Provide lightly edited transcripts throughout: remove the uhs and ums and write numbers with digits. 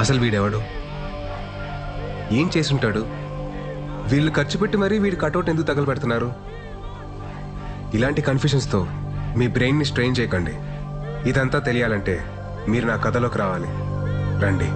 అసలు వీడెవడు? ఏం చేసుంటాడు? వీళ్ళు ఖర్చు పెట్టి మరీ వీడి కటౌట్ ఎందుకు తగలబెడుతున్నారు? ఇలాంటి కన్ఫ్యూషన్స్తో మీ బ్రెయిన్ని స్ట్రెయిన్ చేయకండి. ఇదంతా తెలియాలంటే మీరు నా కథలోకి రావాలి. రండి.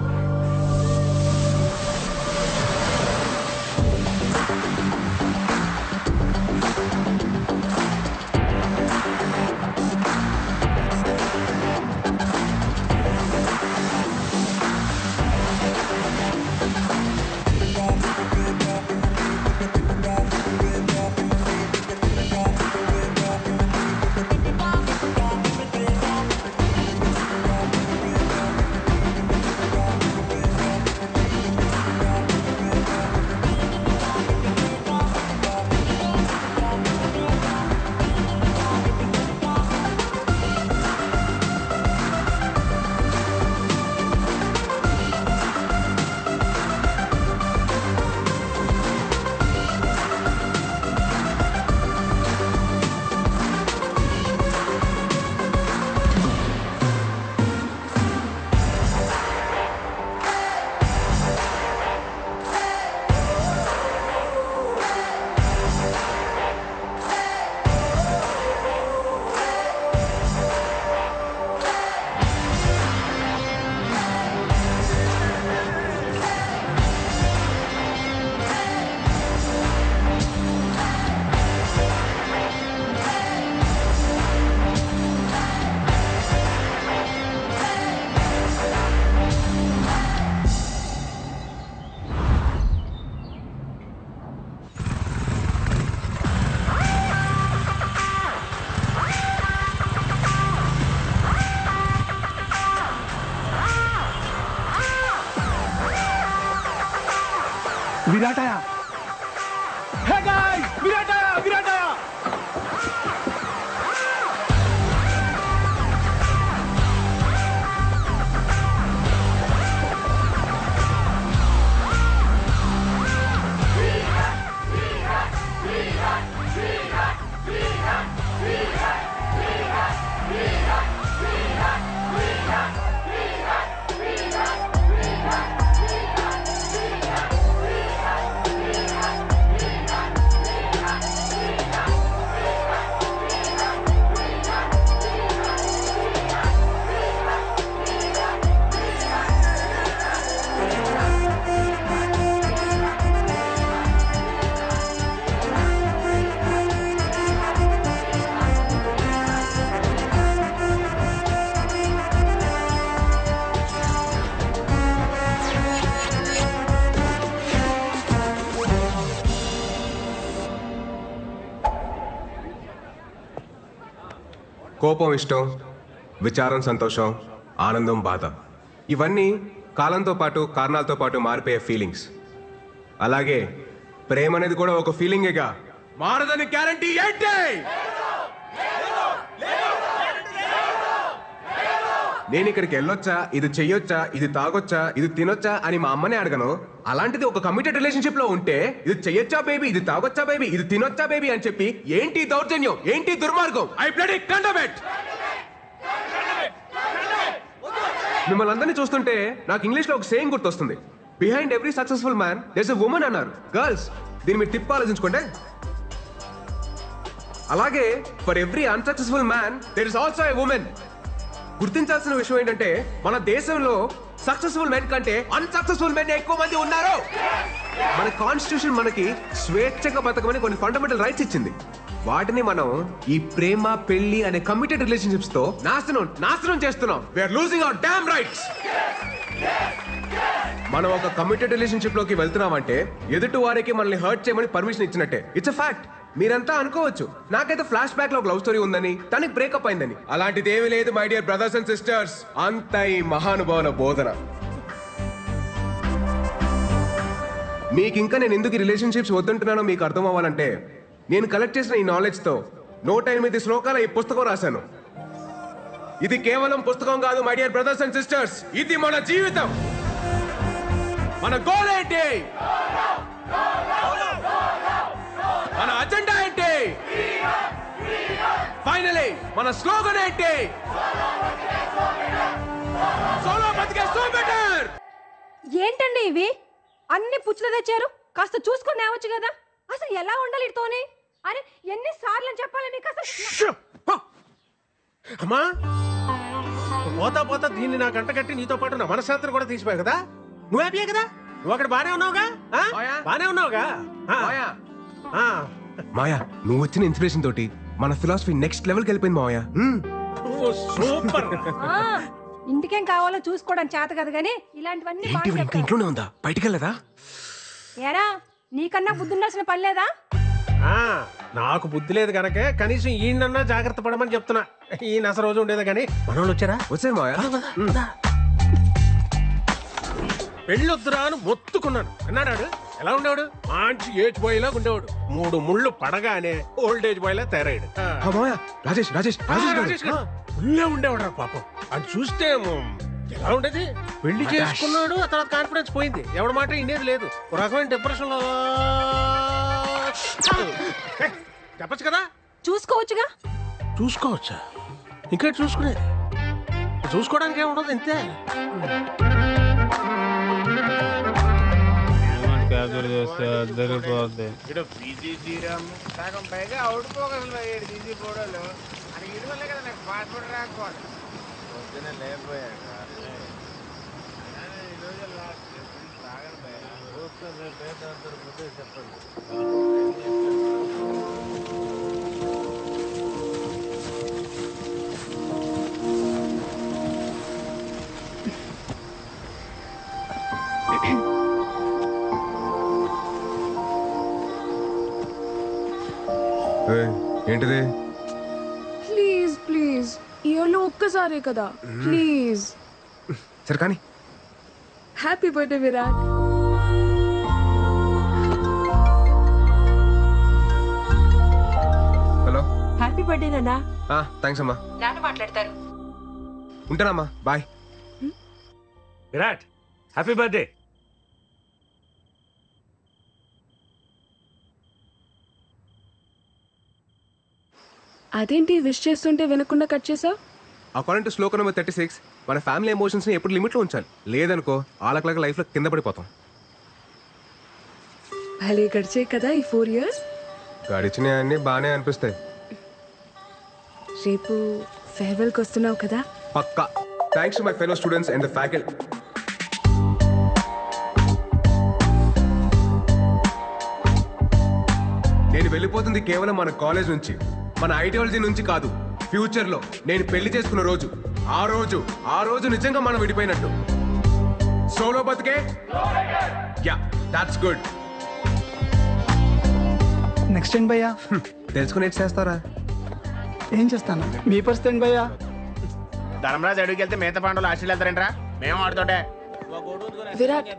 विराट आया। Hey guys, विराट आया, विराट आया। కోపం ఇష్టం, విచారం సంతోషం, ఆనందం బాధ, ఇవన్నీ కాలంతో పాటు కారణాలతో పాటు మారిపోయే ఫీలింగ్స్. అలాగే ప్రేమ అనేది కూడా ఒక ఫీలింగేగా. మారదని గ్యారంటీ ఏంటి? నేను ఇక్కడికి వెళ్ళొచ్చా, ఇది చెయ్యొచ్చా, ఇది తాగొచ్చా, ఇది తినొచ్చా అని మా అమ్మనే అడగను. అలాంటిది ఒక కమిటెడ్ రిలేషన్షిప్ లో ఉంటే ఇది చెయ్యొచ్చా బేబీ, ఇది తాగొచ్చా బేబీ, ఇది తినొచ్చా బేబీ అని చెప్పి ఏంటి దౌర్జన్యం, ఏంటి దుర్మార్గం? I bloody condemn it. మిమ్మల్ని అందరినీ చూస్తుంటే నాకు ఇంగ్లీష్ లో ఒక సేయింగ్ గుర్తొస్తుంది. Behind every successful man there is a woman అన్నారు. గర్ల్స్, దీన్ని మీరు తిప్పి ఆలోచించుకోండి. అలాగే for every unsuccessful man there is also a women. గుర్తించాల్సిన విషయం ఏంటంటే మన దేశంలో సక్సెస్ఫుల్ మెన్ కంటే అన్సక్సెస్ఫుల్ మెన్ ఎక్కువ మంది ఉన్నారు. మన కాన్స్టిట్యూషన్ మనకి స్వేచ్ఛగా బతకమని కొన్ని ఫండమెంటల్ రైట్స్ ఇచ్చింది. వాటిని మనం ఈ ప్రేమ పెళ్లి అనే కమిటెడ్ రిలేషన్షిప్స్ తో నాశనం చేస్తున్నాం. We are losing our damn rights. మనం ఒక కమిటెడ్ రిలేషన్షిప్ లోకి వెళ్తున్నామంటే ఎదుటి వారికి మనల్ని హర్ట్ చేయమని పర్మిషన్ ఇచ్చినట్టే. It's a fact. మీరంతా అనుకోవచ్చు నాకైతే ఫ్లాష్ బ్యాక్ లో ఒక లవ్ స్టోరీ ఉందని, తనకి బ్రేకప్ అయిందని. అలాంటిది ఏమీ లేదు my dear brothers and sisters. అంత ఈ మహానుభావుల బోధన. మీకు ఇంకా నేను ఎందుకు రిలేషన్షిప్స్ వద్దంటున్నానో మీకు అర్థం అవ్వాలంటే, నేను కలెక్ట్ చేసిన ఈ నాలెడ్జ్ తో 108 శ్లోకాల ఈ పుస్తకం రాశాను. ఇది కేవలం పుస్తకం కాదు my dear brothers and sisters. ఇది మన జీవితం. మన గోల్ ఏంటి? మన అజెండా ఏంటి? ఫైనలీ మన స్లోగన్ ఏంటి? సోలో బతికే సో బెటర్. ఏంటండి ఇవి అన్ని పుచ్చులు తెచ్చారు? కాస్త చూసుకొని నేవచ్చు కదా. అసలు ఎలా ఉండాలి ఇతోనే? అరే ఎన్నిసార్లు చెప్పాలి మీకు అసలు? అమ్మా పోతా పోతా దీన్ని నా గంట కట్టి నీతో పాటు నా మనశ్శాంతిని కూడా తీసిపోయావు కదా. నువ్వు హ్యాపీయే కదా? నువ్వు అక్కడ బానే ఉన్నావుగా? బానే ఉన్నావుగా? మాయా, నువ్వు వచ్చిన ఇన్స్పిరేషన్ తోటి మన ఫిలాసఫీ నెక్స్ట్ లెవెల్కి వెళ్ళిపోయింది మాయా. సూపర్. ఇంటికేం కావాలో చూసుకోవడం చేత కదా గానీ ఇలాంటివన్నీ ఇంకా ఇంట్లోనే ఉందా? బయటికి వెళ్ళదా? ఏరా నీకన్నా బుద్ధి ఉండాల్సిన పని లేదా? నాకు బుద్ధి లేదు కనుక కనీసం ఈయనన్నా జాగ్రత్త పడమని చెప్తున్నా. ఈయన అసలు రోజు ఉండేది కానీ మనోళ్ళు వచ్చారా? వచ్చారు మాయా. పెళ్ళొద్దురా అని మొత్తుకున్నాను. అన్నాడు. ఎలా ఉండేవాడు? మంచి ఏజ్ బాయ్ లాగా ఉండేవాడు. 3 ముళ్ళు పడగానే ఓల్డ్ ఏజ్ బాయ్ లా తయారయ్యాడు. రాజేష్ రాజేష్ రాజేష్ ఫుల్లే ఉండేవాడు పాపం. అది చూస్తే ఎలా ఉండేది? పెళ్లి చేసుకున్నాడు, ఆ తర్వాత కాన్ఫిడెన్స్ పోయింది. ఎవడి మాట ఇండేది లేదు. ఒక రకమైన డిప్రెషన్ లో. చెప్పచ్చు కదా. చూసుకోవచ్చుగా. చూసుకోవచ్చా? ఇంకా చూసుకునేది? చూసుకోవడానికి ఏముండదు ఇంతే. పైగా అవుట్ పోగలు తీసి పోవడాలు అని ఇది వల్లే కదా నాకు పాస్పోర్ట్ రాకపోవాలి. పొద్దున లేకపోయాక ఈ రోజు తాగను భయ చెప్పండి. ఏంటిది? ప్లీజ్ ప్లీజ్ ఇయర్లో ఒక్కసారే కదా ప్లీజ్. సరే కానీ. Happy birthday Virat. Hello. Happy birthday నాన్నా. థ్యాంక్స్ అమ్మా. నాన్న మాట్లాడతారు. ఉంటానమ్మా, బాయ్. Virat happy birthday. అదేంటి విష్ చేస్తుంటే వినకుండా కట్ చేసావు? అకార్డింగ్ టు శ్లోక నెంబర్ 36 మన ఫ్యామిలీ ఎమోషన్స్ ని ఎప్పుడు లిమిట్ లో ఉంచాలి. లేదనుకో ఆలకలక లైఫ్ లో కింద పడిపోతాం. భలే గడిచే కదా ఈ 4 years. గడిచినవన్నీ బాగానే అనిపిస్తాయి. రేపు ఫేర్వెల్కి వస్తున్నావు కదా? పక్కా. Thanks to my fellow students and the faculty. నేను వెళ్ళిపోతుంది కేవలం మన కాలేజ్ నుంచి, మన ఐడియాలజీ నుంచి కాదు. ఫ్యూచర్ లో నేను పెళ్లి చేసుకున్న రోజు, ఆ రోజు నిజంగా మనం విడిపోయినట్టు. సోలో బతికే. Yeah, that's good. నెక్స్ట్ ఏంటి భయ్యా? తెలుసుకుని ఏం చేస్తారా? ఏం చేస్తాను? మీ పరిస్థితి ఏంటి భయ్యా? ధర్మరాజు అడుగుకి వెళ్తే మిగతా పాండవులు ఆశలు వెళ్తారంటరా? మేము ఆడుతోటే. విరాట్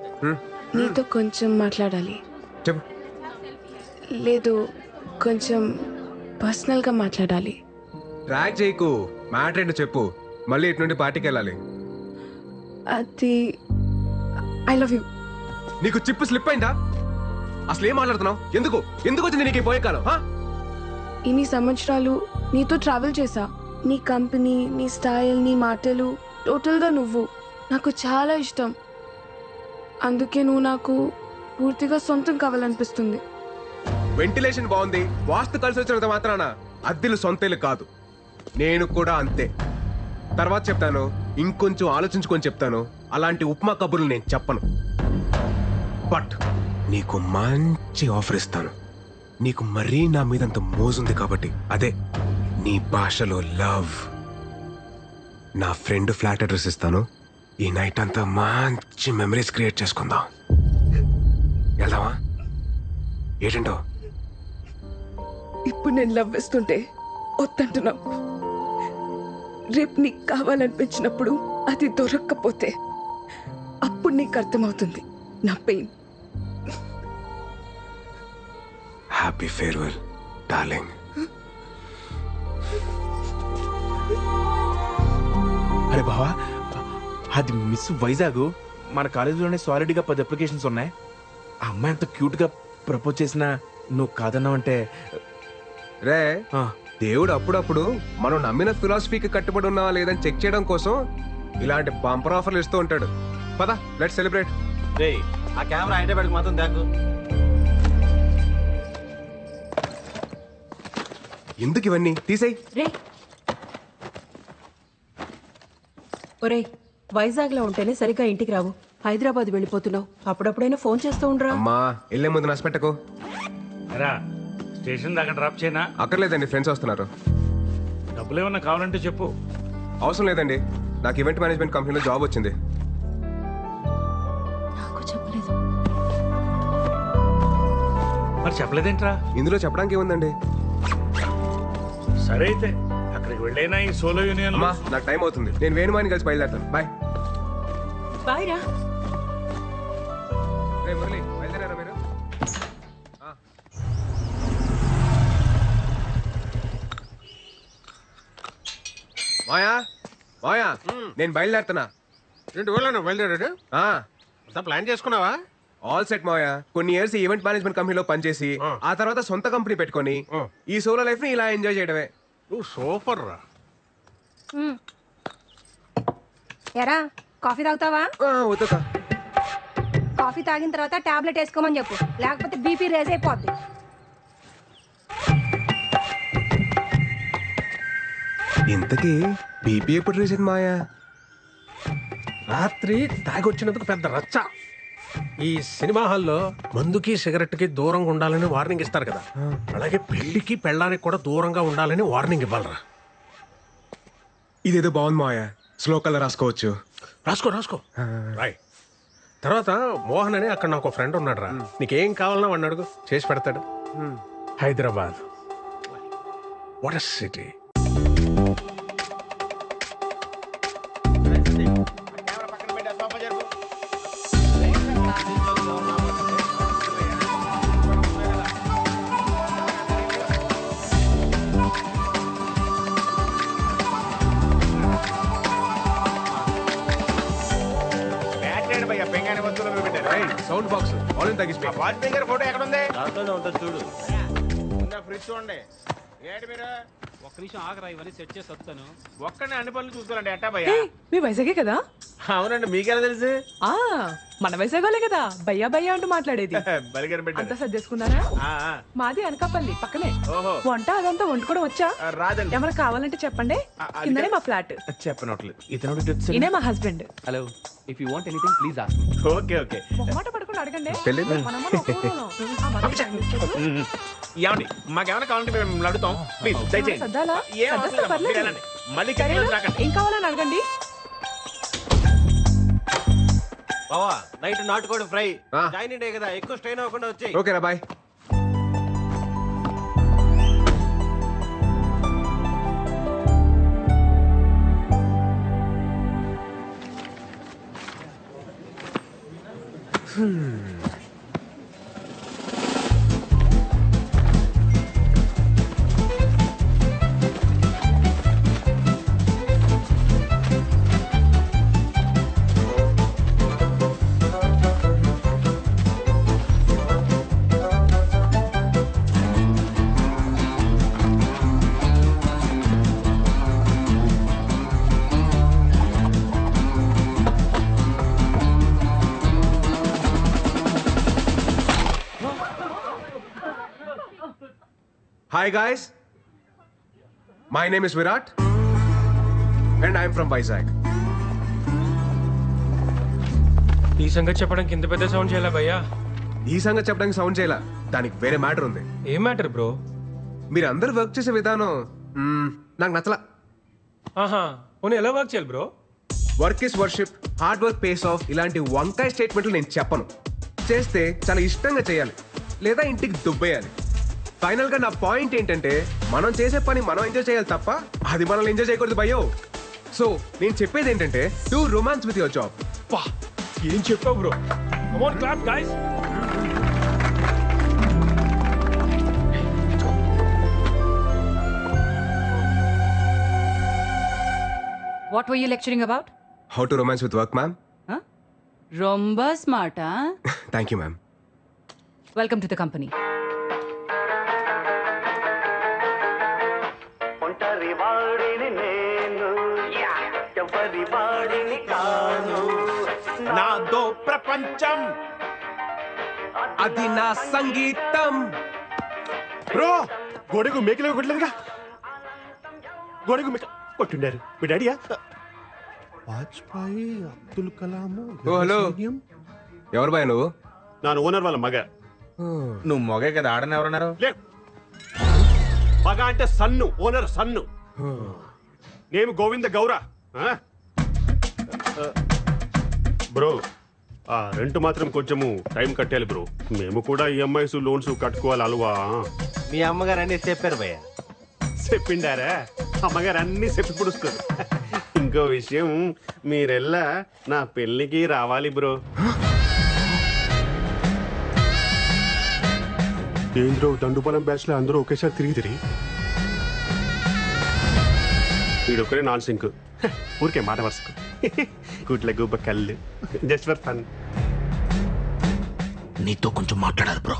నీతో కొంచెం మాట్లాడాలి. చెప్పు. లేదు, కొంచెం పర్సనల్గా మాట్లాడాలి. ట్రాక్ చేయకు, మ్యాటర్ ఏంటో చెప్పు. మళ్ళీ ఇటు నుండి పార్టీకి వెళ్ళాలి. అది ఐ లవ్ యూ. నీకు చిప్పు స్లిప్ అయిందా? అసలు ఏం మాట్లాడుతున్నావు? ఎందుకు వచ్చింది నీకు పోయే కాలం? ఇన్ని సంవత్సరాలు నీతో ట్రావెల్ చేశా. నీ కంపెనీ, నీ స్టైల్, నీ మాటలు, టోటల్గా నువ్వు నాకు చాలా ఇష్టం. అందుకే నువ్వు నాకు పూర్తిగా సొంతం కావాలనిపిస్తుంది. వెంటిలేషన్ బాగుంది, వాస్తు కలిసి వచ్చినంత మాత్రాన అద్దెలు సొంతేలు కాదు. నేను కూడా అంతే. తర్వాత చెప్తాను, ఇంకొంచెం ఆలోచించుకొని చెప్తాను. అలాంటి ఉప్మా కబుర్లు నేను చెప్పను. బట్ నీకు మంచి ఆఫర్ ఇస్తాను. నీకు మరీ నా మీదంత మోజుంది కాబట్టి అదే నీ భాషలో లవ్. నా ఫ్రెండ్ ఫ్లాట్ అడ్రస్ ఇస్తాను. ఈ నైట్ అంతా మంచి మెమరీస్ క్రియేట్ చేసుకుందాం. వెళ్దామా? ఏంటంటో ఇప్పుడు నేను లవ్ వేస్తుంటే వద్దంటున్నావు. రేపు నీకు కావాలనిపించినప్పుడు అది దొరక్కపోతే అప్పుడు నీకు అర్థమవుతుంది నా పెయిన్. Happy farewell darling. అరే బావా, అది మిస్ వైజాగ్. మన కాలేజీలోనే సాలిడ్గా 10 అప్లికేషన్స్ ఉన్నాయి. ఆ అమ్మాయి అంత క్యూట్గా ప్రపోజ్ చేసినా నువ్వు కాదన్నావంటే రే, దేవుడు అప్పుడప్పుడు మనం నమ్మిన ఫిలాసఫీకి కట్టుబడి ఉన్నావా లేదని చెక్ చేయడం కోసం ఇలాంటి బంపర్ ఆఫర్లు ఇస్తూ ఉంటాడు. పద, లెట్స్ సెలబ్రేట్. ఆ కెమెరా హైదరాబాద్కి మాత్రం దాకు. ఎందుకు ఇవన్నీ తీసేయ్. రే ఒరే, వైజాగ్లో ఉంటేనే సరిగ్గా ఇంటికి రావు. హైదరాబాద్ వెళ్ళిపోతున్నావు. అప్పుడప్పుడైనా ఫోన్ చేస్తూ ఉండరా? అమ్మా, వెళ్ళే ముందు నష్టపెట్టకు. రా, స్టేషన్ దాకా డ్రాప్ చేయనా? అక్కర్లేదండి, ఫ్రెండ్స్ వస్తున్నారు. డబ్బులు ఏమన్నా కావాలంటే చెప్పు. అవసరం లేదండి, నాకు ఈవెంట్ మేనేజ్మెంట్ కంపెనీలో జాబ్ వచ్చింది. నాకు చెప్పలేదు. మరి చెప్పలేదేంట్రా? ఇందులో చెప్పడానికి ఏముందండి? సరే అయితే అక్కడికి వెళ్ళైనా ఈ సోలో యూనియన్. అమ్మా, నాకు టైం అవుతుంది. నేను వేణుమాని కలిసి బయలుదేరుతాను. బాయ్. బాయ్ రా. రే మురళి, బయలుదేరారా మీరు? మాయా, మాయా, నేను బయలుదేరుతున్నా. రెండు ఊళ్ళో బయలుదేరాడు. అంతా ప్లాన్ చేసుకున్నావా? ఆల్ సెట్ మాయా. కొన్ని ఇయర్స్ ఈవెంట్ మేనేజ్మెంట్ కంపెనీలో పనిచేసి ఆ తర్వాత సొంత కంపెనీ పెట్టుకొని ఈ సోలో లైఫ్ ని ఇలా ఎంజాయ్ చేయడమే. నువ్వు సూపర్ రా. ఎరా, కాఫీ తాగుతావా? వద్దుకా. కాఫీ తాగిన తర్వాత టాబ్లెట్ వేసుకోమని చెప్పు, లేకపోతే బీపీ రేజ్ అయిపోద్ది. ఇంతకీ బీపీ ఎప్పుడు రీసెంట్ మాయా? రాత్రి తాగొచ్చినందుకు పెద్ద రచ్చ. ఈ సినిమా హాల్లో మందుకి సిగరెట్ కి దూరంగా ఉండాలని వార్నింగ్ ఇస్తారు కదా, అలాగే పెళ్లికి పెళ్ళానికి కూడా దూరంగా ఉండాలని వార్నింగ్ ఇవ్వాలరా. ఇదేదో బాగుంది మాయా, శ్లోకాలు రాసుకోవచ్చు. రాసుకో రాసుకో రాయ్. తర్వాత మోహన్ అని అక్కడ నాకు ఫ్రెండ్ ఉన్నాడు రా, నీకేం కావాలన్నా వాడిని అడుగు, చేసి పెడతాడు. Hyderabad what a city. Camera పక్కన పెట్టి సోఫా జరుపు. సౌండ్ బాక్స్ వాల్యూమ్ తగ్గిస్తే. వాచ్ ఫింగర్ ఫోటో ఎక్కడ ఉంది? చూడు. ముందు ఫ్రిడ్జ్ చూడండి. ఏంటి మీరు ఒక్క నిమిషం ఆగరా, ఇవన్నీ సెట్ చేసి వస్తాను. ఒక్కనే అన్ని పనులు చూసుకోవాలండి. ఎట్టా భయ్యా? మీ వైజాగే కదా? అవునండి, మీకెలా తెలుసు? మన వైజాగోలే కదా భయ్యా భయ్యా అంటూ మాట్లాడేది. బలిగారు అంతా పెట్టారు. సర్దేసుకున్నారా? మాది అనకాపల్లి పక్కనే. ఓహో, వంట అదంతా వండుకోవడం వచ్చా? రాదండి. ఏమైనా కావాలంటే చెప్పండి, కిందనే మా ఫ్లాట్. చెప్పనట్లేదు. ఇతను ఈయనే మా husband. Hello, if you want anything please ask me. Okay okay. మొహమాట పడుకుని అడగండి. తెలీదు. మనమ్మ ఒప్పుకోను. ఏమండి, మాకేమైనా కావాలంటే మేము మిమ్మల్ని అడుగుతాం. ప్లీజ్ దయచేయండి. సర్దాలా? ఏం అవసరం సర్దేస్తా, లేదు. పర్లేదు. మీరు వెళ్ళండి. మళ్ళీ సరేనా? కిందకి రాకండి. ఏం కావాలని అడగండి. బావా, నైట్ నాటుకోడి ఫ్రై. ఆ. జాయిన్ డే కదా, ఎక్కువ స్ట్రెయిన్ అవ్వకుండా వచ్చాయి. ఓకేరా, bye. Hi guys, my name is Virat and I am from Vizag. ఈ సంగతి చెప్పడానికి ఇంత పెద్ద సౌండ్ చేయాలా భయ్యా? ఈ సంగతి చెప్పడానికి సౌండ్ చేయాల, దానికి వేరే మ్యాటర్ ఉంది. ఏం మ్యాటర్ బ్రో? మీరు అందరు వర్క్ చేసే విధానం నాకు నచ్చలా. ఆహా, పోనీ ఎలా వర్క్ చేయాలి bro? Work is worship, hard work pays of ఇలాంటి వంకాయ స్టేట్మెంట్లు నేను చెప్పను. చేస్తే చాలా ఇష్టంగా చేయాలి, లేదా ఇంటికి దుబ్బేయాలి. ఫైనల్ గా నా పాయింట్ ఏంటంటే మనం చేసే పని మనం ఎంజాయ్ చేయాలి తప్ప అది మనల్ని ఎంజాయ్ చేయకూడదు భయో. సో నేను చెప్పేది ఏంటంటే do romance with your job. పా, ఏం చెప్పావు bro? Come on clap guys. What were you lecturing about? How to romance with work, ma'am? Huh? Romba smart, huh? Thank you, ma'am. Welcome to the company. నాదో ప్రపంచం, అది నా సంగీతం. Bro గొడుగు మేకలో కొట్టలేదుగా. గొడుగు మేక కొట్టుండారు మీ డాడీయా? వాజ్పేయి, అబ్దుల్ కలాం. ఓ హలో, ఎవరు బాయ్ నువ్వు? నా ఓనర్ వాళ్ళ మగ. నువ్వు మొగే కదా, ఆడని ఎవరన్నారు? లే, మగ అంటే సన్ను, ఓనర్ సన్ను. నేను గోవింద గౌర. బ్రో ఆ రెంట్ మాత్రం కొంచెము టైం కట్టాలి బ్రో. మేము కూడా ఈఎంఐస్ లోన్స్ కట్టుకోవాలి అలవా. మీ అమ్మగారు అన్ని చెప్పారు భయ్య. చెప్పిండారా? అమ్మగారు అన్ని చెప్పి పుడుస్తారు. ఇంకో విషయం, మీరెల్లా నా పెళ్ళికి రావాలి బ్రో. ఏంద్రో దండుపాలెం బ్యాచ్ లో అందరూ ఒకేసారి తిరిగి వీడొక్కడే నాన్ సింక్. ఊరికే మాట వరుసకు కూట్ల గూబ కళ్ళు జస్ట్ ఫర్ ఫన్. నీతో కొంచెం మాట్లాడాలి బ్రో.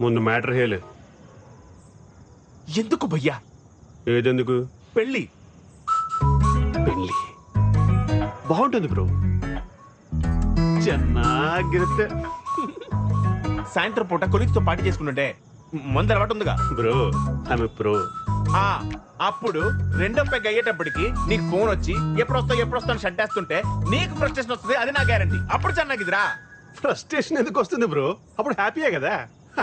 ముందు మ్యాటర్ హేలు. ఎందుకు భయ్యా? ఏదెందుకు? పెళ్ళి. పెళ్ళి బాగుంటుంది బ్రో, ಚೆನ್ನಾಗಿರುತ್ತೆ. సాయంత్రం పూట కొలిక్తో పార్టీ చేసుకుంటుంటే మందు అలవాటు ఉందిగా బ్రో. ఆమె ప్రో. అప్పుడు రెండో పెగ్ అయ్యేటప్పటికి నీకు ఫోన్ వచ్చి ఎప్పుడు వస్తావు షట్ వేస్తుంటే నీకు ఫ్రస్ట్రేషన్ వస్తుంది. అది నా గ్యారంటీ. అప్పుడు చెన్నాగిదిరా. ఫ్రస్ట్రేషన్ ఎందుకు వస్తుంది బ్రో? అప్పుడు హ్యాపీయే కదా.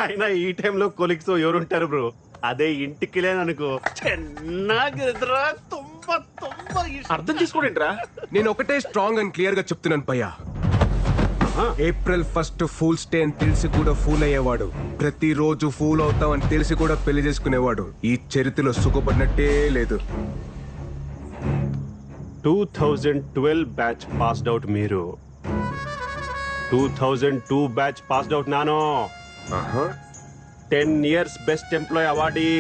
అయినా ఈ టైంలో కొలిక్స్ ఎవరుంటారు బ్రో? అదే ఇంటికి లేననుకో ಚೆನ್ನಾಗಿದ್ರಾ. అర్థం చేసుకోండిరా. నేను ఒకటే స్ట్రాంగ్ అండ్ క్లియర్ గా చెప్తున్నాను భయ్యా. ఏప్రిల్ 1 ఫూల్స్ డే అని తెలిసి కూడా ఫూల్ అయ్యేవాడు, ప్రతిరోజు ఫూల్ అవుతాం అని తెలిసి కూడా పెళ్లి చేసుకునేవాడు ఈ చరిత్రలో సుఖపడినట్టే లేదు. 2012 బ్యాచ్ పాస్డ్ అవుట్ మీరు. 2002 బ్యాచ్ పాస్డ్ అవుట్ నాను. 10 years బెస్ట్ ఎంప్లాయ్ అవార్డీ.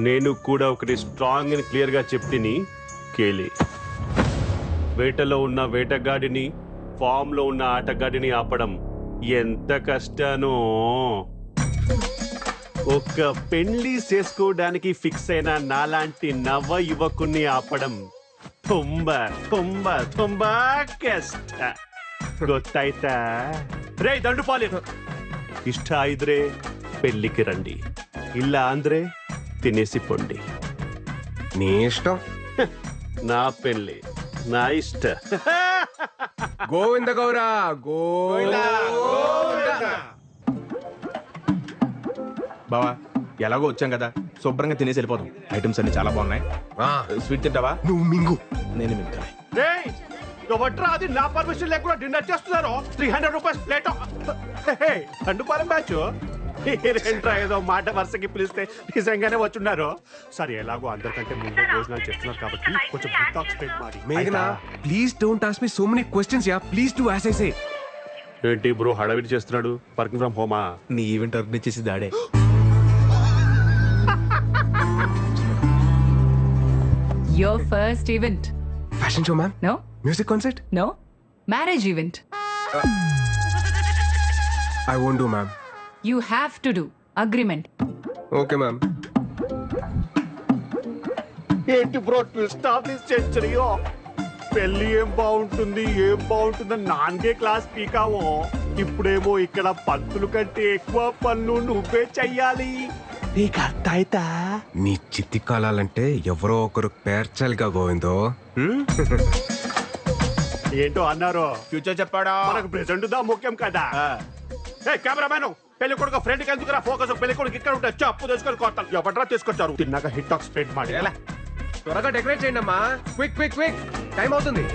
నేను కూడా ఒకటి స్ట్రాంగ్ అండ్ క్లియర్ గా చెప్తిని కేలి. వేటలో ఉన్న వేటగాడిని, ఫామ్ లో ఉన్న ఆటగాడిని ఆపడం ఎంత కష్టానో. ఒక్క పెళ్లి చేసుకోవడానికి ఫిక్స్ అయిన నాలాంటి నవ యువకుని ఆపడం ತುಂಬಾ ತುಂಬಾ ತುಂಬಾ ಕಷ್ಟ. ಗೊತ್ತಾಯ್ತಾ? ರೇ ದಂಡುಪಾಲಿ, ಇಷ್ಟ ಇದ್ರೆ పెళ్లికి రండి, ಇಲ್ಲ ಅಂದ್ರೆ తినేసి పొండి. నీ ఇష్టం. నా పెళ్లి నా ఇష్ట. గోవింద గౌరా గోవింద. బావా ఎలాగో వచ్చాం కదా, శుభ్రంగా తినేసి వెళ్ళిపోతాం. ఐటమ్స్ అన్ని చాలా బాగున్నాయి. స్వీట్ తింటావా? నువ్వు మింగు. నేను మింగుతాను. ఎవట్రా అది నా పర్మిషన్ లేకుండా డిన్నర్ చేస్తున్నారు? 300 రూపీస్ ప్లేట్. దండుపాలెం బ్యాచ్ ఏంట్రా ఏదో మాట వరుసకి పిలిస్తే నిజంగానే వచ్చున్నారు. సరే ఎలాగో అందరికంటే ముందే భోజనాలు చేస్తున్నారు కాబట్టి కొంచెం స్ట్రేట్ ಮಾಡಿ. మేఘనా, please don't ask me so many questions ya. Please do as I say. ఏంటి బ్రో హడావిడి చేస్తున్నాడు? వర్కింగ్ ఫ్రమ్ హోమా? నీ ఈవెంట్ ఆర్గనైజ్ చేసి దాడే. Your first event? Fashion show, ma'am? No. Music concert? No. Marriage event? I won't do, ma'am. You have to do. Agreement. Okay, ma'am. ఏంటి bro twist of this సెంచరీయో? పెళ్లి ఏం బాగుంటుందని నాన్గే class పీకావో. ఇప్పుడేమో ఇక్కడ పంతులు కంటే ఎక్కువ పనులు నువ్వే చెయ్యాలి. నీకు అర్థ అవుతా? నీ చిత్తి కాలాలంటే ఎవరో ఒకరు పేర్చాలిగా గోవిందో. ఏంటో అన్నారు. ఫ్యూచర్ చెప్పాడా? మనకు ప్రెసెంట్ దా ముఖ్యం కదా. ఏ కెమెరామెన్, పెళ్లి కొడుకు ఫ్రెండ్ కి ఎందుకురా ఫోకస్? పెళ్లి కొడుకు ఇక్కడ ఉంటే చెప్పు తీసుకొని కొట్టాలి. ఎవడరా తీసుకొచ్చారు? తిన్నాక హిట్ టాక్ స్ప్రెడ్ ಮಾಡಿ. త్వరగా డెకరేట్ చేయండి అమ్మా. క్విక్ క్విక్ క్విక్, టైం అవుతుంది.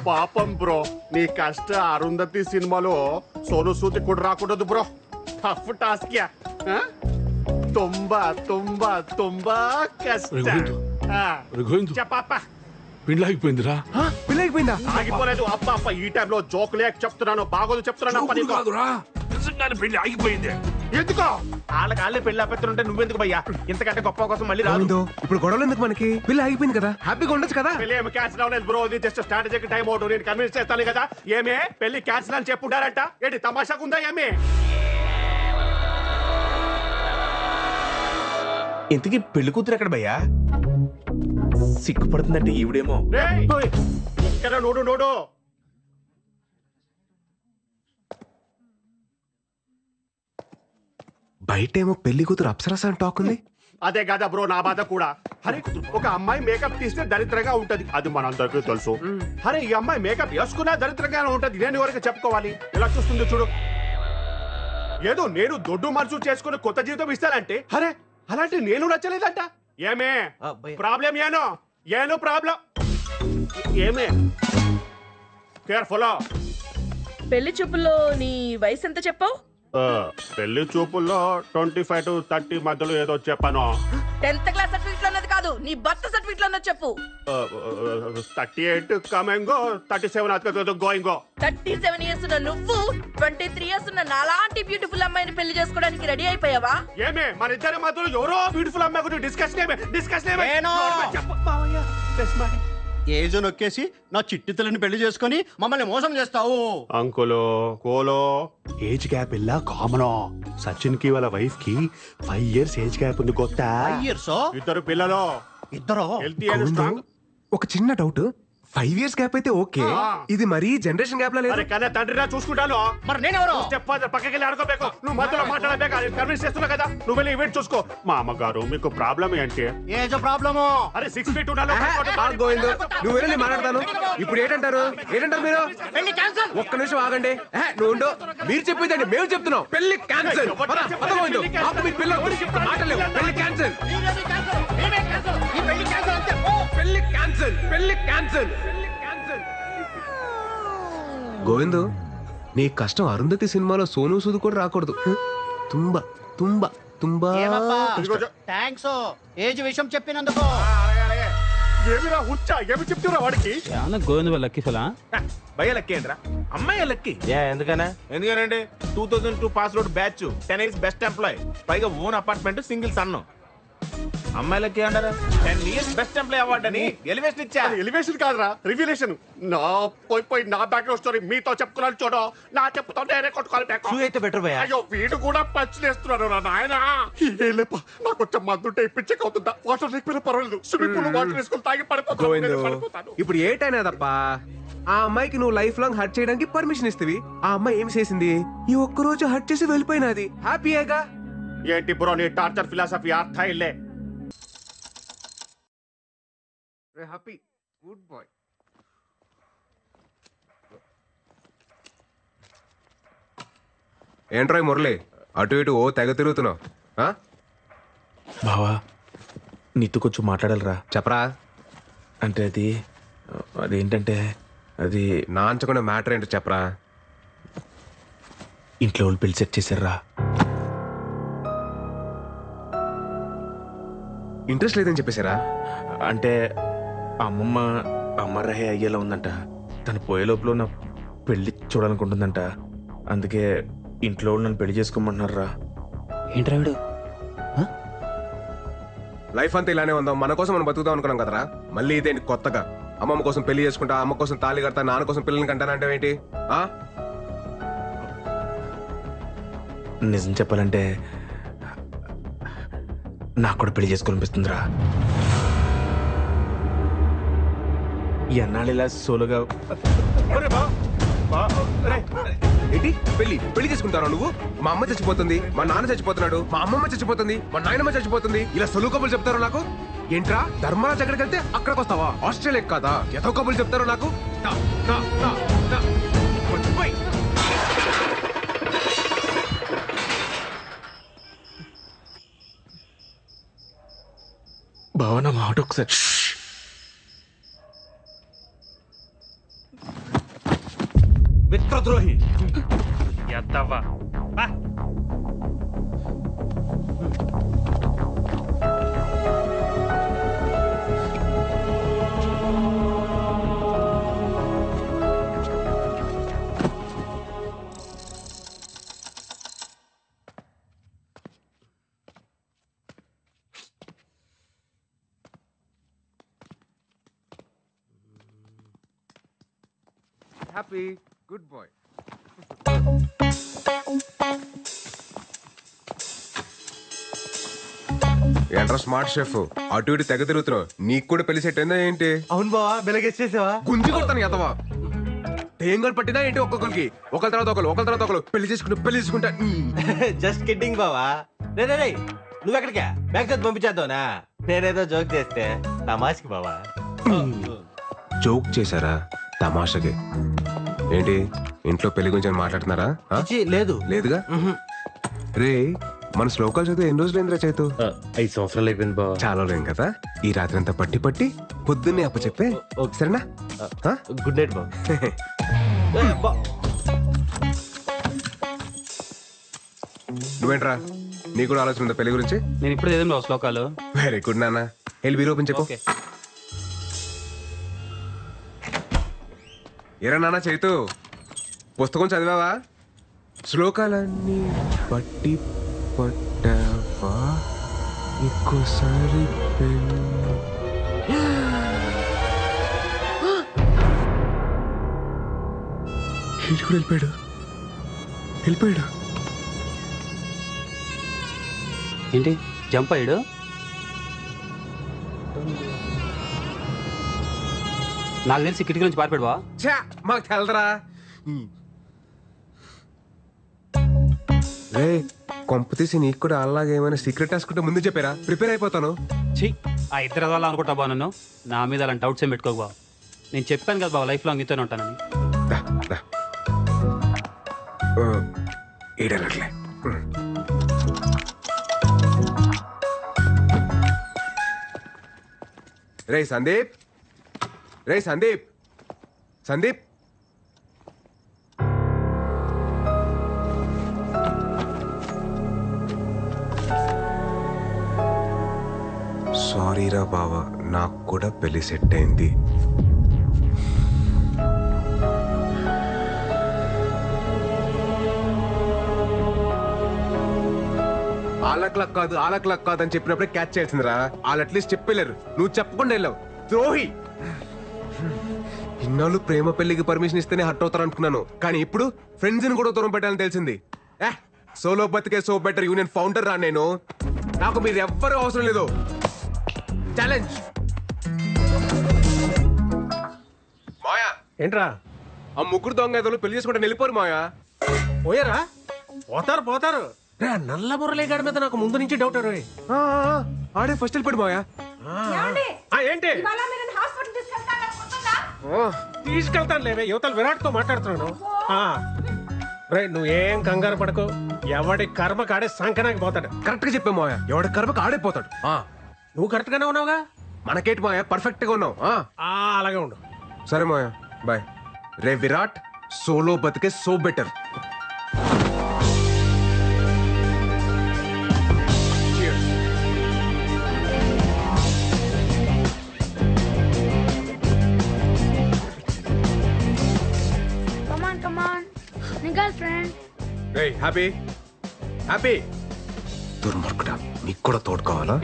పాపం బ్రో, నీ కష్ట అరుంధతి సినిమాలో సోను సూది కూడా రాకూడదు బ్రో. Tough task ya. తుంబా తుంబా తుంబా కష్టం. చెప్పప్ప, పెళ్ళి ఆగిపోయిందిరా. పెళ్ళి అయిపోయిందా? ఆగిపోలేదు అప్ప. అప్ప ఈ టైంలో జోక్ లేక చెప్తున్నాను, బాగోదు చెప్తున్నాను అప్ప నీకు. నిజంగానే పెళ్లి ఆగిపోయింది. ఎందుకో? వాళ్ళకి పెళ్లి ఆపేస్తుంటే నువ్వెందుకు భయ్యా? ఇంతకంటే గొప్ప కోసం మళ్ళీ రాదు. గోవిందో, ఇప్పుడు గొడవలు ఎందుకు మనకి? పెళ్ళి అయిపోయింది కదా, హ్యాపీగా ఉండొచ్చు కదా. పెళ్లి ఏమి క్యాన్సిల్ అవ్వలేదు బ్రో, ఇది జస్ట్ స్ట్రాటజీకి టైం అవుట్. నేను కన్విన్స్ చేస్తాను కదా. ఏమే పెళ్లి క్యాన్సిల్ అని చెప్పుంటారంట? ఏంటి తమాషాగా ఉందా ఏమి? ఇంతకీ పెళ్లి కూతురు ఎక్కడ భయ్యా? సిగ్గుపడుతుందంటే ఈవిడేమో. రేయ్, ఇక్కడ నోడు నోడు. బయటేమో పెళ్లి కూతురు అప్సరస అని టాక్ ఉంది. అదే కదా బ్రో నా బాధ కూడా. అరే, ఒక అమ్మాయి మేకప్ తీస్తే దరిద్రంగా ఉంటది, అది మనందరికీ తెలుసు. అరే, ఈ అమ్మాయి మేకప్ వేసుకున్నా దరిద్రంగానే ఉంటది. నేను ఎవరికి చెప్పుకోవాలి? ఎలా చూస్తుంది చూడు. ఏదో నేను దొడ్డు మనసు చేసుకుని కొత్త జీవితం ఇస్తానంటే, అరే అలాంటి నేను నచ్చలేదంట. ఏమే ప్రాబ్లం? ఏను ప్రాబ్లం ఏమే? కేర్ఫుల్. పెళ్లి చూపుల్లో నీ వయసు ఎంత చెప్పావు? పెళ్లి చూపుల్లో 25 to 30 మధ్యలో ఏదో చెప్పాను. 10th క్లాస్ సర్టిఫికెట్ లో ఉన్నది కాదు, నీ బర్త్ సర్టిఫికెట్ లో ఉన్నది చెప్పు. 38 కమింగ్, 37 గోయింగ్. 37 ఇయర్స్ ఉన్న నువ్వు 23 ఇయర్స్ ఉన్న నాలాంటి బ్యూటిఫుల్ అమ్మాయిని పెళ్లి చేసుకోవడానికి రెడీ అయిపోయావా? ఏమే మన ఇద్దరి మధ్యలో ఎవరో బ్యూటిఫుల్ అమ్మాయి గురించి డిస్కషన్ ఏజ్ నొక్కేసి నా చిట్టి తల్లిని పెళ్లి చేసుకొని మమ్మల్ని మోసం చేస్తావు. అంకులో కోలో ఏజ్ గ్యాప్ ఇలా కామన్. సచిన్ కి వాళ్ళ వైఫ్ కి 5 years ఏజ్ గ్యాప్ ఉంది. కొత్త 5 years? ఇద్దరు పిల్లలు. ఇద్దరు హెల్తీ అండ్ స్ట్రాంగ్. ఒక చిన్న డౌట్, 5 years గ్యాప్ అయితే ఓకే, ఇది మరీ జనరేషన్ గ్యాప్ లా లేదు? అరే కానీ తండ్రిరా చూసుకుంటాను. మరి నేనెవరు? స్టెప్ ఫాదర్ పక్కకి వెళ్ళి ఆడుకోಬೇಕು. నువ్వు మధ్యలో మాట్లాడలేక కన్విన్స్ చేస్తున్నా కదా. నువ్వు వెళ్ళి ఈవెంట్ చూసుకో. మా అమ్మగారు మీకు ప్రాబ్లం ఏంటి? Age problem. అరే 6 feet ఉండాలి. గోవిందో, నువ్వు వెళ్ళి మాట్లాడతాను. ఇప్పుడు ఏంటంటారు మీరు? పెళ్లి క్యాన్సిల్. ఒక్క నిమిషం ఆగండి. నువ్వు ఉండు. మీరు చెప్పేదండి మేము చెప్తున్నాం. పెళ్లి క్యాన్సిల్. పెళ్లి క్యాన్సిల్. పెళ్లి క్యాన్సిల్. పెళ్లి క్యాన్సిల్. గోవిందు, నీ కష్టం అరుంధతి సినిమాలో సోను సూద్ కూడా రాకూడదు. తుంబా తుంబా తుంబా. థ్యాంక్స్ ఏజ్ విషయం చెప్పినందుకు. ఏమిరా హుచ్చా, ఏమి చెప్తున్నా వాడికి? గోవింద్ వాళ్ళ లక్కీ ఫలా భయ్య లక్కీ ఏంట్రా? అమ్మాయి లక్కీ. ఎందుకనండి 2002 pass out batch, 10 years best employee, పైగా ఓన్ అపార్ట్మెంట్, సింగిల్ సన్ను. అమ్మాయిలకి అంటారా 10 years బెస్ట్ ఎంప్లాయ్ అవార్డు అని ఎలివేషన్ ఇచ్చా. ఎలివేషన్ కాదురా, రివ్యులేషన్. నా పోయి నా బ్యాక్గ్రౌండ్ స్టోరీ మీతో చెప్పుకున్నాను చూడు. నా చెప్పుతో నేనే కొట్టుకోవాలి. అయితే బెటర్ భయ్య. అయ్యో వీడు కూడా పచ్చిలేస్తున్నాడు రా నాయన. నాకు కొంచెం మందుంటే ఇప్పించక అవుతుందా? వాటర్ లేకపోయినా పర్వాలేదు, స్విమ్మింగ్ పూల్ వాటర్ వేసుకొని తాగి పడిపోతాను. ఇప్పుడు ఏటైనా తప్ప ఆ అమ్మాయికి నువ్వు లైఫ్ లాంగ్ హర్ట్ చేయడానికి పర్మిషన్ ఇస్తవి. ఆ అమ్మాయి ఏం చేసింది? ఈ ఒక్క రోజు హర్ట్ చేసి వెళ్ళిపోయినది. హ్యాపీయేగా? ఏంటి బ్రో నీ టార్చర్ ఫిలాసఫీ? అర్థ ఇల్లే. Happy good boy. ఏంట్రాయ్ మురళి, అటు ఇటు ఓ తెగ తిరుగుతున్నావు? బావా నీతో కొంచెం మాట్లాడాలరా. చెప్పరా. అంటే అదేంటంటే అది నాంచకుండా మ్యాటర్ ఏంటో చెప్పరా. ఇంట్లో వాళ్ళు పెళ్లి సెట్ చేశారా. ఇంట్రెస్ట్ లేదని చెప్పేశారా? అంటే అమ్మమ్మ అమ్మరహే అయ్యేలా ఉందంట. తను పోయే లోపల నా పెళ్లి చూడాలనుకుంటుందంట. అందుకే ఇంట్లో నన్ను పెళ్లి చేసుకోమంటున్నారా. ఏంట్రావిడు? లైఫ్ అంతా ఇలానే ఉందాం, మన కోసం మనం బతుకుతాం అనుకున్నాం కదరా. మళ్ళీ ఇదేంటి కొత్తగా? అమ్మమ్మ కోసం పెళ్లి చేసుకుంటా, అమ్మ కోసం తాళి కడతా, నాన్న కోసం పిల్లల్ని కంటానంటే ఏంటి? నిజం చెప్పాలంటే నాకు కూడా పెళ్లి చేసుకోవాలనిపిస్తుందిరా. ఎన్నాళ్ళు ఇలా సోలోగా ఏంటి పెళ్లి పెళ్లి చేసుకుంటారా నువ్వు? మా అమ్మ చచ్చిపోతుంది, మా నాన్న చచ్చిపోతున్నాడు, మా అమ్మమ్మ చచ్చిపోతుంది, మా నాయనమ్మ చచ్చిపోతుంది, ఇలా సొలు కబులు చెప్తారు నాకు. ఏంట్రా ధర్మరాజ్ ఎక్కడికి వెళ్తే అక్కడికి వస్తావా? ఆస్ట్రేలియా కాదా? ఎంతో కబులు చెప్తారు నాకు. భావన మాట ఒకసారి. మిత్రద్రోహి ఎద్దవ్వా హ్యాపీ గుడ్ బాయ్. ఏంట్రా స్మార్ట్ షెఫ్, అటు ఇటు తెగ తిరుగుతున్నావు. నీకు కూడా పెళ్లి సెట్ అయిందా ఏంటి? అవును బావా, బెలగేసేసావా? గుంజి కొడతాను ఎదవా. టేంగల్ పట్టినా ఏంటి ఒక్కొక్కరికి? ఒకరి తర్వాత ఒకరు పెళ్లి చేసుకుంటా. జస్ట్ కిడ్డింగ్ బావా. రే నువ్వెక్కడికా? బ్యాగ్ చదివి పంపించేద్దావునా? నేనేదో జోక్ చేస్తే తమాష్కి బావా. జోక్ చేశారా? తమాషకి ఏంటి? ఇంట్లో పెళ్లి గురించి మాట్లాడుతున్నారా? లేదు లేదుగా. రే మన శ్లోకాలు చదివి ఎన్ని రోజులు ఏంద్రా చేతు? 5 సంవత్సరాలు అయిపోయింది బావా. చాలా లేం కదా. ఈ రాత్రి అంతా పట్టి పొద్దున్నే అప్ప చెప్పే సరేనా? గుడ్ నైట్ బాబు. నువ్వేంట్రా, నీ కూడా ఆలోచన ఉందా పెళ్లి గురించి? నేను ఇప్పుడు ఏదేం బాబు శ్లోకాలు. వెరీ గుడ్ నాన్న. వెళ్ళి బీరో ఓపెన్ చెప్పు. ఏరా నాన్న చైతు, పుస్తకం చదివావా? శ్లోకాలన్నీ పట్టి పట్టావా? ఇంకోసారి వెళ్ళిపోయాడు. ఏంటి జంప్ అయ్యాడు? నాకు తెలిసి కిటికీ నుంచి పారిపోయాడు బా. మాకు తెలదరా. రే కొంప తీసి నీకు కూడా అలాగే ఏమైనా సీక్రెట్ రాసుకుంటే ముందు చెప్పారా? ప్రిపేర్ అయిపోతాను. చెయ్యి ఆ ఇద్దరు వల్ల అనుకుంటా బా. నన్ను నా మీద అలాంటి డౌట్స్ ఏం పెట్టుకోకు బా. నేను చెప్పాను కదా బా, లైఫ్ లాంగ్ నీతోనే ఉంటానని. ఏడర్లే. రే సందీప్, సందీప్ సారీరా బావా, నాకు కూడా పెళ్లి సెట్ అయింది. ఆలక్లక్ కాదు అని చెప్పినప్పుడే క్యాచ్ చేయాల్సిందిరా. వాళ్ళు అట్లీస్ట్ చెప్పలేరు, నువ్వు చెప్పకుండా వెళ్ళావు. ద్రోహి. ఇన్నాళ్ళు ప్రేమ పెళ్లికి పర్మిషన్ ఇస్తేనే హర్ట్ అవుతారు అనుకున్నాను, కానీ ఇప్పుడు ఫ్రెండ్స్ ని కూడా దూరం పెట్టాలని తెలిసింది. సోలో బతికే సో బెటర్ యూనియన్ ఫౌండర్ రా నేను. నాకు మీరు ఎవ్వరూ అవసరం లేదు. ఛాలెంజ్. మాయా ఏంట్రా ఆ ముగ్గురు దొంగ ఏదో పెళ్లి చేసుకుంటే వెళ్ళిపోరు మాయా. పోయారా? పోతారు. నల్ల మురళీగాడి మీద నాకు ముందు నుంచి డౌట్. ఆడే ఫస్ట్ వెళ్ళిపోయాడు మాయా. ఏంటి తీసుకెళ్తాను లేవే, యువతలు విరాట్ తో మాట్లాడుతున్నాను. రే నువ్వేం కంగారు పడకు, ఎవడి కర్మ కాడే సంకనాకి పోతాడు. కరెక్ట్ గా చెప్పా మాయా, ఎవడి కర్మకు ఆడైపోతాడు. నువ్వు కరెక్ట్ గానే ఉన్నావుగా. మనకేంటి మాయా, పర్ఫెక్ట్ గా ఉన్నావు. అలాగే ఉండు. సరే మాయా, బాయ్. రే విరాట్, సోలో బతికే సో బెటర్. హ్యాపీ దుర్మార్గుడా, నీకు కూడా తోడు కావాలా?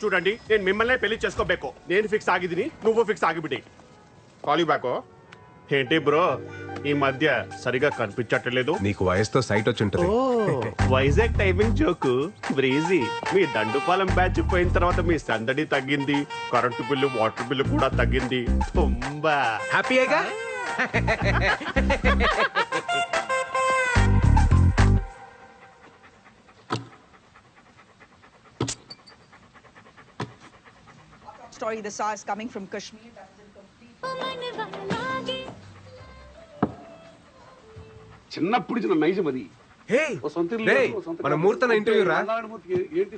చూడండి నేను మిమ్మల్ని పెళ్లి చేసుకోಬೇಕು నేను ఫిక్స్ ಆಗಿದ್ದೀನಿ నువ్వు ఫిక్స్ ಆಗಿಬಿಡಿ కాల్ యూ బ్యాక్ ఏంటి బ్రో ఈ మధ్య సరిగా కనిపించట్లేదు నీకు వయసుతో సైట్ వచ్చి ఉంటుంది. వైజాగ్ టైమింగ్ జోకు బ్రీజీ మీ దండుపాలెం బ్యాచ్ పోయిన తర్వాత మీ సందడి తగ్గింది కరెంటు బిల్లు వాటర్ బిల్లు కూడా తగ్గింది తుంబా హ్యాపీయేగా Story the SARS coming from Kashmir. చిన్నప్పుడు ఇచ్చిన నైజం అది మన మూర్తన ఇంటర్వ్యూ రా. ఏంటి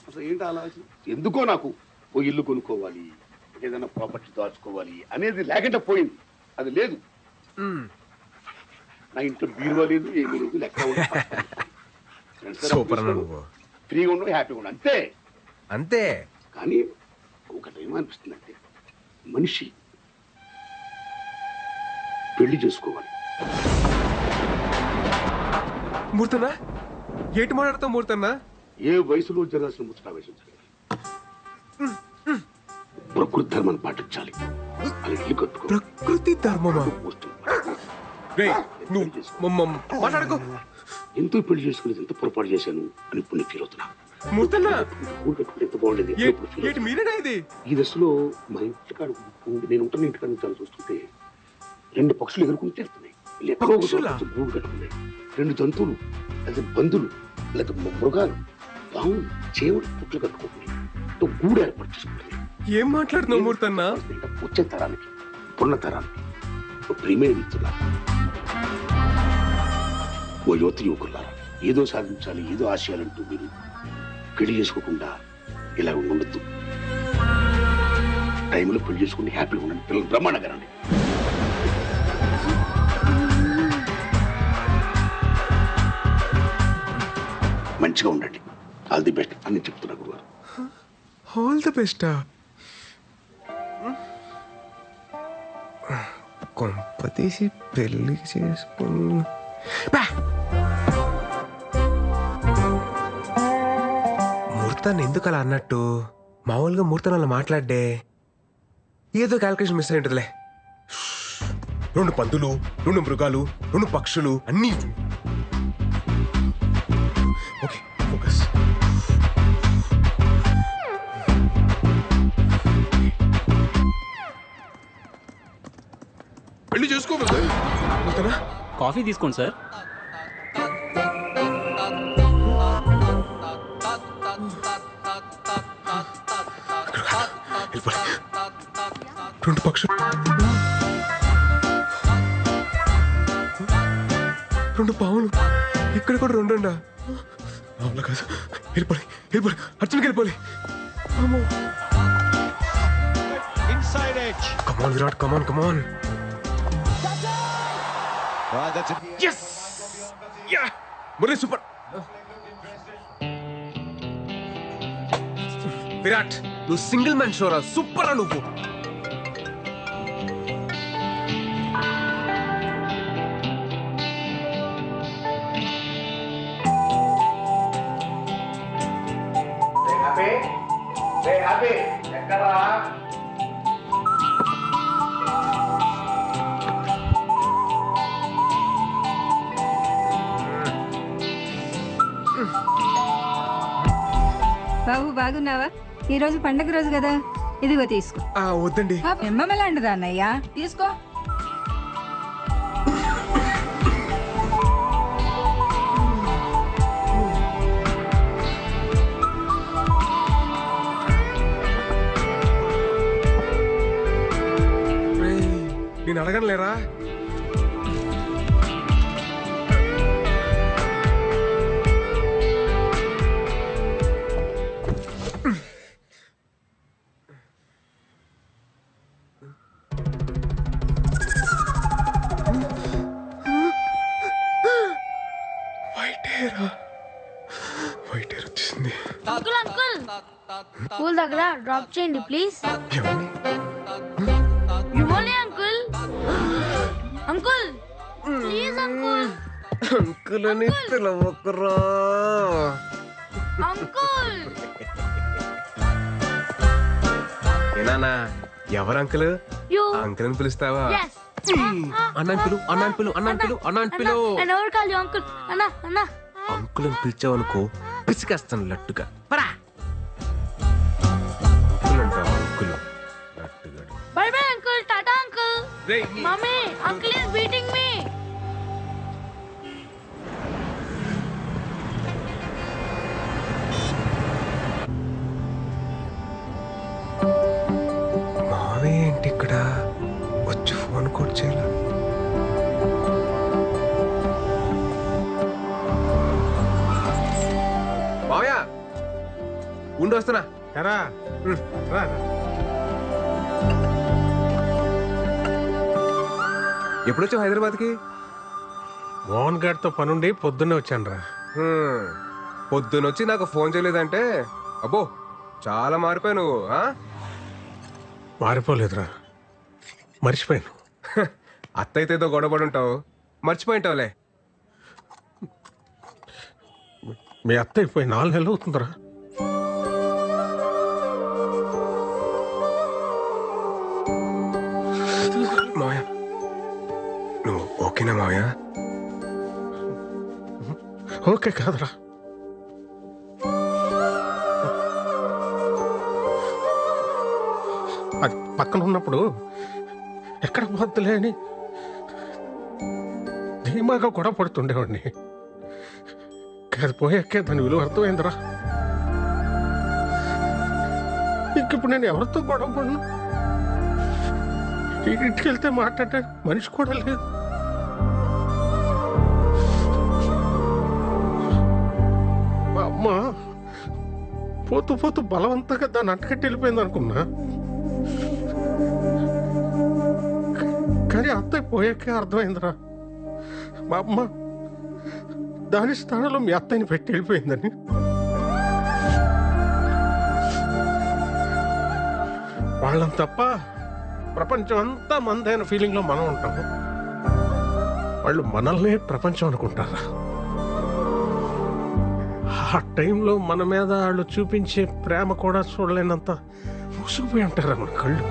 అసలు ఏంటి ఆలోచన ఎందుకో నాకు ఓ ఇల్లు కొనుక్కోవాలి ఏదైనా ప్రాపర్టీ దాచుకోవాలి అనేది లేకుండా పోయింది అది లేదు నా ఇంట్లో బీరువా లేదు ఏమీ లేదు లెక్క సూపర్ నువ్వు ఫ్రీగా ఉండవు హ్యాపీగా ఉండవు అంతే అంతే. కానీ ఒకటి ఏమనిపిస్తుందంటే మనిషి పెళ్లి చేసుకోవాలి. మూర్తన్నా ఏటి మాట్లాడతావు మూర్తన్నా? ఏ వయసులో జరగాల్సిన ముచ్చట వయసు ప్రకృతి ధర్మాన్ని పాటించాలి. అలా ఇల్లు కట్టుకో. ప్రకృతి ధర్మమా? మాట్లాడుకో. ఎంతో పెళ్లి చేసుకునేది ఎంత పొరపాటు చేశాను అని ఇప్పుడు నేను ఫీల్ అవుతున్నా. మూర్తన్నా ఊరు కట్టుకుంటే ఎంత బాగుండేది. ఈ దశలో మా ఇంటికాడ నేను ఉంటున్న ఇంటికాడ నుంచి చూస్తుంటే 2 పక్షులు ఎగురుకుంటూ వెళ్తున్నాయి. గూడు కట్టుకున్నాయి. 2 జంతువులు లేదా బంధులు లేదా మృగాలు పావులు చేవులు పుట్లు కట్టుకుంటున్నాయి. గూడు ఏర్పాటు చేసుకుంటున్నాయి. ఏం మాట్లాడుతున్నావు మూర్తన్నా? వచ్చే తరానికి పున్న తరానికి ప్రియమైన మిత్రులా ఓ యువత యువకులారా ఏదో సాధించాలి ఏదో ఆశయాలంటూ మీరు పెళ్లి చేసుకోకుండా ఇలా ఉండొద్దు. టైంలో పెళ్లి చేసుకుని హ్యాపీగా ఉండండి. పిల్లలు బ్రహ్మాండంగా రండి. మంచిగా ఉండండి. ఆల్ ది బెస్ట్ అని చెప్తున్నా గురుగారు. ఆల్ ది బెస్టా? కొంపతీసి పెళ్లి చేసుకుని మూర్తాన్ని ఎందుకు అలా అన్నట్టు? మామూలుగా మూర్తాన్ని అలా మాట్లాడే ఏదో క్యాల్కులేషన్ మిస్ అయి ఉంటుందిలే. 2 పందులు 2 మృగాలు 2 పక్షులు అన్నీ. Okay focus. పెళ్లి చేసుకోవాలి. కాఫీ తీసుకోండి సార్. రెండు పక్షులు 2 పావులు ఇక్కడ కూడా 2 అండా? అవునా కాదు. వెళ్ళిపోయి అర్జున్కి వెళ్ళిపోయి. కమాన్ విరాట్ కమాన్. Yes! Yeah! Murali super. Virat నువ్వు సింగిల్ మ్యాన్ షోరా. సూపర్ నువ్వు. బాబు బాగున్నావా? ఈ రోజు పండగ రోజు కదా, ఇదిగో తీసుకో. వద్దండి. ఎమ్మలాంటిదా అన్నయ్య, తీసుకో. నేను అడగను లేరా? వైట్ హెయిర్ వచ్చేసింది. అంకుల్ అంకుల్ స్కూల్ దగ్గర డ్రాప్ చేయండి ప్లీజ్. ఇవ్వాలి uncle. Uncle please uncle. Uncle అని పిలవకురా. అంకుల్ నానా ఎవరు అంకుల్? You. అంకుల్ అని పిలుస్తావా? Yes. అన్నాన్ పిలు, అన్నాన్ పిలు, అన్నాన్ పిలు, అన్నాన్ పిలు. I never call you uncle. Anna, Anna. Uncle అని పిలిచావనుకో పిసికేస్తాను లట్టుగా. పరా అంకుల్ అంటావా? Uncle లట్టుగా. Bye bye uncle. Tata uncle. Hey. Mommy, uncle is beating me. మావే ఏంటి ఇక్కడ వచ్చి ఫోన్ కూడా చేయాల? మావయ్య ఉండి వస్తున్నా. ఎప్పుడొచ్చావు హైదరాబాద్కి? మోహన్ గారితో పనుండి పొద్దున్నే వచ్చాను రా. పొద్దునొచ్చి నాకు ఫోన్ చేయలేదంటే అబ్బో చాలా మారిపోయావు నువ్వు. మారిపోలేదురా, మర్చిపోయాను. అత్తయితే ఏదో గొడవపడి ఉంటావు, మర్చిపోయింటావులే. మీ అత్త అయిపోయి 4 నెలలు అవుతుందిరా. మావయ్య నువ్వు ఓకేనా మావయ్య? ఓకే కాదురా, అది పక్కన ఉన్నప్పుడు ఎక్కడ పోద్దులే అని ధీమాగా గొడవ పడుతుండేవాడిని. అది పోయాకే దాని విలువ అర్థమైందిరా. ఇంకిప్పుడు నేను ఎవరితో గొడవ పడను. ఇంటికి వెళ్తే మాట్లాడే మనిషి కూడా లేదు. మా అమ్మ పోతూ పోతూ బలవంతంగా దాన్ని అంటకట్టి వెళ్ళిపోయింది అనుకున్నా. కానీ అత్తయ్య పోయాకే అర్థమైందిరా, మా అమ్మ దాని స్థానంలో మీ అత్తయ్యని పెట్టి వెళ్ళిపోయిందని. వాళ్ళని తప్ప ప్రపంచం అంతా మనదైన ఫీలింగ్లో మనం ఉంటాము. వాళ్ళు మనల్నే ప్రపంచం అనుకుంటారా? ఆ టైంలో మన మీద వాళ్ళు చూపించే ప్రేమ కూడా చూడలేనంత మూసుకుపోయి ఉంటారా మన కళ్ళు.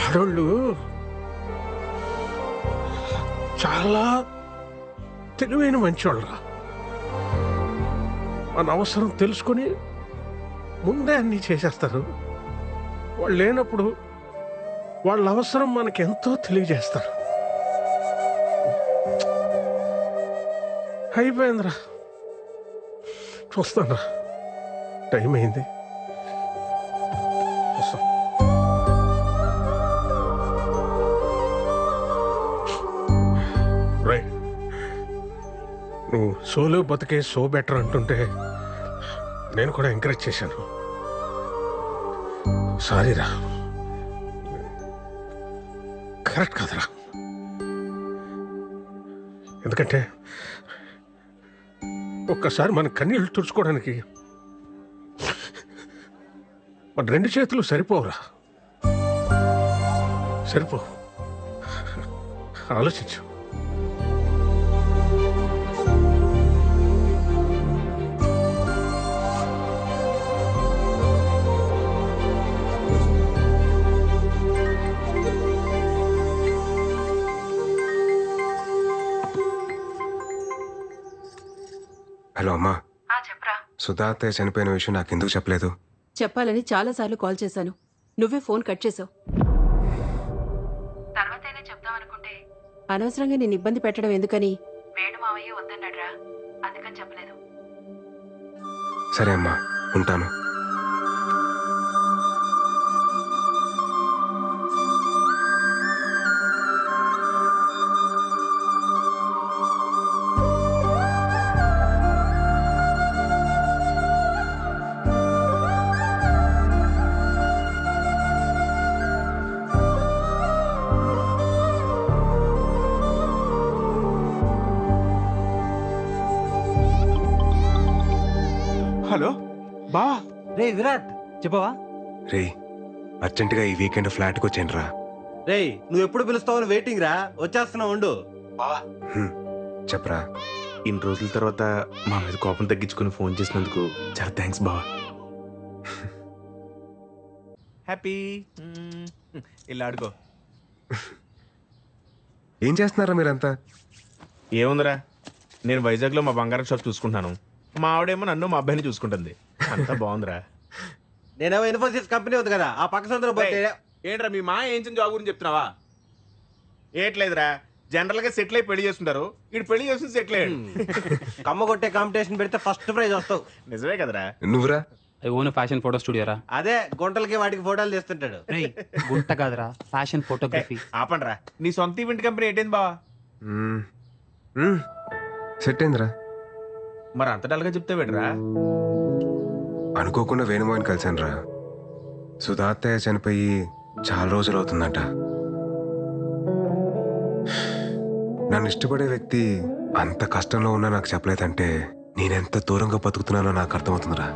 ఆడోళ్ళు చాలా తెలివైన మంచివాళ్ళరా. మన అవసరం తెలుసుకొని ముందే అన్నీ చేసేస్తారు. వాళ్ళు లేనప్పుడు వాళ్ళ అవసరం మనకి ఎంతో తెలియజేస్తారు. అయిపోయిందిరా, చూస్తాను. టైం అయింది. రైట్, నువ్వు సోలో బతికే సో బెటర్ అంటుంటే నేను కూడా ఎంకరేజ్ చేశాను. సారీరా, కరెక్ట్ కాదురా. ఎందుకంటే ఒక్కసారి మన కన్నీళ్ళు తుడుచుకోవడానికి మన 2 చేతులు సరిపోవురా. సరిపోవు. ఆలోచించు. హలో అమ్మా, చెప్పరా. సుధా అత్తయ్య చనిపోయిన విషయం నాకు ఎందుకు చెప్పలేదు? చెప్పాలని చాలాసార్లు కాల్ చేశాను, నువ్వే ఫోన్ కట్ చేసావు. తర్వాతైనా చెప్దామనుకుంటే అనవసరంగా నేను ఇబ్బంది పెట్టడం ఎందుకని వేణు మావయ్య వద్దన్నాడ్రా, అందుకని చెప్పలేదు. సరే అమ్మా, ఉంటాను. హలో బా. రే విరాట్, చెప్పవా? రే అర్జెంటుగా ఈ వీకెండ్ ఫ్లాట్కి వచ్చాను రా. రే నువ్వు ఎప్పుడు పిలుస్తావని వెయిటింగ్ రా, వచ్చేస్తున్నావు ఉండు. చెప్పరా. ఇన్ని రోజుల తర్వాత మా మీద కోపం తగ్గించుకుని ఫోన్ చేసినందుకు చాలా థ్యాంక్స్ బావా. హ్యాపీ. ఇలా ఆడుకో. ఏం చేస్తున్నారా మీరంతా? ఏముందిరా, నేను వైజాగ్లో మా బంగారం షాప్ చూసుకుంటాను. మా ఆవిడేమో నన్ను మా అబ్బాయిని చూసుకుంటుంది. అంతా బాగుందిరా. నేనేమో ఇన్ఫోసిస్ కంపెనీ ఉంది కదా, ఆ పక్క సందులో పోతే ఏంట్రా మీ మా ఏం జాబ్ గురించి చెప్తున్నావా? ఏట్లేదురా, జనరల్ గా సెటిల్ అయి పెళ్లి చేస్తుంటారు. ఇటు పెళ్లి చేసి సెటిల్ అయ్యాడు. కమ్మ కొట్టే కాంపిటీషన్ పెడితే ఫస్ట్ ప్రైజ్ వస్తావు. నిజమే కదరా. నువ్వురా? ఐ ఓన్ ఫ్యాషన్ ఫోటో స్టూడియోరా. అదే గుంటలకి వాటికి ఫోటోలు తీస్తుంటాడు. గుంట కాదురా, ఫ్యాషన్ ఫోటోగ్రఫీ. ఆపండ్రా, నీ సొంత ఈవెంట్ కంపెనీ ఏంటైంది బావా? సెట్ అయిందిరా. మరి అంత డల్గా చెప్తే వేడరా? అనుకోకుండా వేణుమోహన్ కలిశాను రా. సుధాత్తయ్య చనిపోయి చాలా రోజులు అవుతుందట. నన్ను ఇష్టపడే వ్యక్తి అంత కష్టంలో ఉన్నా నాకు చెప్పలేదంటే నేనెంత దూరంగా బతుకుతున్నానో నాకు అర్థమవుతుందిరా.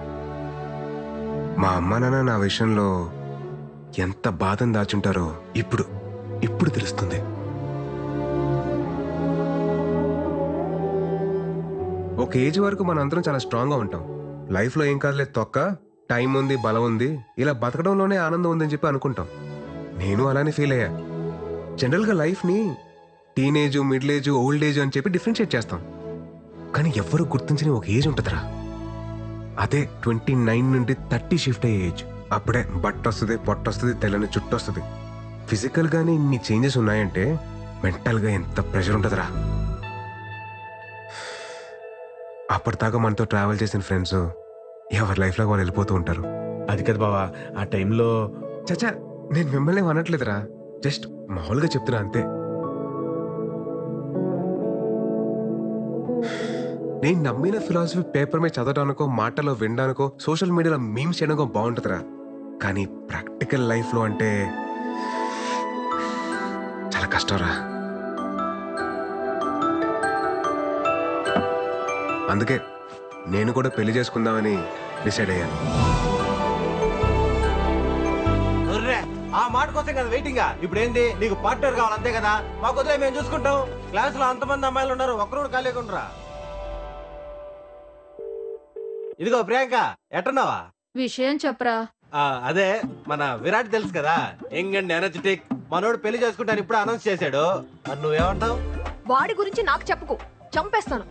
మా అమ్మ నాన్న నా విషయంలో ఎంత బాధను దాచుంటారో ఇప్పుడు తెలుస్తుంది. ఒక ఏజ్ వరకు మనందరం చాలా స్ట్రాంగ్గా ఉంటాం. లైఫ్లో ఏం కాదులేదు తొక్క, టైం ఉంది, బలం ఉంది, ఇలా బతకడంలోనే ఆనందం ఉందని చెప్పి అనుకుంటాం. నేను అలానే ఫీల్ అయ్యా. జనరల్గా లైఫ్ని teenage, middle age, old age అని చెప్పి డిఫరెన్షియేట్ చేస్తాం. కానీ ఎవ్వరూ గుర్తించని ఒక ఏజ్ ఉంటుందిరా. అదే 29 నుండి 30 షిఫ్ట్ అయ్యే ఏజ్. అప్పుడే బట్ట వస్తుంది, పొట్ట వస్తుంది, తెల్లని చుట్టూ వస్తుంది. ఫిజికల్గానే ఇన్ని చేంజెస్ ఉన్నాయంటే మెంటల్గా ఎంత ప్రెషర్ ఉంటుందిరా. అప్పటిదాకా మనతో ట్రావెల్ చేసిన ఫ్రెండ్స్ ఎవరి లైఫ్లో వాళ్ళు వెళ్ళిపోతూ ఉంటారు. అది కదా బావా, ఆ టైంలో చచ్చా నేను మిమ్మల్ని అనట్లేదురా, జస్ట్ మామూలుగా చెప్తున్నా అంతే. నేను నమ్మిన ఫిలాసఫీ పేపర్ మీద చదవడానికో, మాటలో వినడానికో, సోషల్ మీడియాలో మీమ్స్ చేయడానికో బాగుంటుందిరా. కానీ ప్రాక్టికల్ లైఫ్లో అంటే చాలా కష్టంరా. అందుకే నేను కూడా పెళ్లి చేసుకుందామని డిసైడ్ అయ్యాను. ఆ మాట కోసం కదా వెయిటింగ్. ఇప్పుడు ఏంది, నీకు పార్ట్నర్ కావాలి అంతే కదా? మాకు వదిలే, మేము చూసుకుంటాం. క్లాస్ లో అంతమంది అమ్మాయిలు ఉన్నారు, ఒక్కరు ఖాళీగా. ఇదిగో ప్రియాంక, ఎట్టున్నావా? విషయం చెప్పరా. అదే మన విరాట్ తెలుసు కదా, యంగ్ అండ్ ఎనర్జెటిక్. మనోడు పెళ్లి చేసుకుంటాను ఇప్పుడు అనౌన్స్ చేశాడు. మరి నువ్వేమంటావు? వాడి గురించి నాకు చెప్పుకో, చంపేస్తాను.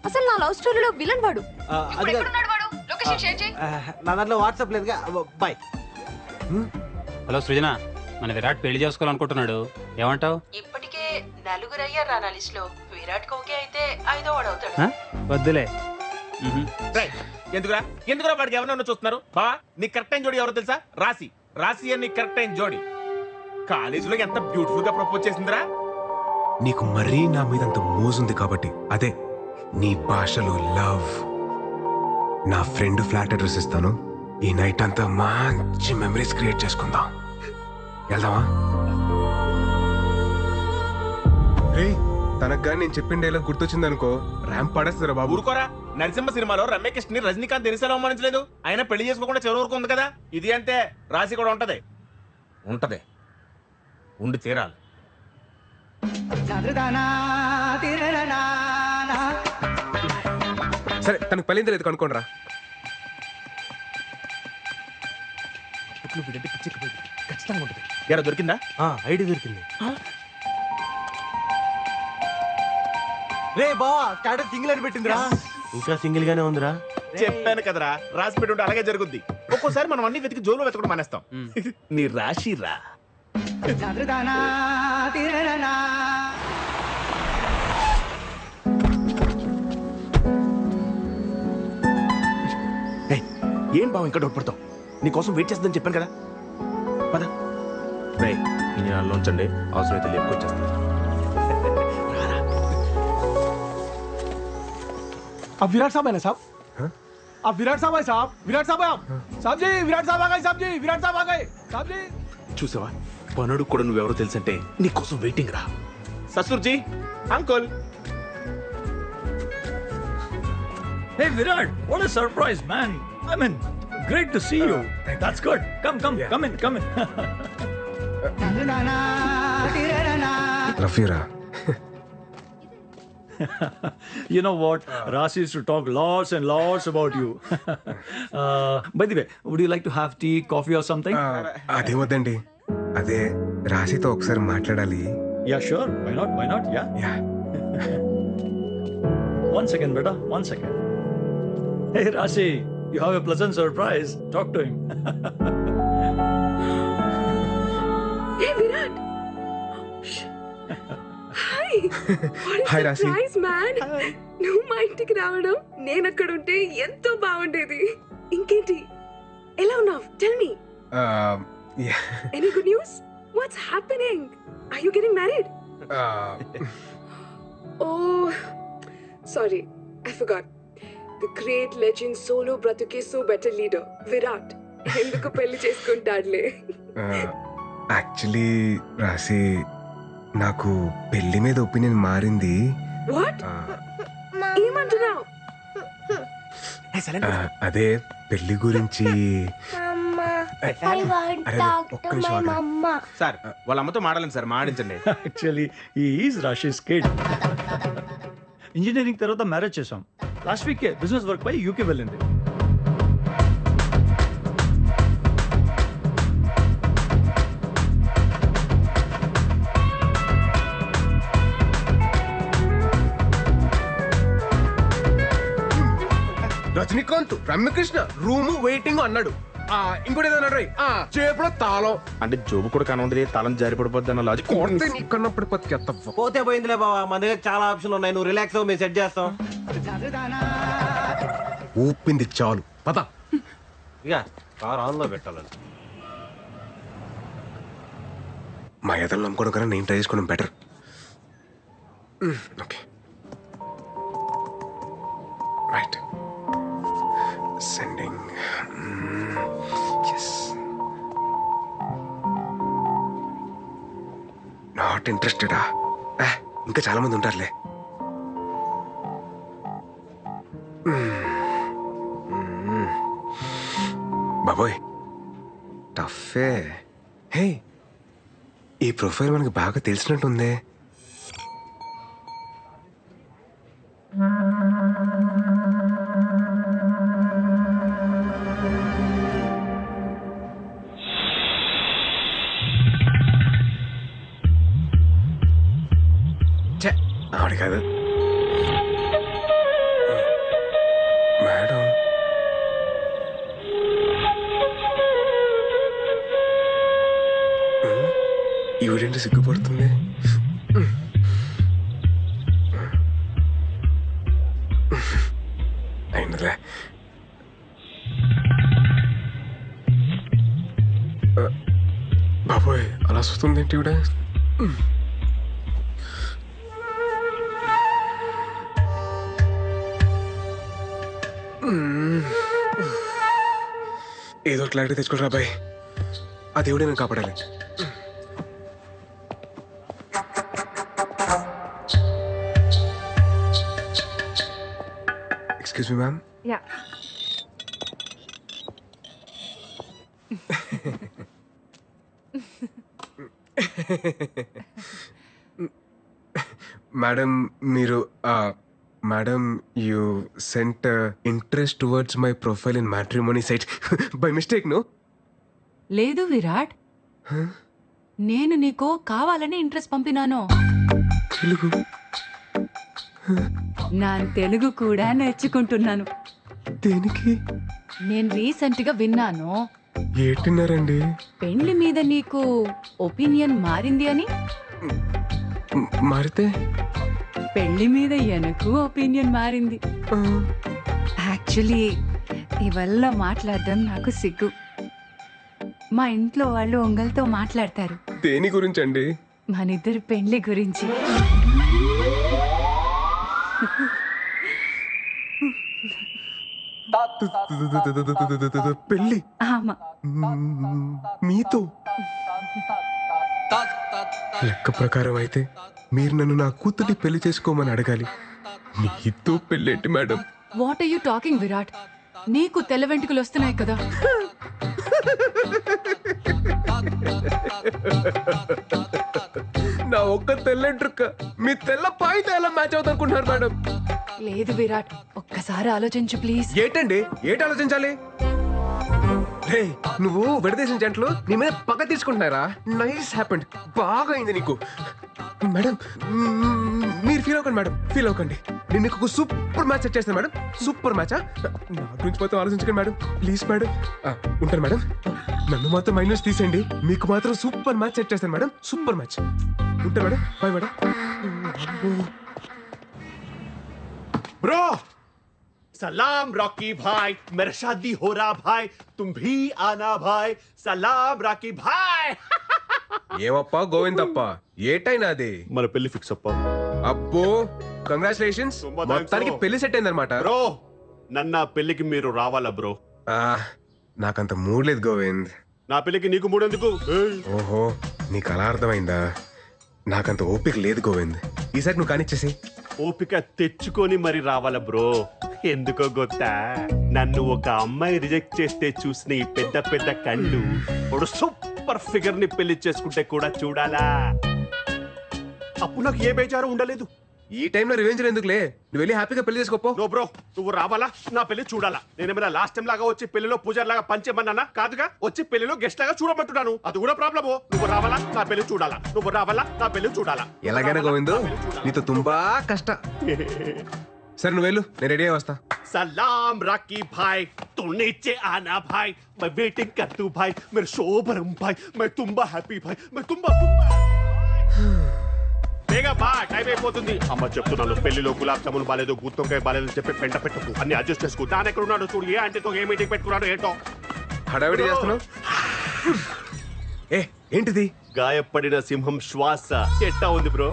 అసలు నా లవ్ స్టోరీలో విలన్ వాడు. నా దాంట్లో వాట్సాప్ లేదుగా. బాయ్. హలో సృజన, మన విరాట్ పెళ్లి చేసుకోవాలనుకుంటున్నాడు, ఏమంటావు? ఇప్పటికే నలుగురు అయ్యారా నా లిస్ట్ లో. విరాట్ ఓకే అయితే 5వ వాడు అవుతాడు. వద్దులే. ఎందుకురా వాడికి ఎవరన్నా చూస్తున్నారు? బా, నీ కరెక్ట్ అయిన జోడి ఎవరో తెలుసా? రాశి అని కరెక్ట్ అయిన జోడి. కాలేజీలో ఎంత బ్యూటిఫుల్ గా ప్రపోజ్ చేసిందిరా. నీకు మరీ నా మీద అంత మోజుంది కాబట్టి. అదే నీ భాషలో లవ్. నా ఫ్రెండ్ ఫ్లాట్ అడ్రస్ ఇస్తాను, ఈ నైట్ అంతా మంచి మెమరీస్ క్రియేట్ చేసుకుందాం. వెళ్దామా? రే, తనకు కానీ నేను చెప్పిన డైలాగ్ గుర్తొచ్చింది అనుకో, ర్యాంప్ పడేస్తారా బాబు. ఊరుకోరా, నరసింహ సినిమాలో రమ్యకృష్ణ ని రజనీకాంత్ దినిసేలా అవమానించలేదు. ఆయన పెళ్లి చేసుకోకుండా చివరి వరకు ఉంది కదా. ఇది అంతే, రాశి కూడా ఉంటది ఉండి తీరాలి. సరే, తనకు పెళ్ళింది లేదు కనుక్కోండి రా. ఖచ్చితంగా ఉంటుంది. ఎరా దొరికిందా? ఐడి దొరికింది. రే బావా, స్టాటస్ సింగిల్ అని పెట్టిందిరా. ఇంకా సింగిల్ గానే ఉందిరా. చెప్పాను కదరా, రాసి పెట్టి ఉంటే అలాగే జరుగుద్ది. ఒక్కోసారి మనం అన్ని వెతికి జోలు వెతకడం మానేస్తాం. నీ రాశి రా. ఏం బావ ఇంకా డౌట్ పడతావు? నీకోసం వెయిట్ చేస్తుందని చెప్పాను కదా. పద రేయ్, ఉంచండి, అవసరమైతే లేపుకొచ్చేస్తాను. अब विराट साहब है ना साहब? अब विराट साहब है साहब? विराट साहब है आप? साहब जी, विराट साहब आ गए साहब जी, विराट साहब आ गए साहब जी. చూసావా, పనుడు కూడా నువ్వెవరో తెలుసంటే నీకోసం వెయిటింగ్ రా. ససుర్జీ, uncle. Hey Virat, what a surprise, man. I mean, great to see you. That's good. Come in. రఫీరా, You know what? Rasi used to talk lots and lots about you. By the way, would you like to have tea, coffee or something? అదే వద్దండి, అదే రాశితో ఒకసారి మాట్లాడాలి. Yeah, sure. Why not? Why not? Yeah. 1 second, beta. 1 second. Hey, Rasi, you have a pleasant surprise. Talk to him. Hey, Virat. Hi. Hi, Rasi. Surprise, man. నువ్వు మా ఇంటికి రావడం నేను అక్కడ ఉంటే ఎంతో బాగుండేది. ఇంకేంటి, ఎలా ఉన్నావు? Tell me. Any good news? What's happening? Are you getting married? Oh, sorry. I forgot. The great legend solo bratuke so better leader, Virat. ఎందుకు పెళ్లి చేసుకుంటాడులే. యాక్చువల్లీ రాశి, నాకు పెళ్లి మీద ఒపీనియన్ మారింది. What? ఏమంటున్నావు? అదే పెళ్లి గురించి. సార్ వాళ్ళ అమ్మతో మాడాలండి సార్, మాడించండి. Actually, he is Rashi's kid. Engineering తర్వాత మ్యారేజ్ చేసాం. లాస్ట్ వీక్ బిజినెస్ వర్క్ పై యూకే వెళ్ళింది. రజనీకాంత్, రమ్యకృష్ణ రూమ్ వెయిటింగ్ అన్నాడు. ఇంకోటి ఏదో అన్నాడు, చేపలో తాళం అంటే జోబు కూడా కనుంది, తాళం జారి పడిపోద్ది అన్న లాజిక్. కన్నప్పుడు పత్తి పోతే పోయిందిలే బావా, మన దగ్గర చాలా ఆప్షన్లు ఉన్నాయి. నువ్వు రిలాక్స్ అవ్వు, మేము సెట్ చేస్తాం. ఊపింది చాలు, పద. ఇక కార్ ఆన్ లో పెట్టాలని మా ఎదలు నమ్ముకోవడం కన్నా నేను ట్రై చేసుకోవడం better. Okay, right. Sending. Yes, not ఇంట్రెస్టెడా? ఇంకా చాలా మంది ఉంటారులే. బాబోయ్, టఫే. హే, ఈ ప్రొఫైల్ మనకి బాగా తెలిసినట్టుందే. ఆవిడ కాదు మేడం. ఈవిడేంటి సిగ్గుపడుతుంది? అయినలే. బాబోయ్, అలా వస్తుంది ఏంటి ఈవిడ? ఏదో క్లారిటీ తెచ్చుకోరా బాయ్, ఆ దేవుడే నేను కాపాడాలి. Excuse me ma'am. Ya. Madam, మీరు madam, you sent interest towards my profile in matrimony site by mistake, no? లేదు విరాట్, నేను నీకు కావాలని ఇంట్రెస్ట్ పంపినాను. తెలుగు? నా తెలుగు కూడా నేర్చుకుంటున్నాను. దేనికి? నేను రీసెంట్ గా విన్నాను, ఏంటిన్నారండి? పెళ్లి మీద నీకు ఒపీనియన్ మారింది అని. మారితే? పెళ్లి మీద ఎనకు ఒపీనియన్ మారింది. యాక్చువల్లీ ఇవల్ల మాట్లాడడం నాకు సిగ్గు. మా ఇంట్లో వాళ్ళు ఒంగల్తో మాట్లాడతారు. దేని గురించి అండి? మనిద్దరు పెళ్లి గురించి. పెళ్లి? ఆమా. మీతో? లెక్క ప్రకారం అయితే మీరు నన్ను నా కూతుర్ని పెళ్లి చేసుకోమని అడగాలి. మీతో పెళ్ళేంటి madam? What are you talking Virat? నీకు తెల్ల వెంట్రుకలు వస్తున్నాయి కదా. నా ఒక్క తెల్లంట్రుక్క మీ తెల్ల పాయితో ఎలా మ్యాచ్ అవుతుంది అనుకుంటున్నారు మేడం? లేదు విరాట్, ఒక్కసారి ఆలోచించు ప్లీజ్. ఏటండి ఏటి ఆలోచించాలి? రే నువ్వు విడదీసిన జంటలు నీ మీద పగ తీసుకుంటున్నారా? నైస్ హ్యాపెండ్, బాగా అయింది నీకు. మేడం మీరు ఫీల్ అవ్వకండి మేడం, ఫీల్ అవ్వకండి. నేను నీకు సూపర్ మ్యాచ్ సెట్ చేస్తాను మేడం. సూపర్ మ్యాచా? నా గురించి మొత్తం ఆలోచించకండి మేడం, ప్లీజ్ మేడం. ఉంటాను మేడం. నన్ను మాత్రం మైనస్ తీసేయండి, మీకు మాత్రం సూపర్ మ్యాచ్ సెట్ చేస్తాను మేడం. Super match. ఉంటాను మేడం, బాయ్ మేడం. ब्रो सलाम रॉकी भाई, मेरा शादी हो रहा भाई, तुम भी आना भाई. सलाम रॉकी भाई. ఏమప్పా గోవిందప్ప, ఏటైనా అది మన పెళ్లి ఫిక్స్ అప్ప. అబ్బో కంగ్రాచులేషన్స్, మొత్తానికి పెళ్లి సెట్ అయిందన్నమాట. బ్రో నన్న పెళ్లికి మీరు రావాలా బ్రో? నాకంత మూడ్ లేదు గోవింద్. నా పెళ్లికి నీకు మూడెందుకు? ఓహో నీకు అలా అర్థమైందా? నాకంత ఓపిక లేదు గోవింద్, ఈసారి నువ్వు కానిచ్చేసి. ఓపిక తెచ్చుకొని మరి రావాల బ్రో. ఎందుకో గొత్తా, నన్ను ఒక అమ్మాయి రిజెక్ట్ చేస్తే చూసిన ఈ పెద్ద పెద్ద కళ్ళు ఒక సూపర్ ఫిగర్ ని పెళ్లి చేసుకుంటే కూడా చూడాలా. అప్పుడు నాకు ఏ బేజారు ఉండలేదు. ఈ టైంలో రివెంజ్ ఎందుకులే, నువ్వు వెళ్ళి హ్యాపీగా పెళ్లి చేసుకోపో. నో బ్రో, నువ్వు రావాలా, నా పెళ్లి చూడాలా. నేనేమైనా లాస్ట్ టైం లాగా వచ్చి పెళ్లిలో పూజారి లాగా పంచేమన్నానా? కాదుగా, వచ్చి పెళ్లిలో గెస్ట్ లాగా చూడమంటున్నాను. అది కూడా ప్రాబ్లము. నువ్వు రావాలా, నా పెళ్లి చూడాలా. నువ్వు రావాలా, నా పెళ్లి చూడాలా. ఎలాగైనా గోవిందు నీతో తుంబా కష్ట. సరే నువ్వు వెళ్ళు, నేను రెడీ అయ్యి వస్తా. सलाम राकी भाई, तू नीचे आना भाई, मैं वेटिंग कर तू भाई, मेरे शोभरम भाई, मैं तुम्बा हैप्पी भाई, मैं तुम्बा బేగా బా, టైం అయిపోతుంది. అమ్మ చెప్తున్నాను, పెళ్లిలో గులాబ్ జామున్ బాలేదు, గుత్తొంకాయ బాలేదు చెప్పి పెంట పెట్టుకు, అన్ని అడ్జస్ట్ చేసుకో. దాని ఎక్కడ ఉన్నాడు చూడు, ఏ అంటే ఏ మీటింగ్ పెట్టుకున్నాడు ఏంటో. హడావిడి చేస్తున్నావు. ఏ ఏంటిది? గాయపడిన సింహం శ్వాస ఎట్టా ఉంది బ్రో?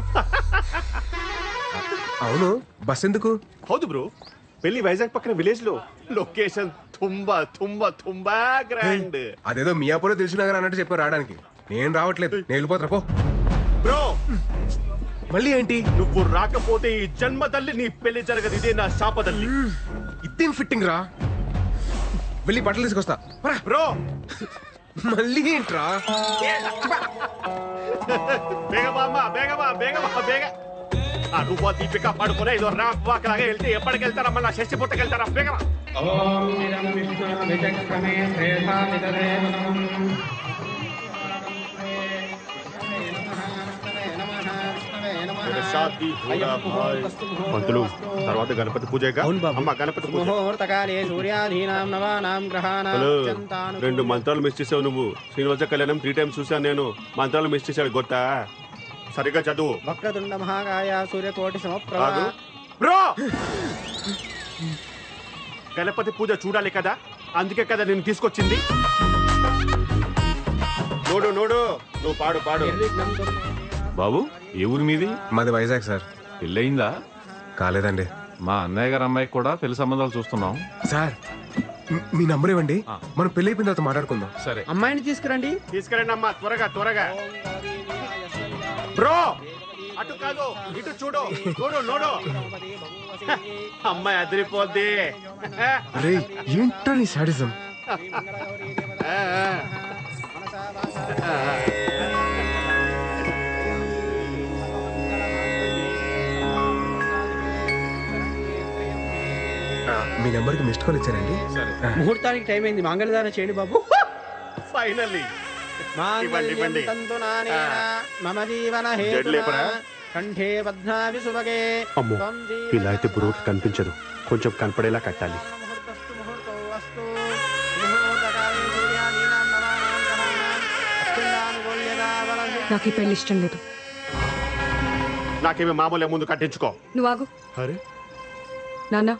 అవును, బస్ ఎందుకు? హౌదు బ్రో, పెళ్లి వైజాగ్ పక్కన విలేజ్ లో, లొకేషన్ తుంబా తుంబా తుంబా గ్రాండ్. అదేదో మియాపూర్ తెలిసినగర్ అన్నట్టు చెప్పారు రావడానికి. నేను రావట్లేదు, నేను వెళ్ళిపోతున్నా పో. బ్రో మళ్ళీ ఏంటి? నువ్వు రాకపోతే ఈ జన్మ తల్లి నీ పెళ్లి జరగదు. ఇదే నా శాపదల్లి. ఇదేం ఫిట్టింగ్ రా, వెళ్ళి బట్టలు తీసుకొస్తా. బ్రో మళ్ళీ ఏంట్రా? బేగమా బేగమా బేగమా బేగ. ఆ రూపా దీపిక పడుకునే ఇదో ర్యాంప్ వాక్ లాగా వెళ్తే ఎప్పటికి వెళ్తారా? మళ్ళీ షష్టి పుట్టకి వెళ్తారా? బేగమా. పంతులు తర్వాత గణపతి పూజ. అమ్మ గణపతి పూజ. హలో, 2 మంత్రాలు మిస్ చేసావు నువ్వు. శ్రీనివాస కళ్యాణం 3 times చూసాను నేను. మంత్రాలు మిస్ చేశాడు గొత్తా. సరిగ్గా చదువు. వక్రతుండ మహాకాయ సూర్యకోటి సమప్రభ. బ్రో గణపతి పూజ చూడాలి కదా, అందుకే కదా నేను తీసుకొచ్చింది. నోడు నోడు, నువ్వు పాడు పాడు. బాబు ఏ ఊరి మీది? మాది వైజాగ్ సార్. పెళ్ళయిందా? కాలేదండి. మా అన్నయ్య గారు అమ్మాయికి కూడా పెళ్లి సంబంధాలు చూస్తున్నాం సార్. మీ నంబర్ ఇవ్వండి, మనం పెళ్లి అయిపోయిన తర్వాత మాట్లాడుకుందాం. సరే, అమ్మాయిని తీసుకురండి. తీసుకురండి అమ్మా, త్వరగా త్వరగా. బ్రో అటు కాదు, ఇటు చూడు. చూడు నోడు, అమ్మాయి అదిరిపోద్ది. అరే ఏంటో నీ సాడిజం. మీ నెంబర్ కి మిస్డ్ కాల్ ఇచ్చారండి. ముహూర్తానికి టైం అయింది, మంగళదాన చేయండి బాబు. ఫైనల్లీ మాంగళ్యం తంతునానేన మమ జీవన హేతునా కంఠే బధ్నామి సుభగే. అమ్మో, ఇలా అయితే బ్రోకి కనిపించదు, కొంచెం కనపడేలా కట్టాలి. నాకు ఈ పెళ్లి ఇష్టం లేదు. నాకేమి మామూలే, ముందు కట్టించుకో. నువ్వు ఆగు. అరే నాన్న,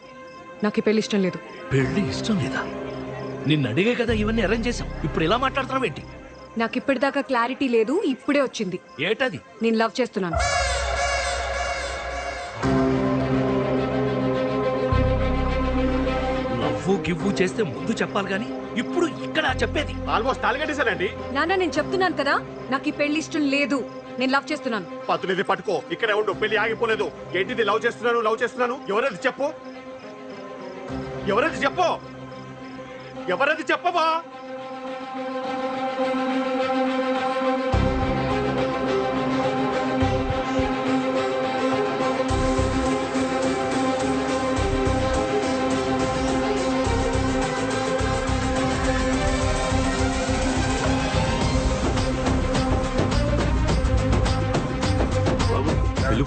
నాకు ఈ పెళ్లి ఇష్టం లేదు. పెళ్లి ఇష్టం లేదా? నిన్ను అడిగే కదా ఇవన్నీ అరేంజ్ చేసాం, ఇప్పుడు ఎలా మాట్లాడుతున్నావు ఏంటి? నాకు ఇప్పటిదాకా క్లారిటీ లేదు, ఇప్పుడే వచ్చింది. ఏటది? నేను లవ్ చేస్తున్నాను. లవ్వు గివ్వు చేస్తే ముందు చెప్పాలి గాని ఇప్పుడు ఇక్కడ చెప్పేది. ఆల్మోస్ట్ తాలిగట్టేశానండి. నాన్న నేను చెప్తున్నాను కదా, నాకు ఈ పెళ్లి ఇష్టం లేదు, నేను లవ్ చేస్తున్నాను. పత్తునిది పట్టుకో, ఇక్కడే ఉండు, పెళ్లి ఆగిపోలేదు. ఏంటిది లవ్ చేస్తున్నాను లవ్ చేస్తున్నాను? ఎవరది చెప్పు, ఎవరది చెప్పు, ఎవరది చెప్పవా?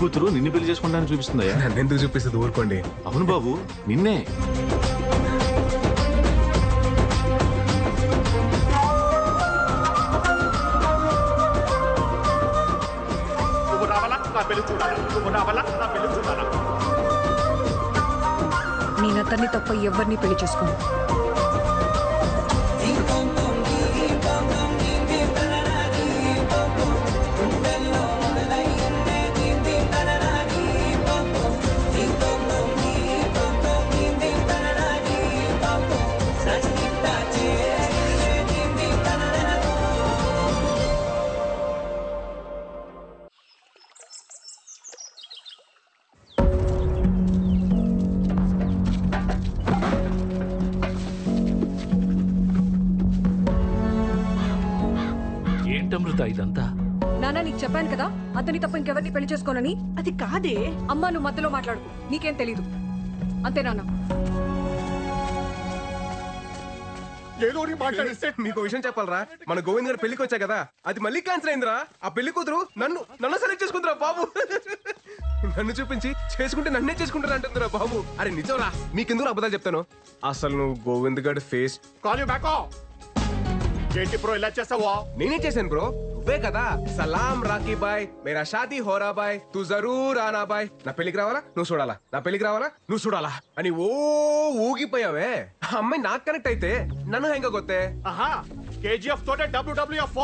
కూతురు నిన్ను పెళ్లి చేసుకుంటానని చూపిస్తుందయ్యా. నన్ను ఎందుకు చూపిస్తుంది, ఊరుకోండి. అవును బాబు, నిన్నే. నువ్వు రావాలా నా పెళ్లి చూడాలా, నువ్వు రావాలా నా పెళ్లి చూడాలా. నేనతన్ని తప్ప ఎవరిని పెళ్లి చేసుకోను. ఏంటమృత ఇదంతా? నాన్న నీకు చెప్పాను కదా అతని తప్ప ఇంకెవరిని పెళ్లి చేసుకోనని. అది కాదే. అమ్మా నువ్వు మధ్యలో మాట్లాడుకో, నీకేం తెలీదు అంతే నాన్న. ఏదో మాట్లాడిస్తే మీకు విషయం చెప్పాలరా, మన గోవింద్ గారు పెళ్లికి వచ్చా కదా, అది మళ్ళీ క్యాన్సిల్ అయిందిరా. ఆ పెళ్లి కూతురు నన్ను సెలెక్ట్ చేసుకుందిరా బాబు. నన్ను చూపించి చేసుకుంటే నన్నే చేసుకుంటారా అంటుందిరా బాబు. అరే నిజంరా, మీకెందుకు అబద్ధాలు చెప్తాను. అసలు నువ్వు గోవింద్ గారి ఫేస్. Call you back. ఏంటి బ్రో ఇలా చేసావా? నేనే చేశాను బ్రో, నువ్వే కదా సలాం రాకీ బాయ్, మేరా షాదీ హోరా బాయ్, తూ జరూర్ ఆనా బాయ్, నా పెళ్లికి రావాలా నువ్వు చూడాలా, నా పెళ్లికి రావాలా నువ్వు చూడాలా అని ఊగిపోయావే. ఆ అమ్మాయి నాకు కనెక్ట్ అయితే నన్ను హెంగ కొత్తే. ఆహా, కేజీఎఫ్ తోటే WWF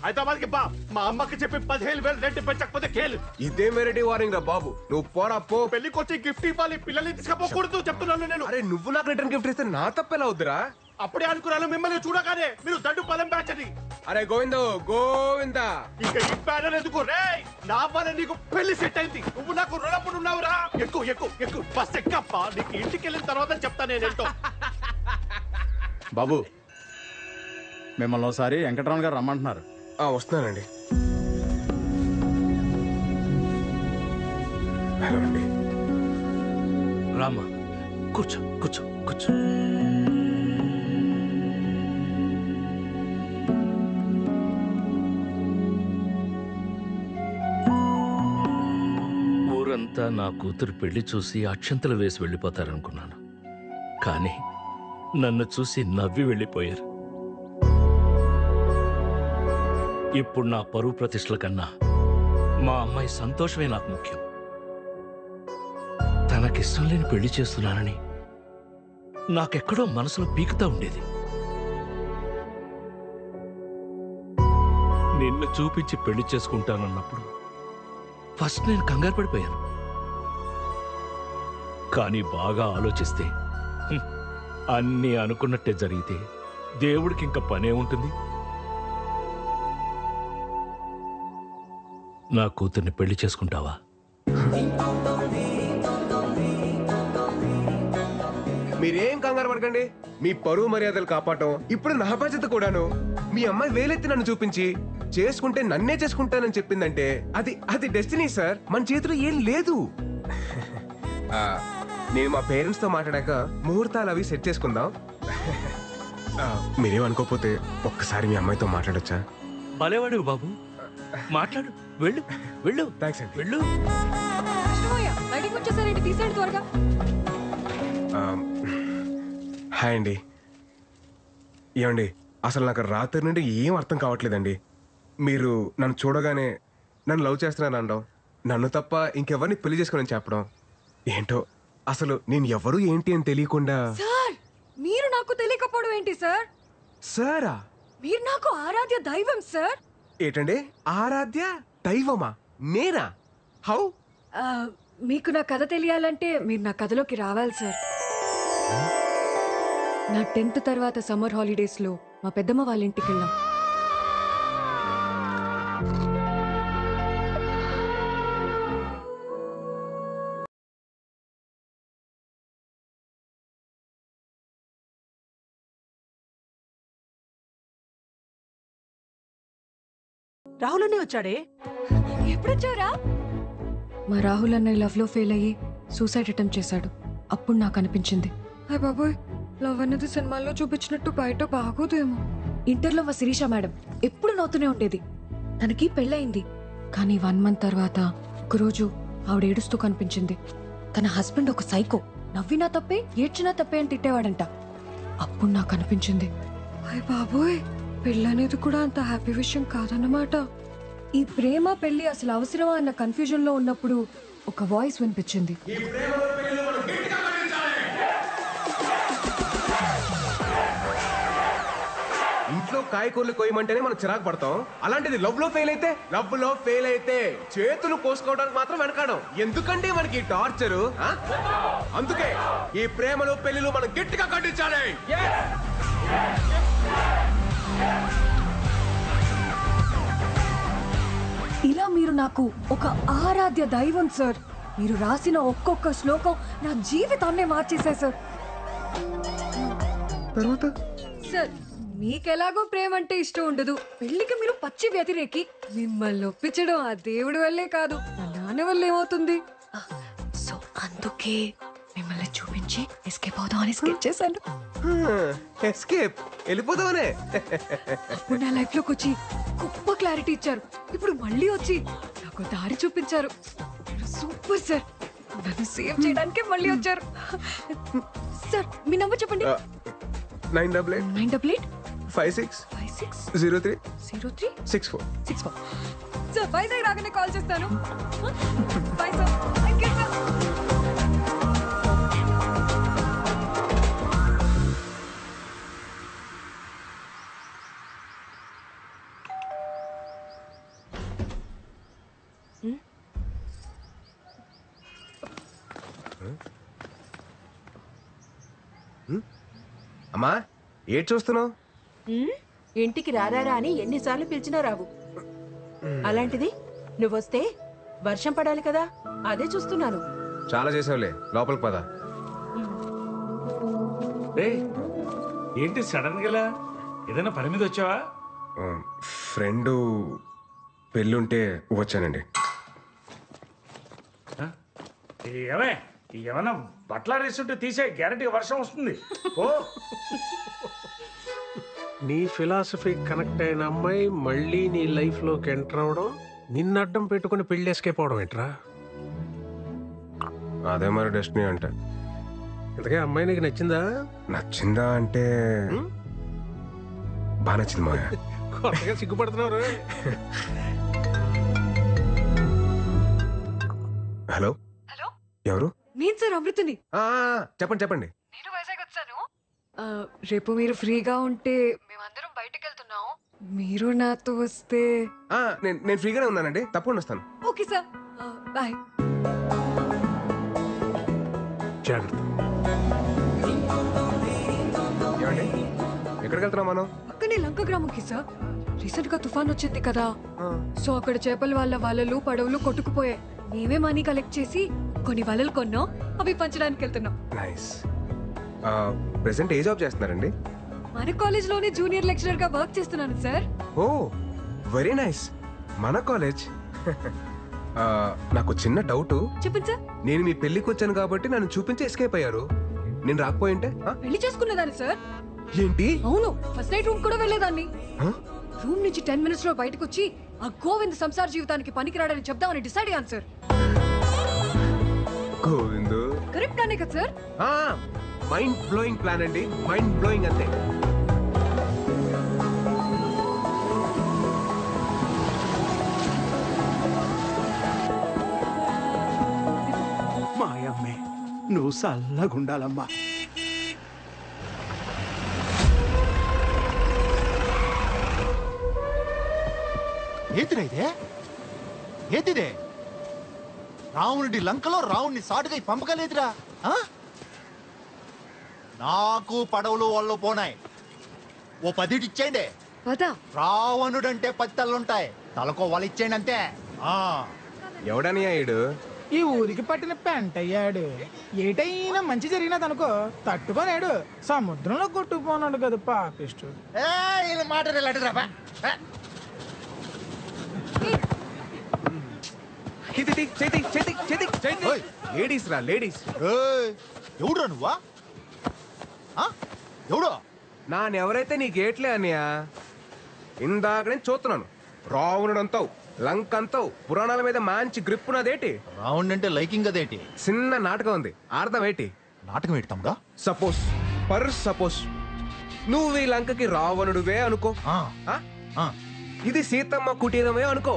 హైదరాబాద్ కి బా. మా అమ్మకి చెప్పి 15,000 రెంట్ పెంచకపోతే కేలు. ఇదే వెరైటీ వార్నింగ్ రా బాబు. నువ్వు పోరా పో. పెళ్లికి వచ్చి గిఫ్ట్ ఇవ్వాలి, పిల్లల్ని తీసుకపోకూడదు చెప్తున్నాను నేను. అరే నువ్వు నాకు రిటర్న్ గిఫ్ట్ ఇస్తే నా తప్పెలా అవుద్దురా? అప్పుడే అనుకున్నాను మిమ్మల్ని చూడగానే మీరు దండు పదం బ్యాచ్ అని. అరే గోవిందో గోవిందా, ఇక ఈ బ్యానర్ ఎందుకు రే? నా వల్ల నీకు పెళ్లి సెట్ అయింది, నువ్వు నాకు రుణపడి ఉన్నావురా. ఎక్కువ ఎక్కువ ఎక్కువ బస్ ఎక్కప్ప, నీకు ఇంటికి వెళ్ళిన తర్వాత చెప్తా నేనేంటో. బాబు మిమ్మల్ని ఒకసారి వెంకటరమణ గారు రమ్మంటున్నారు. వస్తున్నానండి. హలో అండి. రామా కూర్చో కూర్చో కూర్చో. ఊరంతా నా కూతురు పెళ్లి చూసి అక్షంతలు వేసి వెళ్ళిపోతారనుకున్నాను, కానీ నన్ను చూసి నవ్వి వెళ్ళిపోయారు. ఇప్పుడు నా పరువు ప్రతిష్టల కన్నా మా అమ్మాయి సంతోషమే నాకు ముఖ్యం. తనకిష్టం లేని పెళ్లి చేస్తున్నానని నాకెక్కడో మనసులో పీకుతా ఉండేది. నిన్ను చూపించి పెళ్లి చేసుకుంటానన్నప్పుడు ఫస్ట్ నేను కంగారు పడిపోయాను. కానీ బాగా ఆలోచిస్తే అన్నీ అనుకున్నట్టే జరిగితే దేవుడికి ఇంకా పనే ఉంటుంది. నా కూతుర్ని పెళ్లి చేసుకుంటావా? మీరేం కంగారు పడకండి. మీ పరువు మర్యాదలు కాపాడటం ఇప్పుడు నా బాధ్యత కూడాను. మీ అమ్మాయి వేలెత్తి నన్ను చూపించి చేసుకుంటే నన్నే చేసుకుంటానని చెప్పిందంటే అది డెస్టినీ సార్. మన చేతిలో ఏం లేదు. నేను మా పేరెంట్స్ తో మాట్లాడాక ముహూర్తాలు అవి సెట్ చేసుకుందాం. మీరేం అనుకోకపోతే ఒక్కసారి మీ అమ్మాయితో మాట్లాడొచ్చా? భలేవాడు బాబు, మాట్లాడు. వెళ్ళు వెళ్ళు. థ్యాంక్స్ అండి. వెళ్ళు. బయటికి వచ్చేసారండి, తీసేయండి త్వరగా. హాయ్ అండి. ఏమండి, అసలు నాకు రాత్రి నుండి ఏం అర్థం కావట్లేదండి. మీరు నన్ను చూడగానే నన్ను లవ్ చేస్తున్నాను అనడం, నన్ను తప్ప ఇంకెవరిని పెళ్లి చేసుకుని చెప్పడం ఏంటో. అసలు నేను ఎవరు ఏంటి అని తెలియకుండా. సార్ మీరు నాకు తెలియకపోవడం ఏంటి సార్? సారా? మీరు నాకు ఆరాధ్య దైవం సార్. ఏంటండి ఆరాధ్య దైవమా? నేనా? హౌ? మీకు నా కథ తెలియాలంటే మీరు నా కథలోకి రావాలి సార్. నా 10th తర్వాత సమ్మర్ హాలిడేస్ లో మా పెద్దమ్మ వాళ్ళ ఇంటికి వెళ్ళాం. రాహులనే వచ్చాడే. ఎప్పుడొచ్చారా? మా రాహుల్ అన్నయ్య లవ్ లో ఫెయిల్ అయ్యి సూసైడ్ అటెంప్ట్ చేశాడు. అప్పుడు నాకు అనిపించింది, హాయ్ బాబోయ్, లవ్ అన్నది సినిమాల్లో చూపించినట్టు బయట బాగోదేమో. ఇంటర్లో మా శిరీష మేడం ఎప్పుడు నవ్వుతూనే ఉండేది. తనకి పెళ్ళయింది. కానీ 1 month తర్వాత ఒకరోజు ఆవిడ ఏడుస్తూ కనిపించింది. తన హస్బెండ్ ఒక సైకో, నవ్వినా తప్పే ఏడ్చినా తప్పే అని తిట్టేవాడంట. అప్పుడు నాకు అనిపించింది, అయ్య బాబోయ్, పెళ్ళనేది కూడా అంత హ్యాపీ విషయం కాదన్నమాట. ఈ ప్రేమ పెళ్లి అసలు అవసరమా అన్న కన్ఫ్యూజన్ లో ఉన్నప్పుడు ఒక వాయిస్ వినిపించింది. ఇంట్లో కాయకూరలు కోయమంటేనే మనం చిరాకు పడతాం, అలాంటిది లవ్ లో ఫెయిల్ అయితే చేతులు కోసుకోవడానికి మాత్రం వెనకాడం. ఎందుకంటే మనకి టార్చరు. అందుకే ఈ ప్రేమలు పెళ్లిలు మనం గట్టిగా ఖండించాలి. ఇలా మీరు నాకు ఒక ఆరాధ్య దైవం సార్. మీరు రాసిన ఒక్కొక్క శ్లోకం నా జీవితాన్నే మార్చేశాయి సార్. తర్వాత సార్, మీకెలాగో ప్రేమ అంటే ఇష్టం ఉండదు, పెళ్లికి మీరు పచ్చి వ్యతిరేకి. మిమ్మల్ని ఒప్పించడం ఆ దేవుడి వల్లే కాదు, నా నాన్న వల్ల ఏమవుతుంది. సో అందుకే మిమ్మల్ని చూపించి ఎస్కేప్ అవుదాం అని స్కెచ్ చేశాను. ఎస్కేప్ వెళ్ళిపోదామనే. అప్పుడు నా లైఫ్ లోకి వచ్చి గొప్ప క్లారిటీ ఇచ్చారు. ఇప్పుడు మళ్ళీ వచ్చి నాకు దారి చూపించారు. సూపర్ సార్, నన్ను సేవ్ చేయడానికి మళ్ళీ వచ్చారు. సార్, మీ నంబర్ చెప్పండి. 988 56 03 64. సార్, వైజాగ్ రాగానే కాల్ చేస్తాను. Bye sir. Thank you sir. అమ్మా, ఏడ్ చూస్తున్నావు? ఇంటికి రారా అని ఎన్నిసార్లు పిలిచినా రావు. అలాంటిది నువ్వొస్తే వర్షం పడాలి కదా, అదే చూస్తున్నాను. చాలా చేసావులే, లోపలికి పద. ఏంటి సడన్ గా ఏదైనా పని మీద వచ్చావా? ఫ్రెండ్ పెళ్ళుంటే వచ్చానండి. ఏమన్నా బట్టలాడేస్తుంటే తీసే, గ్యారంటీ వర్షం వస్తుంది. ఓ నీ ఫిలాసఫీ కనెక్ట్ అయిన అమ్మాయి మళ్ళీ నీ లైఫ్ లోకి ఎంటర్ అవడం, నిన్ను అడ్డం పెట్టుకుని పెళ్లి ఎస్కేప్ అవడం ఏంట్రా? అదే మరి డెస్టినీ అంటే. ఇంతకే అమ్మాయి నీకు నచ్చిందా? నచ్చిందా అంటే బాగా నచ్చింది మాయా. కొత్తగా సిగ్గుపడుతున్నారు. హలో, ఎవరు? నేను సార్, అమృతని. చెప్పండి. నేను వైజాగ్ వచ్చాను. రేపు మీరు ఫ్రీగా ఉంటే మేమందరం బయటకు వెళ్తున్నాం. మీరు నాతో వస్తే. నేను ఫ్రీగానే ఉన్నానండి, తప్పకుండా వస్తాను. Okay sir, bye. జాగ్రత్త. ఏమండి, ఎక్కడికి వెళ్తున్నాం మనం? అక్కడే లంక గ్రామంకి సార్. రీసెంట్ గా తుఫాన్ వచ్చింది కదా, సో అక్కడ చేపల వాళ్ళ వలలు పడవలు కొట్టుకుపోయాయి. మేమే మనీ కలెక్ట్ చేసి కొన్ని వలలు కొన్నాం, అవి పంచడానికి వెళ్తున్నాం. నైస్. ప్రెసెంట్ ఏ జాబ్ చేస్తున్నారండి? మన కాలేజ్ లోనే జూనియర్ లెక్చరర్ గా వర్క్ చేస్తున్నాను సార్. ఓ వెరీ నైస్. మన కాలేజ్. నాకు చిన్న డౌట్. చెప్పండి సార్. నేను మీ పెళ్లికి వచ్చాను కాబట్టి నన్ను చూపించి ఎస్కేప్ అయ్యారు. నేను రాకపోయింటే పెళ్లి చేసుకునేదాన్ని సార్. ఏంటి? అవును, ఫస్ట్ నైట్ రూమ్ కూడా వెళ్ళేదాన్ని. రూమ్ నుంచి 10 minutes లో బయటకు వచ్చి ఆ గోవింద్ సంసార జీవితానికి పనికిరాడని చెప్దామని డిసైడ్ అయ్యాను సార్. గోవింద్ కరెక్ట్ అనే కదా సార్? మైండ్ బ్లోయింగ్ ప్లాన్ అండి, మైండ్ బ్లోయింగ్ అంతే. మాయమ్మే, నువ్వు చల్లగుండాలమ్మా. ఏంటిదే ఇదే? ఏంటిదే? రావణుడి లంకలో రావుణ్ణి సాటుగా పంపగలేదురా. నాకు పడవలు వాళ్ళు పోనాయి, ఓ 10 ఇచ్చేయండి. రావణుడంటే 10 తలలుంటాయి, తలకో వాళ్ళు ఇచ్చేయండి అంతే. ఎవడని అయ్యాడు? ఈ ఊరికి పట్టిన పెంట అయ్యాడు. ఏటైనా మంచి జరిగినదనుకో తట్టుకోలేడు, సముద్రంలో కొట్టుకుపోనాడు కదా పాపిష్టు. మాట లేడీస్ రా, లేడీస్. ఎవడురా నువ్వా? ఎవడు? నాన్నెవరైతే నీ గేట్లే అన్నయ్యా. ఇందాక నేను చూస్తున్నాను, రావణుడు అంతావు లంక్ అంతా పురాణాల మీద మంచి గ్రిప్ ఉన్నదేటి. రావణ్ అంటే లైకింగ్ అదేటి. చిన్న నాటకం ఉంది, అర్థం ఏంటి? నాటకం ఏంటి తమ్ముడా? సపోజ్ నువ్వు ఈ లంకకి రావణుడివే అనుకో, ఇది సీతమ్మ కుటీరమే అనుకో.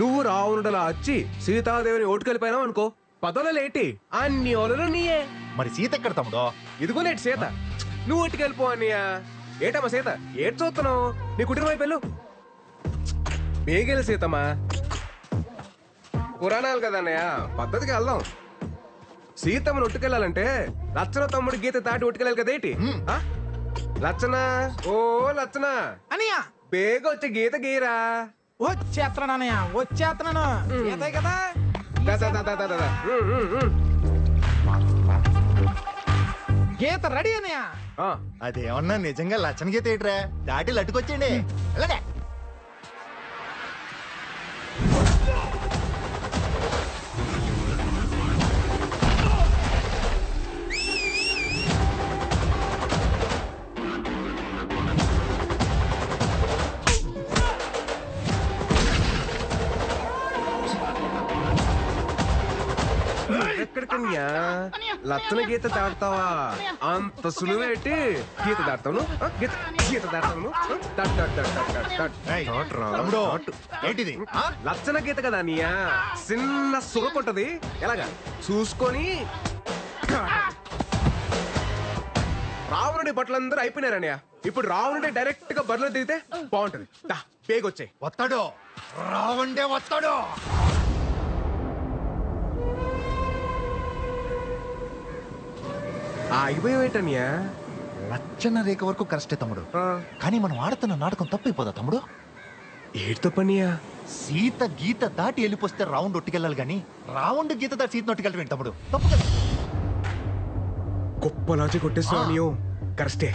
నువ్వు రావణుడలా వచ్చి సీతాదేవిని ఓటుకెళ్ళిపోయినావు అనుకో, పదవులేటి అన్ని ఓలలు నీయే. మరి సీత ఎక్కడ తమ్ముడో? ఇదిగోనేటి సీత. నువ్వు ఓటుకెళ్ళిపో అన్నయ్యా. ఏటమ్మా సీత, ఏటి చూస్తున్నావు? నీ కుటుంబం వైపు వెళ్ళు. బేగెలు సీతమ్మా. పురాణాలు కదా అన్నయ్య, పద్ధతికి వెళ్దాం. సీతమ్మను ఒట్టుకెళ్ళాలంటే లచ్చన తమ్ముడు గీత దాటి ఒట్టుకెళ్ళాలి కదేటి? లచ్చన, ఓ లచ్చన అనియా, బేగ వచ్చే గీత గీరా. వచ్చేస్తున్నాను అన్నయ్య, వచ్చేస్తున్నాను. గీతే కదా. గీత రెడీ అన్నయ్య. అదేమన్నా నిజంగా లచ్చన గీత ఏంట్రా? దాటి లట్టుకొచ్చేయండి. అలాగే ఎక్కడికన్యా లచ్చన గీత దాడతావా? అంత సులువేటి గీత దాడతాను, గీత దాడతాను. ఏంటిది? లచ్చన గీత కదా అన్నయ్యా, చిన్న సుగకుంటది. ఎలాగా చూసుకొని రావణుడి బట్టలందరూ అయిపోయినారన్నయ్య. ఇప్పుడు రావణుడి డైరెక్ట్ గా బరిలో దిగితే బాగుంటది. పేగొచ్చాయి. వస్తాడు రావండే, వస్తాడు. ఆగిపోయేటన్యా. లచ్చన రేఖ వరకు కరెస్టే తమ్ముడు, కానీ మనం ఆడుతున్న నాటకం తప్పైపోదా తమ్ముడు? ఏడు తప్పనియా? సీత గీత దాటి వెళ్ళిపోతే రౌండ్ ఒట్టుకెళ్ళాలి గాని రౌండ్ గీత దాటి సీత ఒట్టుకెళ్ళటం తమ్ముడు తప్పు కదా. గొప్ప లాజిక్ కొట్టేస్తున్నా నీవు. కరెస్టే.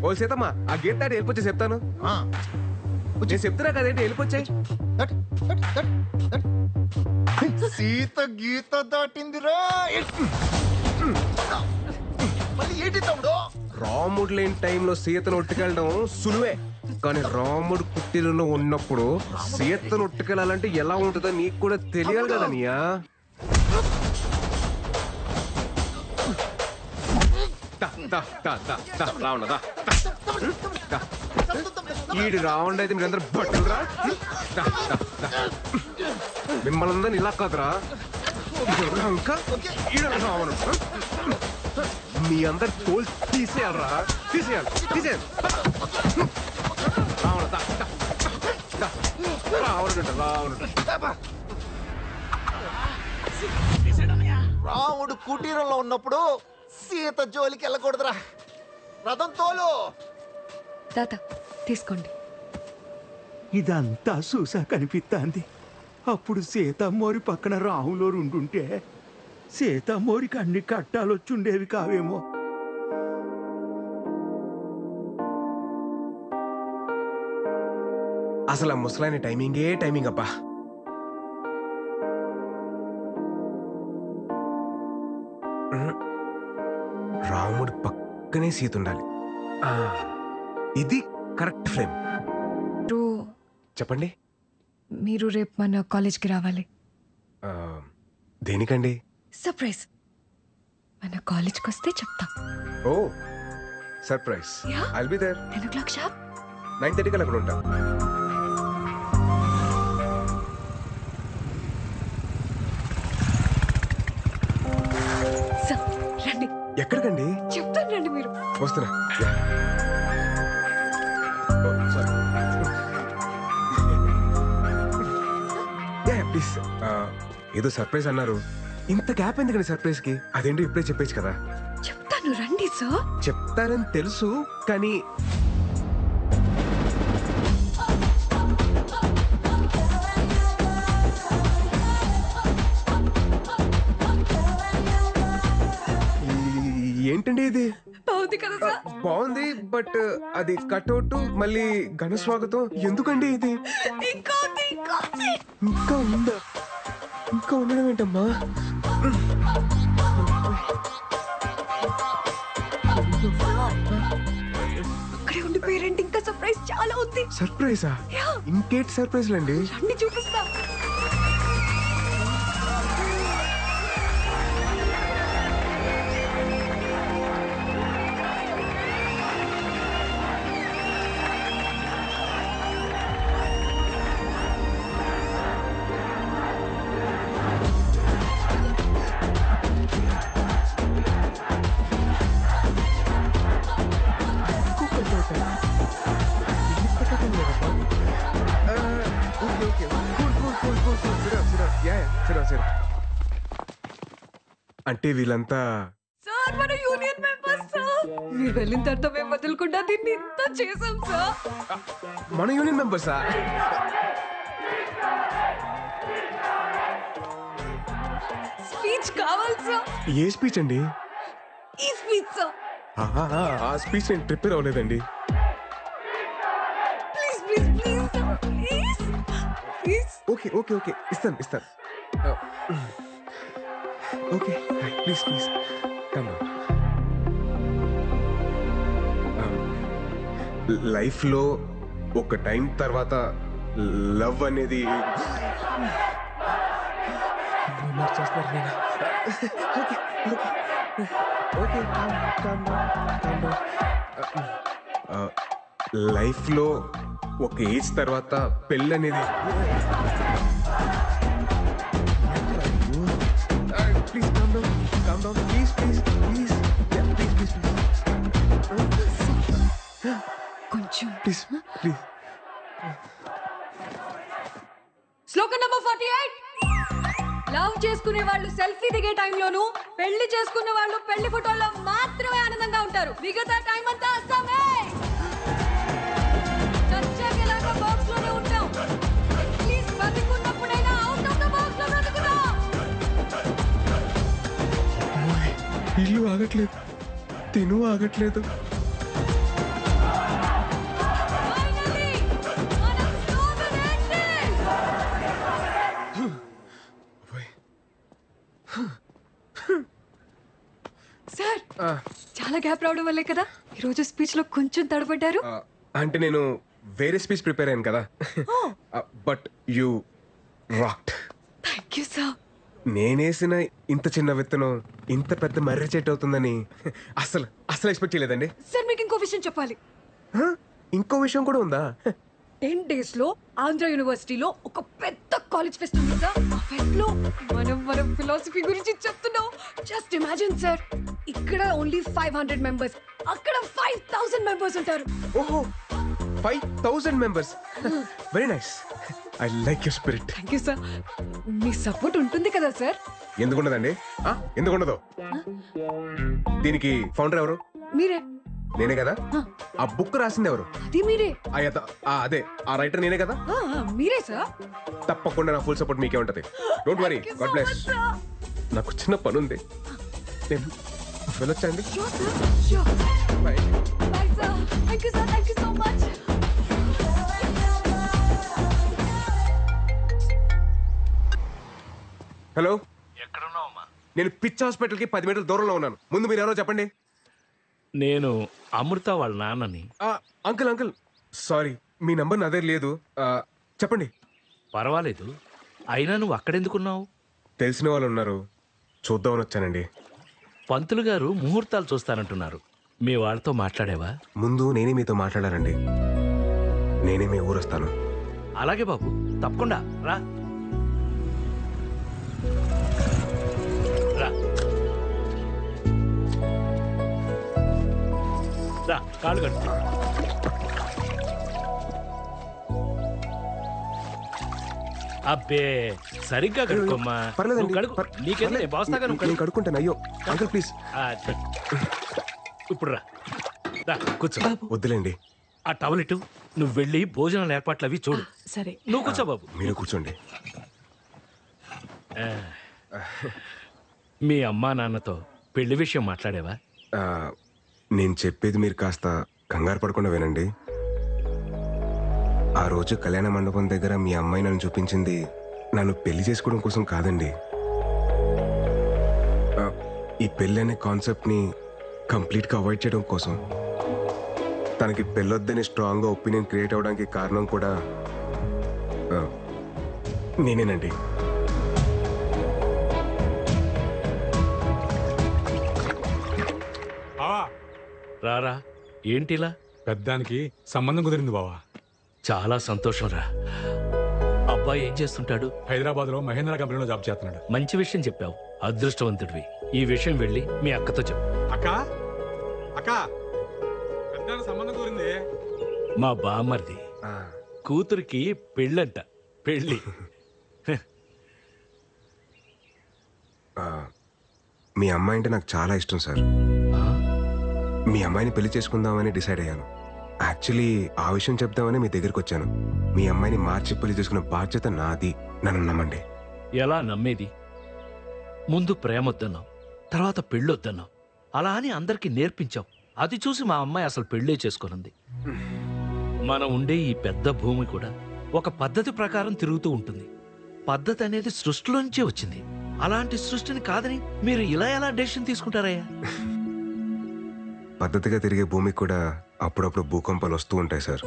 ఓ సీతమ్మా, ఆ గీత దాటి వెళ్ళిపోతే చెప్తాను. నేను చెప్తున్నా కదేంటి, వెళ్ళిపోచ్చాయి. సీత గీత దాటిందిరా. మళ్ళీ ఏంటి తమ్ముడు? రాముడు లేని టైంలో సీతను ఒట్టుకెళ్ళడం సులువే, కానీ రాముడు కుట్టిలో ఉన్నప్పుడు సీతను ఒట్టుకెళ్ళాలంటే ఎలా ఉంటుందో నీకు కూడా తెలియాలి కదా నీయా. రావణ ఈడు రావణ అయితే మీరందరూ బట్టురా. మిమ్మల్ని అందరిని ఇలా కాదురా, రావణుడు మీ అందరు తోలు తీసేయాలరా, తీసేయాలి. రాముడు కుటీరంలో ఉన్నప్పుడు సీత జోలికి వెళ్ళకూడదురా. రథం తోలు. తాత తీసుకోండి. ఇదంతా చూసా కనిపిస్తాంది. అప్పుడు సీతమ్మోరి పక్కన రాహులో ఉండుంటే సీతమ్మోరికి అన్ని కట్టాలొచ్చుండేవి కావేమో. అసలు ఆ ముసలాయన టైమింగ్ అబ్బా. రాముడు పక్కనే సీత ఉండాలి. ఇది కరెక్ట్ ఫ్రేమ్. చెప్పండి. మీరు రేపు మన కాలేజ్కి రావాలి. దేనికండి? సర్ప్రైజ్. మన కాలేజ్కి వస్తే చెప్తా. Oh surprise. I'll be there. 10 o'clock sharp. 9:30 కల్లా అక్కడ ఉంటా. రండి. ఎక్కడికండి? చెప్తాను రండి. మీరు వస్తున్నా. ప్లీజ్. ఏదో సర్ప్రైజ్ అన్నారు, ఇంత గ్యాప్ ఎందుకండి సర్ప్రైజ్ కి? అదేంటో ఇప్పుడే చెప్పేచ్చు కదా. చెప్తాను రండి. సార్ చెప్తారని తెలుసు, కానీ ఏంటండి ఇది? బాగుంది కదా సార్? బాగుంది, బట్ అది కట్అవుట్ మళ్ళీ ఘన స్వాగతం ఎందుకండి ఇది? ఇంకా ఉందా? ఇంకా ఉండడం ఏంటమ్మా? అక్కడే ఉండిపోయారంటే ఇంకా సర్ప్రైజ్ చాలా ఉంది. సర్ప్రైజా? ఇంకేట్ సర్ప్రైజ్లు అండి? అన్ని చూపిస్తా. అంటే వీళ్ళంతా సార్ మన యూనియన్ మెంబర్స్ సార్. మీరు వెళ్ళిన తర్వాత మేము వదలకుండా దీన్ని ఇంత చేసాం సార్. మన యూనియన్ మెంబర్సా? స్పీచ్ కావాలి సార్. ఏ స్పీచ్ అండి? ఈ స్పీచ్ సార్. ఆ స్పీచ్ నేను ప్రిపేర్ అవ్వలేదండి. Please please please sir, please please. Okay okay okay ఇస్తాను. Okay please please come on. లైఫ్లో ఒక టైం తర్వాత లవ్ అనేది లైఫ్లో ఒక ఏజ్ తర్వాత పెళ్ళి అనేది please calm down please please please please please కొంచెం ప్లీజ్ ప్లీజ్. శ్లోకం నంబర్ 48. లవ్ చేసుకునే వాళ్ళు సెల్ఫీ దిగే టైంలోను, పెళ్లి చేసుకున్న వాళ్ళు పెళ్లి ఫోటోల్లో మాత్రమే ఆనందంగా ఉంటారు. మిగతా టైం అంతా అస్సామే. చచ్చాకేలాగా బాక్స్ లోనే ఉంటాం. ప్లీజ్ బతికున్నప్పుడైనా అవుట్ ఆఫ్ ద బాక్స్ లో బ్రతుకుదాం. ఇల్లు ఆగట్లేదు, తిను ఆగట్లేదు. సార్ చాలా గ్యాప్ రావడం వల్లే కదా ఈరోజు స్పీచ్ లో కొంచెం తడబడ్డారు. అంటే నేను వేరే స్పీచ్ ప్రిపేర్ అయ్యాను కదా. But you rocked. Thank you sir. నేనేసిన ఇంత చిన్న విత్తనం ఇంత పెద్ద మర్రి చెట్టు అవుతుందని అసలు ఎక్స్పెక్ట్ చేయలేదండి. సార్ మీకు ఇంకో విషయం చెప్పాలి. ఇంకో విషయం కూడా ఉందా? 10 days లో ఆంధ్ర యూనివర్సిటీలో ఒక పెద్ద కాలేజ్ ఫెస్ట్ ఉంది సార్. ఆ ఫెస్ట్ లో మనం ఫిలాసఫీ గురించి చెప్తున్నాం. జస్ట్ ఇమాజిన్ సార్, ఇక్కడ ఓన్లీ 500 మెంబర్స్, అక్కడ 5000 మెంబర్స్ ఉంటారు. ఓహో 5000 members. Very nice. I like your spirit. Thank you sir. Me support ఉంటుంది కదా సార్? ఎందుకుండదండి? ఎందుకుండదు? దీనికి ఫౌండర్ ఎవరు? మీరే. నేనే కదా. ఆ బుక్ రాసింది ఎవరు? అది మీరే. అదే ఆ రైటర్ నేనే కదా. మీరే సార్. తప్పకుండా నా ఫుల్ సపోర్ట్ మీకే ఉంటది. Don't worry. God bless. నాకు చిన్న పని ఉంది, నేను వెళ్ళొచ్చండి. Bye sir. Thank you sir. Thank you so much. Hello, ఎక్కడున్నావమ్మా? నేను పిచ్ హాస్పిటల్కి 10 మీటర్ల దూరంలో ఉన్నాను. ముందు మీరు ఎవరో చెప్పండి. నేను అమృత వాళ్ళ నాన్నని. అంకుల్ సారీ, మీ నంబర్ నా దగ్గర లేదు. చెప్పండి. పర్వాలేదు, అయినా నువ్వు అక్కడెందుకున్నావు? తెలిసిన వాళ్ళు ఉన్నారు, చూద్దామని వచ్చానండి. పంతులు గారు ముహూర్తాలు చూస్తానంటున్నారు. మీ వాళ్ళతో మాట్లాడేవా? ముందు నేనే మీతో మాట్లాడారండి. నేనే మీ ఊరు వస్తాను. అలాగే బాబు, తప్పకుండా రా. కాళ్ళు కట్టు. అబ్బే సరిగ్గా కడుక్కోమ్మా. నీకేంటే బాస్తాగా కడుక్కుంటాను. అయ్యో అంకుల్ ప్లీజ్. ఇప్పుడు రా కూర్చో. వద్దులేండి. ఆ టవల్ ఇటు. నువ్వు వెళ్ళి భోజనాల ఏర్పాట్లు అవి చూడు. సరే, నువ్వు కూర్చో బాబు. మీరు కూర్చోండి. మీ అమ్మా నాన్నతో పెళ్లి విషయం మాట్లాడేవా? నేను చెప్పేది మీరు కాస్త కంగారు పడకుండా వినండి. ఆ రోజు కళ్యాణ మండపం దగ్గర మీ అమ్మాయి నన్ను చూపించింది నన్ను పెళ్లి చేసుకోవడం కోసం కాదండి. ఈ పెళ్ళి అనే కాన్సెప్ట్ని కంప్లీట్గా అవాయిడ్ చేయడం కోసం. తనకి పెళ్ళొద్దని స్ట్రాంగ్గా ఒపీనియన్ క్రియేట్ అవ్వడానికి కారణం కూడా నేనేనండి. రారా, ఏంటిలా? పెద్దానికి సంబంధం కుదిరింది బావా. చాలా సంతోషం రా. అబ్బాయి ఏం చేస్తుంటాడు? హైదరాబాద్ లో మహేంద్ర కంపెనీలో జాబ్ చేస్తున్నాడు. మంచి విషయం చెప్పావు, అదృష్టవంతుడివి. ఈ విషయం వెళ్ళి మీ అక్కతో చెప్పు. అక్క అక్క, పెద్దానికి సంబంధం కుదిరింది. మా బామ్మర్ది కూతురికి పెళ్ళంట. పెళ్ళి. మీ అమ్మాయి అంటే నాకు చాలా ఇష్టం సార్. మీ అమ్మాయిని పెళ్లి చేసుకుందామని డిసైడ్ అయ్యాను. యాక్చువల్లీ ఆ విషయం చెప్దామని మీ దగ్గరికి వచ్చాను. మీ అమ్మాయిని మార్చి పెళ్లి చేసుకునే బాధ్యత నాది. నన్ను నమ్మండి. ఎలా నమ్మేది? ముందు ప్రేమొద్దన్నావు, తర్వాత పెళ్ళొద్దన్నావు. అలా అని అందరికీ నేర్పించావు. అది చూసి మా అమ్మాయి అసలు పెళ్ళే చేసుకున్నది. మనం ఉండే ఈ పెద్ద భూమి కూడా ఒక పద్ధతి ప్రకారం తిరుగుతూ ఉంటుంది. పద్ధతి అనేది సృష్టిలో నుంచే వచ్చింది. అలాంటి సృష్టిని కాదని మీరు ఇలా ఎలా డెసిషన్ తీసుకుంటారయ్యా? పద్ధతిగా తిరిగే భూమికి కూడా అప్పుడప్పుడు భూకంపాలు వస్తూ ఉంటాయి సార్.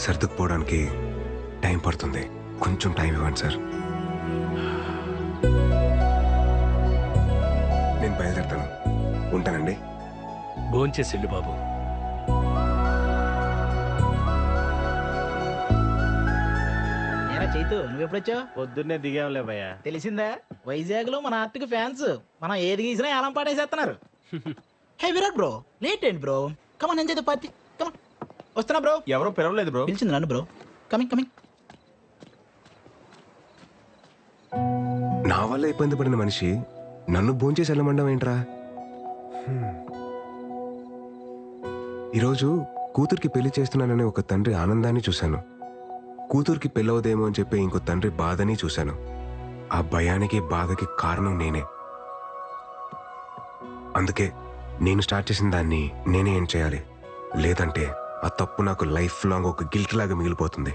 సర్దుకుపోవడానికి టైం పడుతుంది. కొంచెం టైం ఇవ్వండి సార్. నేను బయలుదేరుతాను. ఉంటానండి. భోంచేసిల్లు బాబు. చైతు, నువ్వెప్పుడొచ్చావు? పొద్దున్నే దిగాంలే భయ్య. తెలిసిందా? వైజాగ్ లో మన ఆర్టిక్ ఫ్యాన్స్ మనం ఏది గీసినా ఏలం పాటేసేస్తున్నారు. హే విరాట్ బ్రో, లేట్ ఏంటి bro? Come on enjoy the party. Come on. వస్తున్నా బ్రో. ఎవరో పిలవలేదు బ్రో. పిలిచింది నన్ను బ్రో. Coming coming. నా వల్ల ఇబ్బంది పడిన మనిషి నన్ను భోంచేసి వెళ్ళమండం ఏంట్రా? ఈరోజు కూతురికి పెళ్లి చేస్తున్నానని ఒక తండ్రి ఆనందాన్ని చూశాను. కూతురికి పెళ్ళవదేమో అని చెప్పి ఇంకో తండ్రి బాధని చూశాను. ఆ భయానికి బాధకి కారణం నేనే. అందుకే నేను స్టార్ట్ చేసిన దాన్ని నేనే ఏం చేయాలి. లేదంటే ఆ తప్పు నాకు లైఫ్ లాంగ్ ఒక గిల్ట్ లాగా మిగిలిపోతుంది.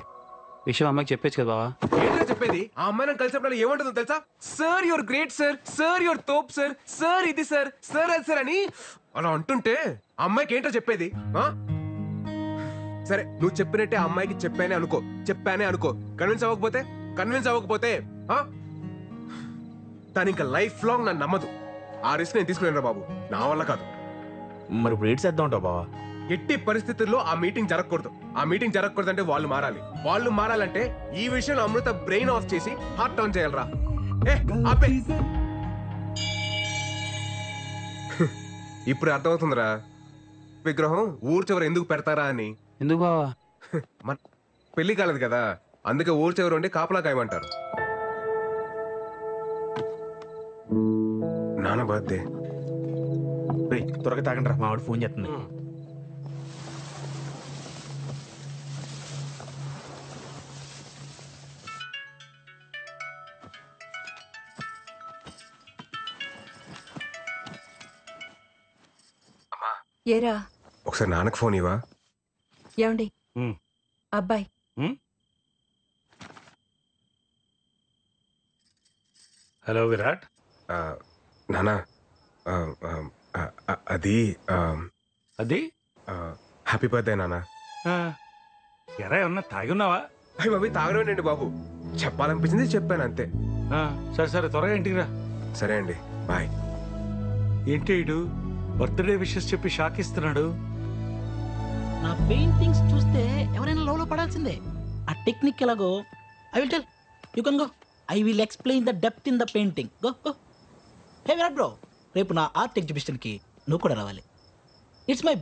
విషయం అమ్మాయికి చెప్పేచ్చు కదా బావా. ఏంటో చెప్పేది? ఆ అమ్మాయి నన్ను కలిసినప్పుడు ఏమంటుందో తెలుసా? Sir your great sir, sir your తోప్ సార్, సార్ ఇది సార్, సార్ అది సార్ అని అలా అంటుంటే ఆ అమ్మాయికి ఏంటో చెప్పేది? సరే, నువ్వు చెప్పినట్టే ఆ అమ్మాయికి చెప్పానే అనుకో. కన్విన్స్ అవ్వకపోతే తను ఇంకా లైఫ్ లాంగ్ నన్ను నమ్మదు. ఆ రిస్క్ నేను తీసుకునేరా బాబు, నా వల్ల కాదు. మరి ఇప్పుడు ఏడ్ చేద్దాం ఉంటావు బావా? ఎట్టి పరిస్థితుల్లో ఆ మీటింగ్ జరగకూడదు అంటే వాళ్ళు మారాలంటే ఈ విషయంలో అమృత బ్రెయిన్ ఆఫ్ చేసి హార్ట్ ఆన్ చేయాలరా. ఇప్పుడు అర్థమవుతుందిరా విగ్రహం ఊరు చివర ఎందుకు పెడతారా అని. ఎందుకు బావా? మన పెళ్లి కాలేదు కదా, అందుకే ఊరు చివర ఉండి కాపలా కాయమంటారు. నాన్న బర్త్డే. త్వరగా తాగండి రా, మా ఆవిడ ఫోన్ చేస్తుంది. ఏరా, ఒకసారి నాన్నకు ఫోన్ ఇవ్వా. ఏమండి అబ్బాయి? హలో విరాట్. నానా, అది హ్యాపీ బర్త్డే నానా. ఎరా ఏమన్నా తాగున్నావా? అయ్యి బాబు, తాగడం బాబు, చెప్పాలనిపించింది చెప్పాను అంతే. సరే త్వరగా ఇంటికి రా. సరే అండి, బాయ్. ఏంటి ఇడు బర్త్డే విషెస్ చెప్పి షాక్ ఇస్తున్నాడు? నా పెయింటింగ్స్ చూస్తే ఎవరైనా లోలో పడాల్సిందే. ఆ టెక్నిక్ ఎలాగో I will tell. You can go. I will explain the depth in the painting. Go go. Hey Virat bro, రేపు నా ఆర్ట్ ఎగ్జిబిషన్కి నువ్వు కూడా రావాలి. It's my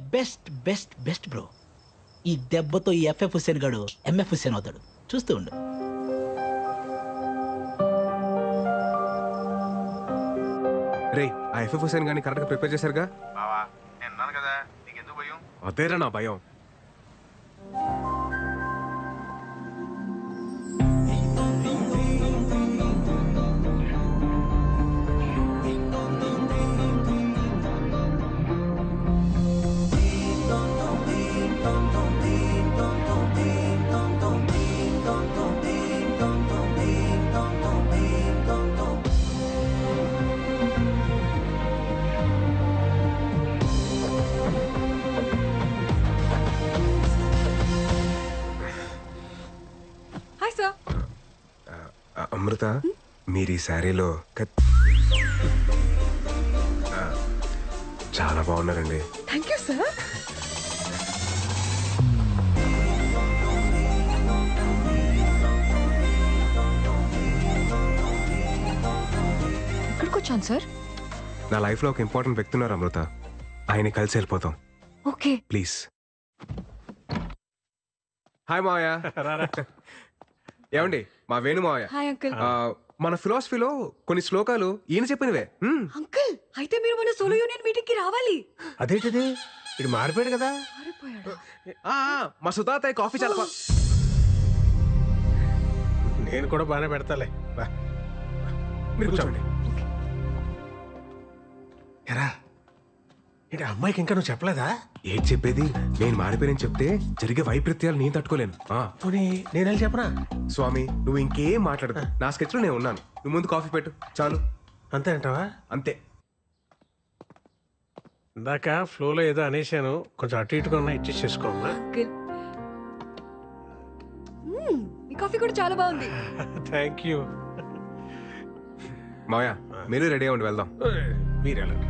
best bro. ఈ దెబ్బతో ఈ ఎఫ్ఎఫ్ హుస్సేన్ గాడు ఎంఎఫ్ హుస్సేన్ అవుతాడు. చూస్తూ ఉండు. రే, ఆ ఎఫ్ఎఫ్ హుస్సేన్ గారిని కరెక్ట్గా ప్రిపేర్ చేశారుగా? బావా, నేను అన్నాను కదా, నీకెందుకు భయం? అదేరా నా భయం. అమృత మీరు ఈ శారీలో చాలా బాగున్నారండి. Thank you sir. ఇక్కడికి వచ్చాను సార్. నా లైఫ్లో ఒక ఇంపార్టెంట్ వ్యక్తి ఉన్నారు అమృత, ఆయన కలిసి వెళ్ళిపోతాం. Okay please. హాయ్ మావయ్య. ఏమండి మా వేణు మావయ్య. Hi uncle. మన ఫిలాసఫీలో కొన్ని శ్లోకాలు ఈయన చెప్పినవే. అంకుల్ అయితే మీరు మన సోలో యూనియన్ మీటింగ్ కి రావాలి. అదేంటిది ఇది మారిపోయాడు కదా. మా సుతాత కాఫీ చాలా నేను కూడా బాగానే పెడతాలే. మీరు కూర్చోండి. ఎరా ఏంటి అమ్మాయికి ఇంకా నువ్వు చెప్పలేదా? ఏంటి చెప్పేది, నేను మారిపోయానని చెప్తే జరిగే వైపరీత్యాలు నేను తట్టుకోలేను. నేను వెళ్ళి చెప్పనా? స్వామి నువ్వు ఇంకేం మాట్లాడదు, నా స్కెచ్ లో నేను ఉన్నాను. నువ్వు ముందు కాఫీ పెట్టు చాలు. అంతే అంటావా? అంతే. ఇందాక ఫ్లోలో ఏదో అనేసాను, కొంచెం అటు ఇటుగా ఉన్నా ఇచ్చేసి చేసుకోమ్మా. ఈ కాఫీ కూడా చాలా బాగుంది. Thank you. మావయ్య మీరు రెడీ అవ్వండి, వెళ్దాం. మీరెళ్ళండి.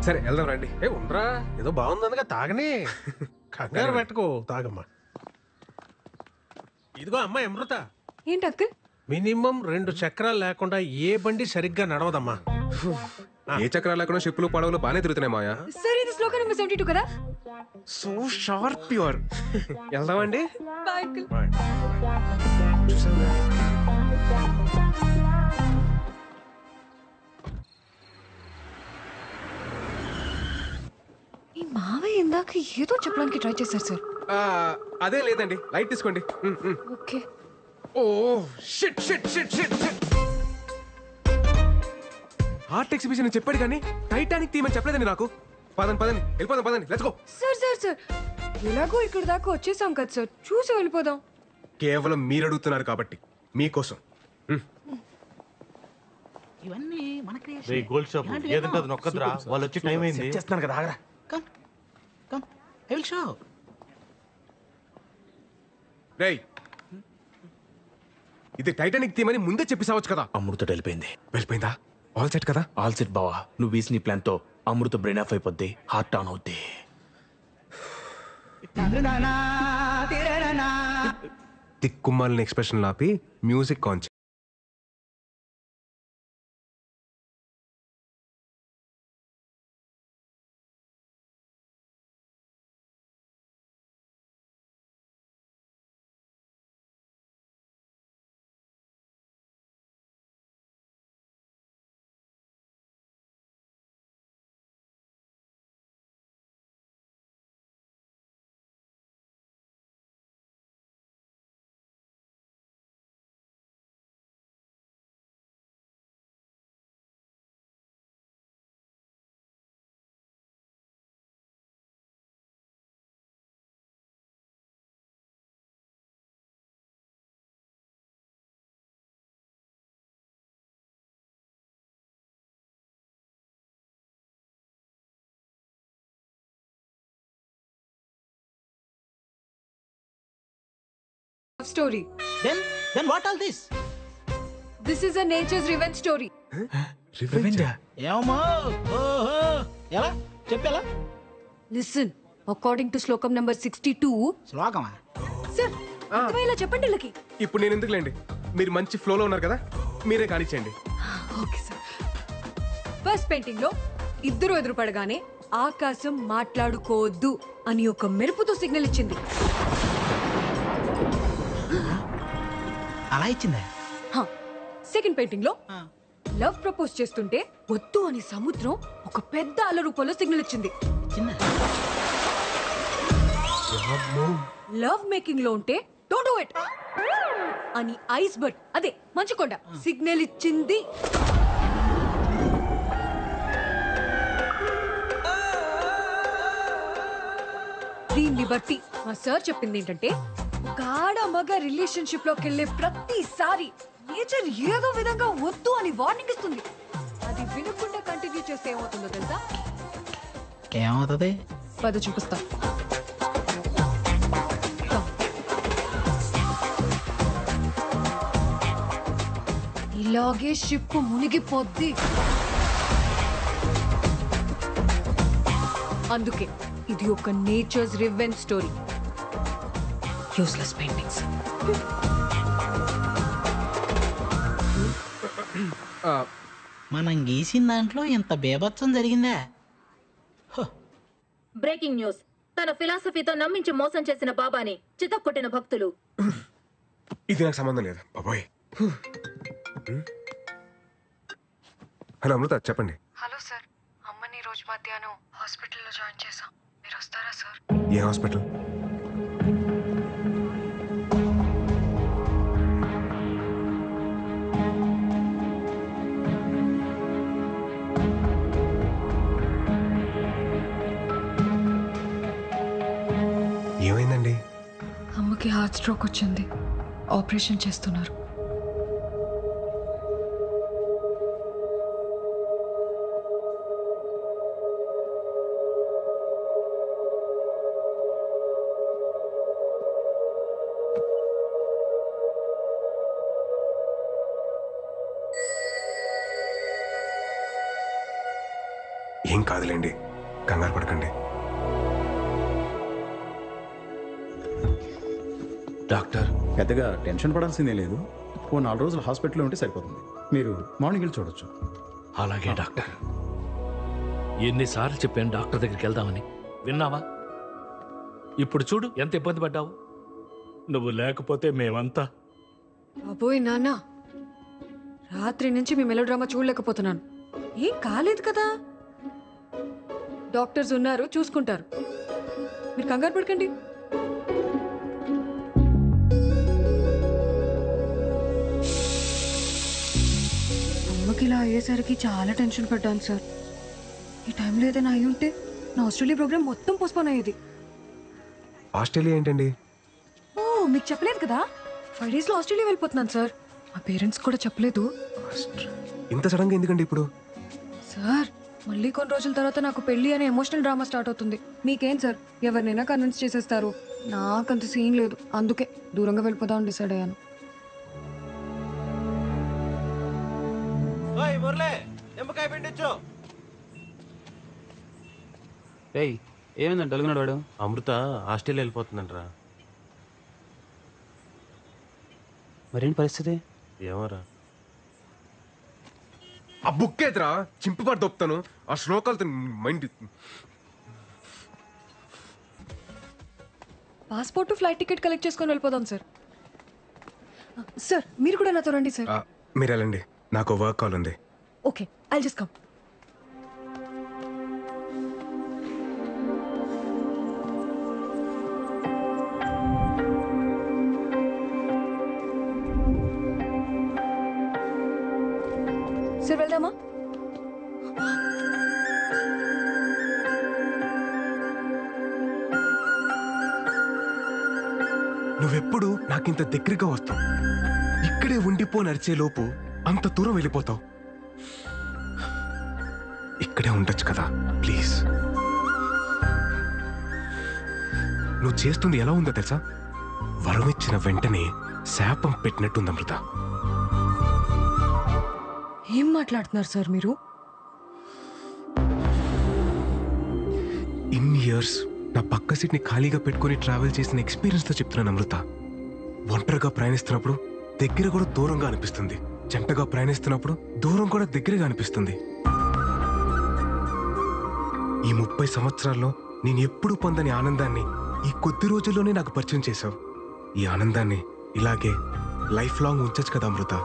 సరే వెళ్దాం రండి. ఉండరా, ఏదో బాగుందనగా తాగనే, కంగారు పెట్టుకో, తాగమ్మా. ఇదిగో అమ్మాయి అమృత. ఏంటి అంకుల్? మినిమం 2 చక్రాలు లేకుండా ఏ బండి సరిగ్గా నడవదమ్మా. ఏ చక్రాలు లేకుండా షిప్పులు పడవలు బాగానే తిరుగుతున్నాయి మావయ్య. సార్ ఇది శ్లోకం నెంబర్ 72 కదా. So sharp pure. వెళ్దామండి. Bye uncle. ఈ మావయ్య ఇందాక ఏదో చెప్పడానికి ట్రై చేశారు సార్. అదే లేదండి, లైట్ తీసుకోండి. Okay. Oh shit shit shit shit shit. Art exhibition చెప్పాడు కానీ టైటానిక్ థీమ్ అని చెప్పలేదండి నాకు. పదండి పదండి వెళ్ళిపోదాం, పదండి let's go. Sir sir sir ఎలాగో ఇక్కడ దాకా వచ్చేసాం కదా సార్, చూసి వెళ్ళిపోదాం. కేవలం మీరు అడుగుతున్నారు కాబట్టి మీకోసం. ఇవన్నీ మన రే గోల్డ్ షాప్ ఏదంటే అది నొక్కదురా, వాళ్ళు వచ్చి టైం అయింది. చేస్తున్నాను కదా, ఆగరా. Come come I will show. రేయ్ ఇది టైటానిక్ థీమ్ అని ముందే చెప్పేసావచ్చు కదా. అమృత వెళ్ళిపోయింది. వెళ్ళిపోయిందా? ఆల్ సెట్ కదా? ఆల్ సెట్ బావా. నువ్వు వేసిన ప్లాన్ తో అమృత బ్రెయిన్ ఆఫ్ అయిపోద్ది, హార్ట్ ఆన్ అవుద్ది. తిక్కుమాలిన ఎక్స్ప్రెషన్ ఆపి music on. Story. Then what all this? This is a nature's revenge story. Revenge? ఏమో ఓహో ఎలా చెప్పేలా? Listen, according to శ్లోకం నెంబర్ 62. శ్లోకమా? సార్ అర్థమయ్యేలా చెప్పండి వీళ్ళకి. ఇప్పుడు నేను ఎందుకులేండి, మీరు మంచి ఫ్లోలో ఉన్నారు కదా, మీరే కానిచ్చేయండి. Okay sir. ఫస్ట్ పెయింటింగ్ లో ఇద్దరు ఎదురుపడగానే ఆకాశం మాట్లాడుకోవద్దు అని ఒక మెరుపుతో సిగ్నల్ ఇచ్చింది. అలా ఇచ్చిందా? సెకండ్ పెయింటింగ్ లో లవ్ ప్రపోజ్ చేస్తుంటే వద్దు అని సముద్రం ఒక పెద్ద అల రూపంలో సిగ్నల్ ఇచ్చింది. లవ్ మేకింగ్ లో ఉంటే డోంట్ డూ ఇట్ అని ఐస్ బర్డ్ అదే మంచుకొండ సిగ్నల్ ఇచ్చింది. దీన్ని బట్టి మా సార్ చెప్పింది ఏంటంటే ఒక ఆడ మగ రిలేషన్షిప్ లోకి వెళ్ళే ప్రతిసారి నేచర్ ఏదో విధంగా వద్దు అని వార్నింగ్ ఇస్తుంది. అది వినకుండా కంటిన్యూ చేస్తే ఏమవుతుందో తెలుసా? ఏమవుతుంది? పద చూపిస్తా. ఇలాగే షిప్ మునిగిపోద్ది. అందుకే ఇది ఒక nature's revenge story. Useless paintings. మనం గీసిన దాంట్లో ఇంత బేభత్సం జరిగిందా? Breaking news. తన ఫిలాసఫీతో నమ్మించి మోసం చేసిన బాబాని చితక్కొట్టిన భక్తులు. ఇది నాకు సంబంధం లేదు బాబోయ్. హలో అమృత, చెప్పండి. హలో సార్, అమ్మని రోజు మధ్యాహ్నం హాస్పిటల్లో జాయిన్ చేశాం. మీరు వస్తారా సార్? ఏ హాస్పిటల్? ఏమైందండి? అమ్మకి హార్ట్ స్ట్రోక్ వచ్చింది. ఆపరేషన్ చేస్తున్నారు. ఏం కాదులేండి, కంగారు పడకండి. డాక్టర్ పెద్దగా టెన్షన్ పడాల్సిందే లేదు. ఓ 4 రోజులు హాస్పిటల్లో ఉంటే సరిపోతుంది. మీరు మార్నింగ్ వెళ్ళి చూడొచ్చు. అలాగే డాక్టర్. ఎన్నిసార్లు చెప్పాను డాక్టర్ దగ్గరికి వెళ్దామని, విన్నావా? ఇప్పుడు చూడు ఎంత ఇబ్బంది పడ్డావు. నువ్వు లేకపోతే మేమంతా. అబ్బోయ్ నాన్న, రాత్రి నుంచి మీ మెలోడ్రామా చూడలేకపోతున్నాను. ఏం కాలేదు కదా. డాక్టర్స్ ఉన్నారు, చూసుకుంటారు. మీరు కంగారు పడకండి. అమ్మకి ఇలా అయ్యేసరికి చాలా టెన్షన్ పడ్డాను సార్. ఈ టైంలో ఏదైనా అయి ఉంటే నా ఆస్ట్రేలియా ప్రోగ్రామ్ మొత్తం పోస్ట్పోన్ అయ్యేది. ఆస్ట్రేలియా ఏంటండి? ఓ, మీకు చెప్పలేదు కదా, 5 days లో ఆస్ట్రేలియా వెళ్ళిపోతున్నాను సార్. మా పేరెంట్స్ కూడా చెప్పలేదు. ఇంత సడన్ గా ఎందుకండి ఇప్పుడు? సార్, మళ్ళీ కొన్ని రోజుల తర్వాత నాకు పెళ్లి అనే ఎమోషనల్ డ్రామా స్టార్ట్ అవుతుంది. మీకేం సార్, ఎవరినైనా కన్విన్స్ చేసేస్తారు. నాకంత సీన్ లేదు. అందుకే దూరంగా వెళ్ళిపోదామని డిసైడ్ అయ్యాను. ఏమైందంటే అడుగున్నాడు వాడు. అమృత ఆస్ట్రేలియా వెళ్ళిపోతుందంటరా. మరేంటి పరిస్థితి? ఏమోరా. ఆ బుక్ ఏదిరా, చింపిపాటు దొప్పుతాను. ఆ శ్లోకాలతో mind. Passport flight ticket collect చేసుకొని వెళ్ళిపోదాం సార్. సార్, మీరు కూడా నాతో రండి సార్. మీరు వెళ్ళండి, నాకు వర్క్ కాల్ ఉంది. Okay, I'll just come. Sir, వెళ్దామా? నువ్వెప్పుడు నాకింత దగ్గరగా వస్తావు. ఇక్కడే ఉండిపో నడిచే లోపు అంత దూరం వెళ్ళిపోతావు. ఇక్కడే ఉండొచ్చు కదా ప్లీజ్. నువ్వు చేస్తుంది ఎలా ఉందో తెలుసా? వరం ఇచ్చిన వెంటనే శాపం పెట్టినట్టుంది అమృత. ఏం మాట్లాడుతున్నారు సార్ మీరు? ఇన్ని ఇయర్స్ నా పక్క సీట్ని ఖాళీగా పెట్టుకుని ట్రావెల్ చేసిన ఎక్స్పీరియన్స్తో చెప్తున్నాను అమృత. ఒంటరిగా ప్రయాణిస్తున్నప్పుడు దగ్గర కూడా దూరంగా అనిపిస్తుంది. జంటగా ప్రయాణిస్తున్నప్పుడు దూరం కూడా దగ్గరగా అనిపిస్తుంది. ఈ 30 సంవత్సరాల్లో నేను ఎప్పుడు పొందని ఆనందాన్ని ఈ కొద్ది రోజుల్లోనే నాకు పరిచయం చేశావు. ఈ ఆనందాన్ని ఇలాగే లైఫ్ లాంగ్ ఉంచచ్చు కదా అమృత.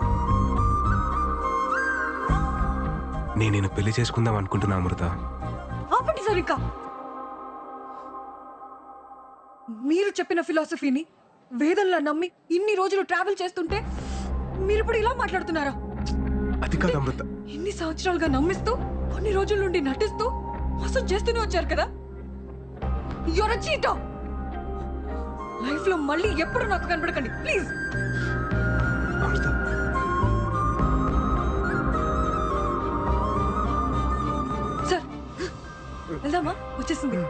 నేను పెళ్లి చేసుకుందాం అనుకుంటున్నా అమృత. ఆపండి సార్. ఇంకా మీరు చెప్పిన ఫిలాసఫీని వేదంలా నమ్మి ఇన్ని రోజులు ట్రావెల్ చేస్తుంటే మీరు ఇప్పుడు ఇలా మాట్లాడుతున్నారా? అది కాదు అమృత. ఇన్ని సంవత్సరాలుగా నమ్మిస్తూ కొన్ని రోజుల నుండి నటిస్తూ మోసం చేస్తూనే వచ్చారు కదా. Your a cheater. లైఫ్ లో మళ్ళీ ఎప్పుడు నాకు కనబడకండి ప్లీజ్. అమృత, సార్ వెళ్దామా? వచ్చేసింది.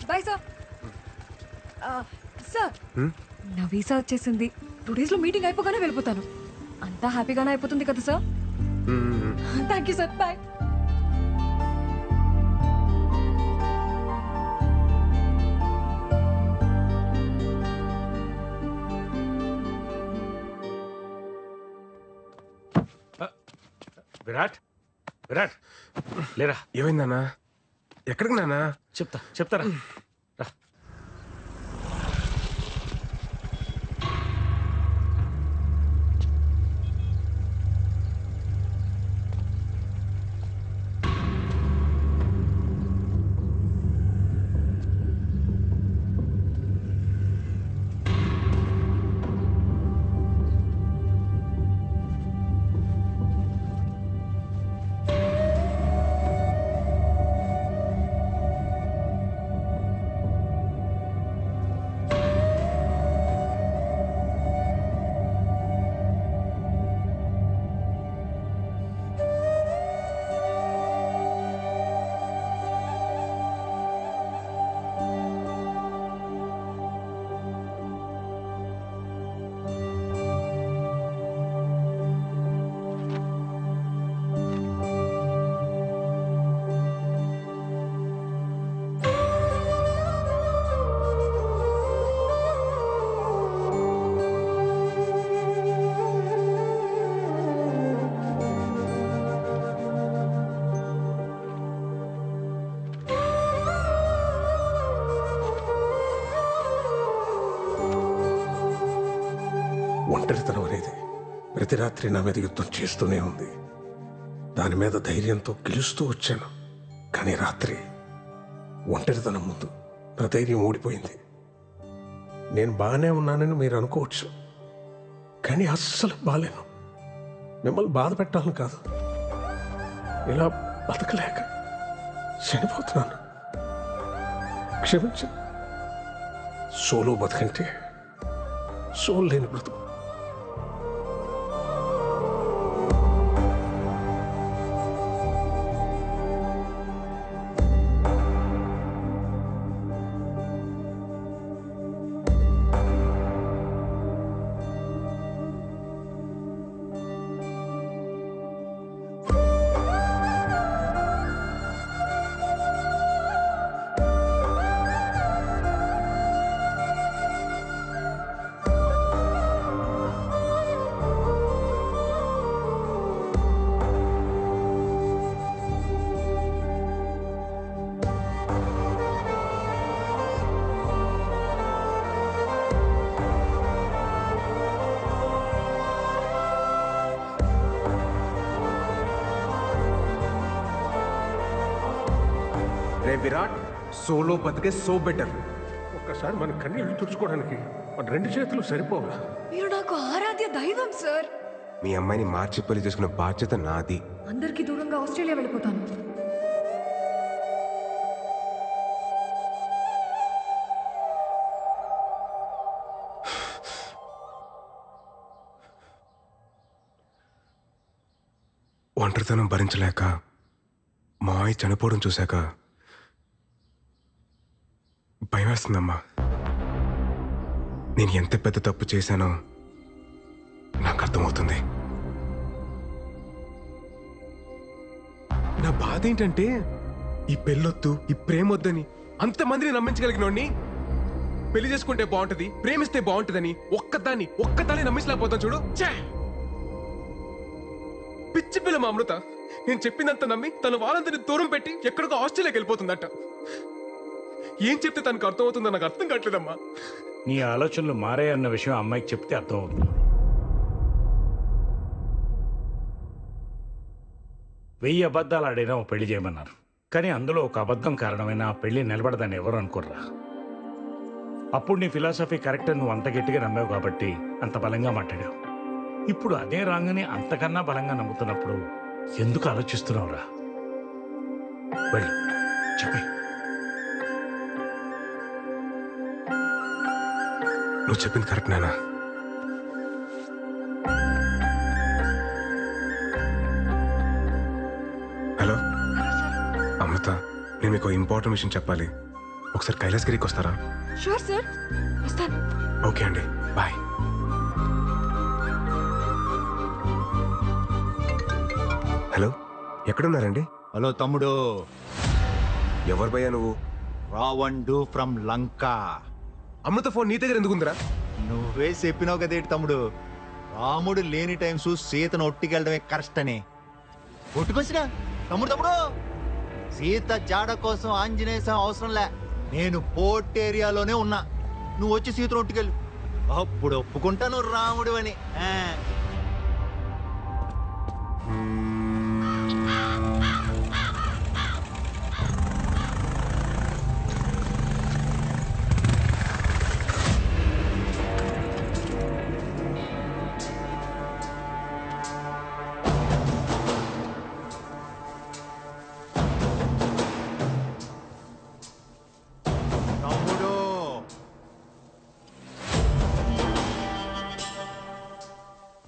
Bye sir. సార్ నా వీసా వచ్చేసింది. 2 days లో మీటింగ్ అయిపోగానే వెళ్ళిపోతాను. అంతా హ్యాపీగానే అయిపోతుంది కదా sir? Thank you sir. Bye. Virat Virat లేరా. ఏమైందన్నా? ఎక్కడికి నాన్నా? చెప్తారా. ఒంటరితనం అనేది ప్రతి రాత్రి నా మీద యుద్ధం చేస్తూనే ఉంది. దాని మీద ధైర్యంతో గెలుస్తూ వచ్చాను. కానీ రాత్రి ఒంటరితనం ముందు నా ధైర్యం ఓడిపోయింది. నేను బాగానే ఉన్నానని మీరు అనుకోవచ్చు, కానీ అస్సలు బాలేను. మిమ్మల్ని బాధ పెట్టాలని కాదు, ఇలా బతకలేక చనిపోతున్నాను. క్షమించు. సోలో బతకంటే సోల్ లేని బ్రతుకు. విరాట్, సోలో బతికే సో బెటర్. ఒక్కసారి మన కన్నీళ్లు తుడుచుకోవడానికి మన 2 చేతులు సరిపోవా? మీరు నాకు ఆరాధ్య దైవం సార్. మీ అమ్మాయిని మార్చి పెళ్లి చేసుకునే బాధ్యత నాది. అందరికీ దూరంగా ఆస్ట్రేలియా వెళ్ళిపోతాను. ఒంటరితనం భరించలేక మా అమ్మాయి చనిపోవడం చూశాక భయం వేస్తుందమ్మా. నేను ఎంత పెద్ద తప్పు చేశానో నాకు అర్థమవుతుంది. నా బాధ ఏంటంటే ఈ పెళ్ళొద్దు, ఈ ప్రేమొద్దని అంతమందిని నమ్మించగలిగినోడిని పెళ్లి చేసుకుంటే బాగుంటది, ప్రేమిస్తే బాగుంటదని ఒక్కదాన్ని నమ్మించలేకపోతాను చూడు. పిచ్చి పిల్ల మా అమృత. నేను చెప్పిందంత నమ్మి తను వాళ్ళందరినీ దూరం పెట్టి ఎక్కడికో ఆస్ట్రేలియాకి వెళ్ళిపోతుందట. ఏం చెప్తే తనకు అర్థమవుతుందో నాకు అర్థం కావట్లేదమ్మా. నీ ఆలోచనలు మారాయన్న విషయం అమ్మాయికి చెప్తే అర్థమవుతుంది. 1000 అబద్ధాలు ఆడైనా ఓ పెళ్లి చేయమన్నారు, కానీ అందులో ఒక అబద్ధం కారణమైన ఆ పెళ్లి నిలబడదని ఎవరు అనుకోర్రా. అప్పుడు నీ ఫిలాసఫీ కరెక్ట్ అని నువ్వు అంత గట్టిగా నమ్మావు కాబట్టి అంత బలంగా మాట్లాడావు. ఇప్పుడు అదే రాంగని అంతకన్నా బలంగా నమ్ముతున్నప్పుడు ఎందుకు ఆలోచిస్తున్నావురా? వెళ్ళు, చెప్పే. నువ్వు చెప్పింది కరెక్ట్ నానా. హలో అమృత, నేను మీకు ఇంపార్టెంట్ విషయం చెప్పాలి. ఒకసారి కైలాసగిరికి వస్తారా? షూర్ సార్, వస్తాను. ఓకే అండి, బాయ్. హలో, ఎక్కడున్నారండి? హలో తమ్ముడు. ఎవరు భయ్యా నువ్వు? రావణుడు ఫ్రమ్ లంక. అమృత ఫోన్ నీ దగ్గర ఎందుకుందిరా? నువ్వే చెప్పినావు కదేటి తమ్ముడు, రాముడు లేని టైం చూసి సీతను ఒట్టుకెళ్ళడమే కరెక్ట్ అని. ఒట్టుకొచ్చినా తమ్ముడు. తమ్ముడు, సీత జాడ కోసం ఆంజనేయ స్వామి అవసరం లే, నేను పోర్ట్ ఏరియాలోనే ఉన్నా. నువ్వు వచ్చి సీతను ఒట్టుకెళ్ళు, అప్పుడు ఒప్పుకుంటాను రాముడు అని.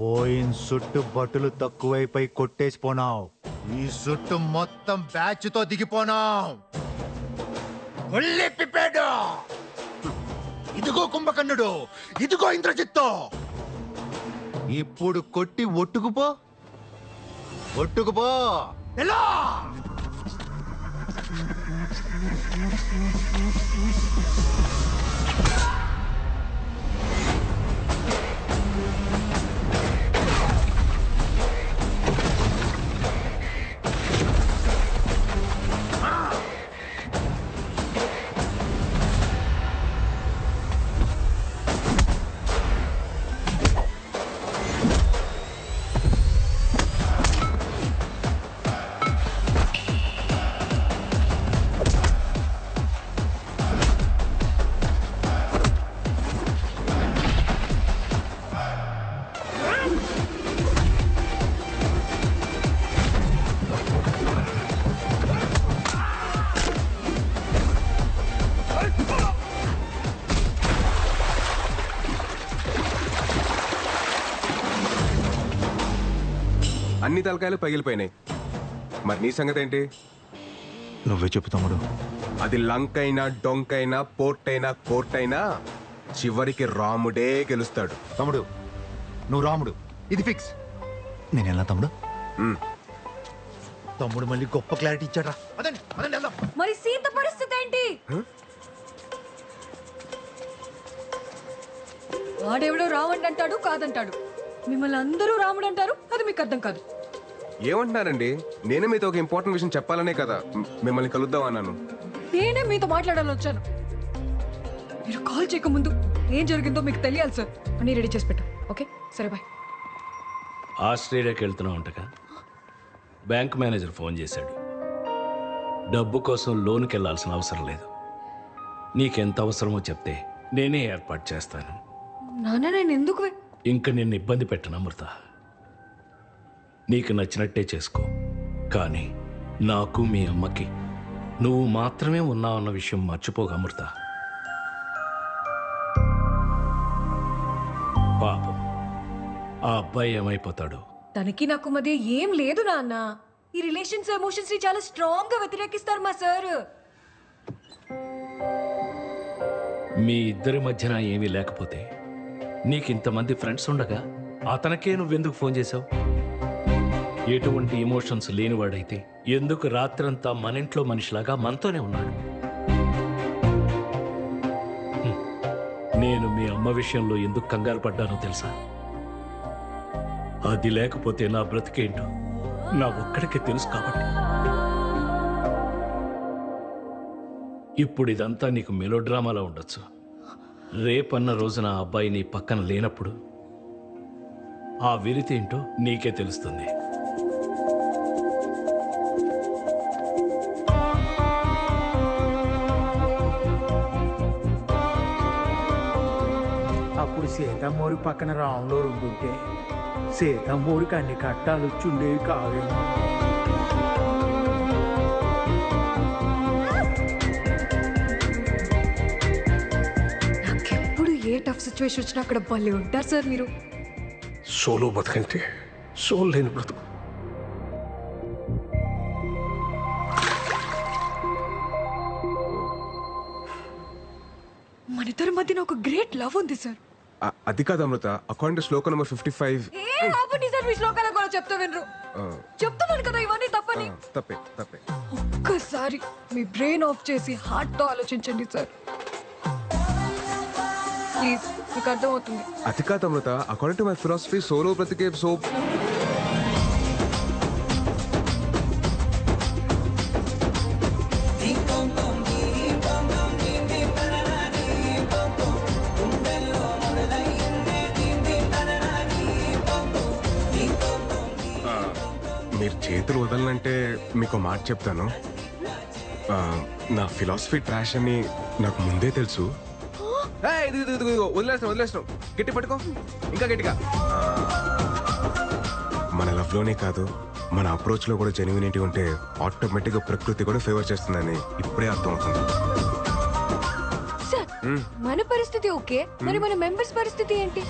పోయిన సుట్టు బట్టలు తక్కువైపోయి కొట్టేసిపోనావు, ఈ సుట్టు మొత్తం బ్యాచ్ తో దిగిపోనావు. ఇదిగో కుంభకర్ణుడు, ఇదిగో ఇంద్రజిత్తు. ఇప్పుడు కొట్టి ఒట్టుకుపో, ఒట్టుకుపో. ఎలా అన్ని తలకాయలు పగిలిపోయినాయి. మరి నీ సంగతి ఏంటి? నువ్వే చెప్పు తమ్ముడు. అది లంకైనా, డొంకైనా, పోర్ట్ అయినా, కోర్ట్ అయినా చివరికి రాముడే గెలుస్తాడు. తమ్ముడు నువ్వు రాముడు, ఇది ఫిక్స్. నేను ఎలా తమ్ముడు? తమ్ముడు మళ్ళీ గొప్ప క్లారిటీ ఇచ్చాడ్రా. మరి సీత పరిస్థితి ఏంటి? వాడెవడో రావణ్ అంటాడు, కాదంటాడు. మిమ్మల్ని అందరూ రాముడు అంటారు, అది మీకు అర్థం కాదు. ఏమంటున్నారండి? నేనే మీతో ఒక ఇంపార్టెంట్ విషయం చెప్పాలనే కదా మిమ్మల్ని కలుద్దాం అన్నాను. నేనే మీతో మాట్లాడాలని వచ్చాను. మీరు కాల్ చేయకముందు ఏం జరిగిందో మీకు తెలియాలి సార్. అన్నీ రెడీ చేసి పెట్టు. ఓకే, సరే బాయ్. ఆస్ట్రేలియాకి వెళ్తున్నావు అంటగా? బ్యాంక్ మేనేజర్ ఫోన్ చేశాడు. డబ్బు కోసం లోన్కి వెళ్ళాల్సిన అవసరం లేదు. నీకెంత అవసరమో చెప్తే నేనే ఏర్పాటు చేస్తాను. నాన్న, నేను ఎందుకు ఇంక నిన్ను ఇబ్బంది పెట్టను అమృత. నీకు నచ్చినట్టే చేసుకో, కానీ నాకు మీ అమ్మకి నువ్వు మాత్రమే ఉన్నావన్న విషయం మర్చిపోగా అమృత. పాపం ఆ అబ్బాయి ఏమైపోతాడు? తనకి నాకు మధ్య ఏం లేదు నాన్న. ఈ రిలేషన్స్ ఎమోషన్స్ ని చాలా స్ట్రాంగ్ గా వ్యతిరేకిస్తారు మా సార్. మీ ఇద్దరి మధ్యన ఏమీ లేకపోతే నీకింతమంది ఫ్రెండ్స్ ఉండగా అతనికే నువ్వెందుకు ఫోన్ చేశావు? ఎటువంటి ఎమోషన్స్ లేనివాడైతే ఎందుకు రాత్రంతా మన ఇంట్లో మనిషిలాగా మనతోనే ఉన్నాడు? నేను మీ అమ్మ విషయంలో ఎందుకు కంగారు పడ్డానో తెలుసా? అది లేకపోతే నా బ్రతికేంటో నా ఒక్కడికే తెలుసు కాబట్టి. ఇప్పుడు ఇదంతా నీకు మెలోడ్రామాలా ఉండొచ్చు. రేపన్న రోజున ఆ అబ్బాయి నీ పక్కన లేనప్పుడు ఆ విరితి ఏంటో నీకే తెలుస్తుంది. అప్పుడు సీతమ్మోరి పక్కన రాములో ఉండుంటే సీతమ్మోరికి అన్ని కట్టాలు వచ్చుండేవి కావేమో. నాకెప్పుడు ఏ టఫ్ సిచ్యువేషన్ వచ్చినా అక్కడ భలే ఉంటారు సార్ మీరు. సోలో బతుకంటే సోల్ లేని బ్రతుకు. మన ఇద్దరి మధ్యన ఒక గ్రేట్ లవ్ ఉంది సార్. అది కాదు Amrita, according to Shloka number 55. శ్లోకాల కూడా చెప్తా వినరు. చెప్తున్నాను కదా ఇవన్నీ తప్పని. తప్పే. ఒక్కసారి మీ బ్రెయిన్ ఆఫ్ చేసి హార్ట్ తో ఆలోచించండి సార్ ప్లీజ్, మీకు అర్థమవుతుంది. అది కాదు Amrita, according to my philosophy solo బ్రతికే సో. మీరు చేతులు వదలనంటే మీకు మాట చెప్తాను. నా ఫిలాసఫీ ట్రాష్ అని నాకు ముందే తెలుసు. వదిలేస్తాం. గట్టి పట్టుకో, ఇంకా గట్టిగా. మన లవ్ లోనే కాదు, మన అప్రోచ్ లో కూడా జెన్యూనిటీ ఉంటే ఆటోమేటిక్ గా ప్రకృతి కూడా ఫేవర్ చేస్తుందని ఇప్పుడే అర్థం అవుతుంది. సార్, మన పరిస్థితి ఓకే, మరి మన మెంబర్స్ పరిస్థితి ఏంటి?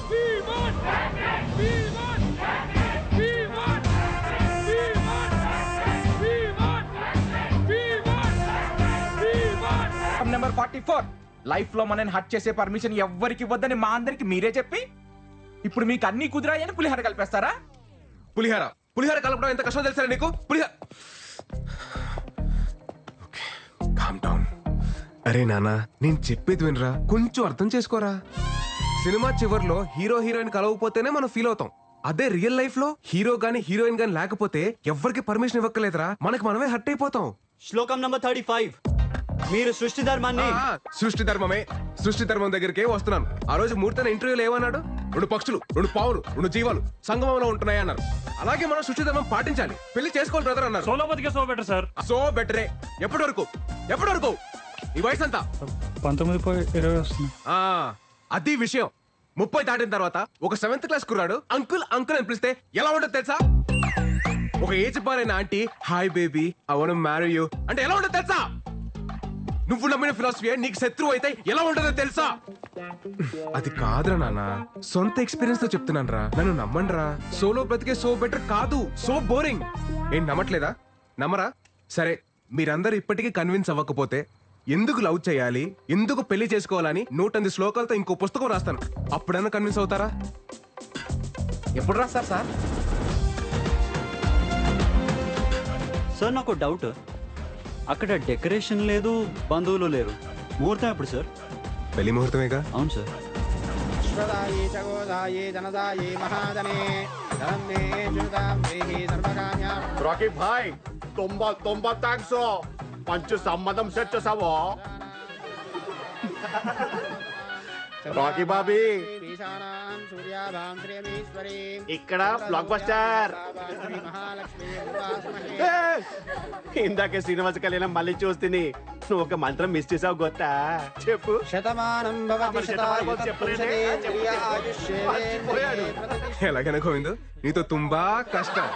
నెంబర్ 44 లైఫ్ లో మనని హట్ చేసే పర్మిషన్ ఎవ్వరికి ఇవ్వద్దని మా అందరికి మీరే చెప్పి ఇప్పుడు మీకు అన్ని కుదిరాయని పులిహార కలిపేస్తారా? పులిహార కలపడం ఎంత కష్టం తెలుసా నీకు? Calm down. అరే నానా, నేను చెప్పేది వినరా, కొంచెం అర్థం చేసుకోరా. సినిమా చివర్లో హీరో హీరోయిన్ కలవకపోతేనే మనం ఫీల్ అవుతాం. అదే రియల్ లైఫ్ లో హీరో గానీ హీరోయిన్ గానీ లేకపోతే ఎవ్వరికి పర్మిషన్ ఇవ్వక్కలేదురా, మనకి మనమే హట్ అయిపోతాం. శ్లోకం నంబర్ 35, మీరు సృష్టి ధర్మాన్ని. సృష్టి ధర్మం దగ్గరికే వస్తున్నాను. ఆ రోజు మూర్తన ఇంటర్వ్యూలో ఏమన్నాడు? 2 పక్షులు, 2 పావులు, 2 జీవాలు సంగమంలో ఉంటున్నాయి అన్నారు. అలాగే మనం సృష్టి ధర్మం పాటించాలి. పెళ్లి చేసుకోవాలి బ్రదర్ అన్నారు. సోలో బతికే సో బెటర్ సార్. సో బెటరే. ఎప్పటి వరకు ఈ వయసు అంతా 19-20 వస్తుంది. అది విషయం. 30 దాటిన తర్వాత ఒక 7th క్లాస్ కుర్రాడు అంకుల్ అని పిలిస్తే ఎలా ఉంటుంది తెలుసా? ఒక ఏజ్ బారైన aunty hi baby I want to marry you అంటే ఎలా ఉంటుంది తెలుసా? నువ్వు నమ్మిన ఫిలాసఫీ నీకు శత్రువు అయితే ఎలా ఉంటుందో తెలుసా? అది కాదురా నాన్న, సొంత ఎక్స్పీరియన్స్ తో చెప్తున్నాను రా, నన్ను నమ్మండి రా. సోలో బ్రతికే సో బెటర్ కాదు, సో బోరింగ్. ఏం నమ్మట్లేదా? నమ్మరా? సరే, మీరందరూ ఇప్పటికీ కన్విన్స్ అవ్వకపోతే ఎందుకు లవ్ చేయాలి, ఎందుకు పెళ్లి చేసుకోవాలని 108 శ్లోకాలతో ఇంకో పుస్తకం రాస్తాను. అప్పుడన్నా కన్విన్స్ అవుతారా? ఎప్పుడు రాస్తారు సార్? సార్ నాకు డౌట్, అక్కడ డెకరేషన్ లేదు, బంధువులు లేరు, ముహూర్తం ఎప్పుడు సార్? పెళ్లి ముహూర్తమేగా. అవును సార్. రాకీ భాయ్, తొంభై థ్యాంక్స్. మంచి సంబంధం సెట్ చేసావో. రాకీ బాబీ, ఇక్కడ బ్లాక్ బస్టర్. ఇందాకే శ్రీనివాస కళ్యాణం మళ్ళీ చూస్తుంది. నువ్వు ఒక మంత్రం మిస్ చేసావు గొత్తా? చెప్పు. ఎలాగైనా గోవిందు, నీతో తుంబా కష్టం.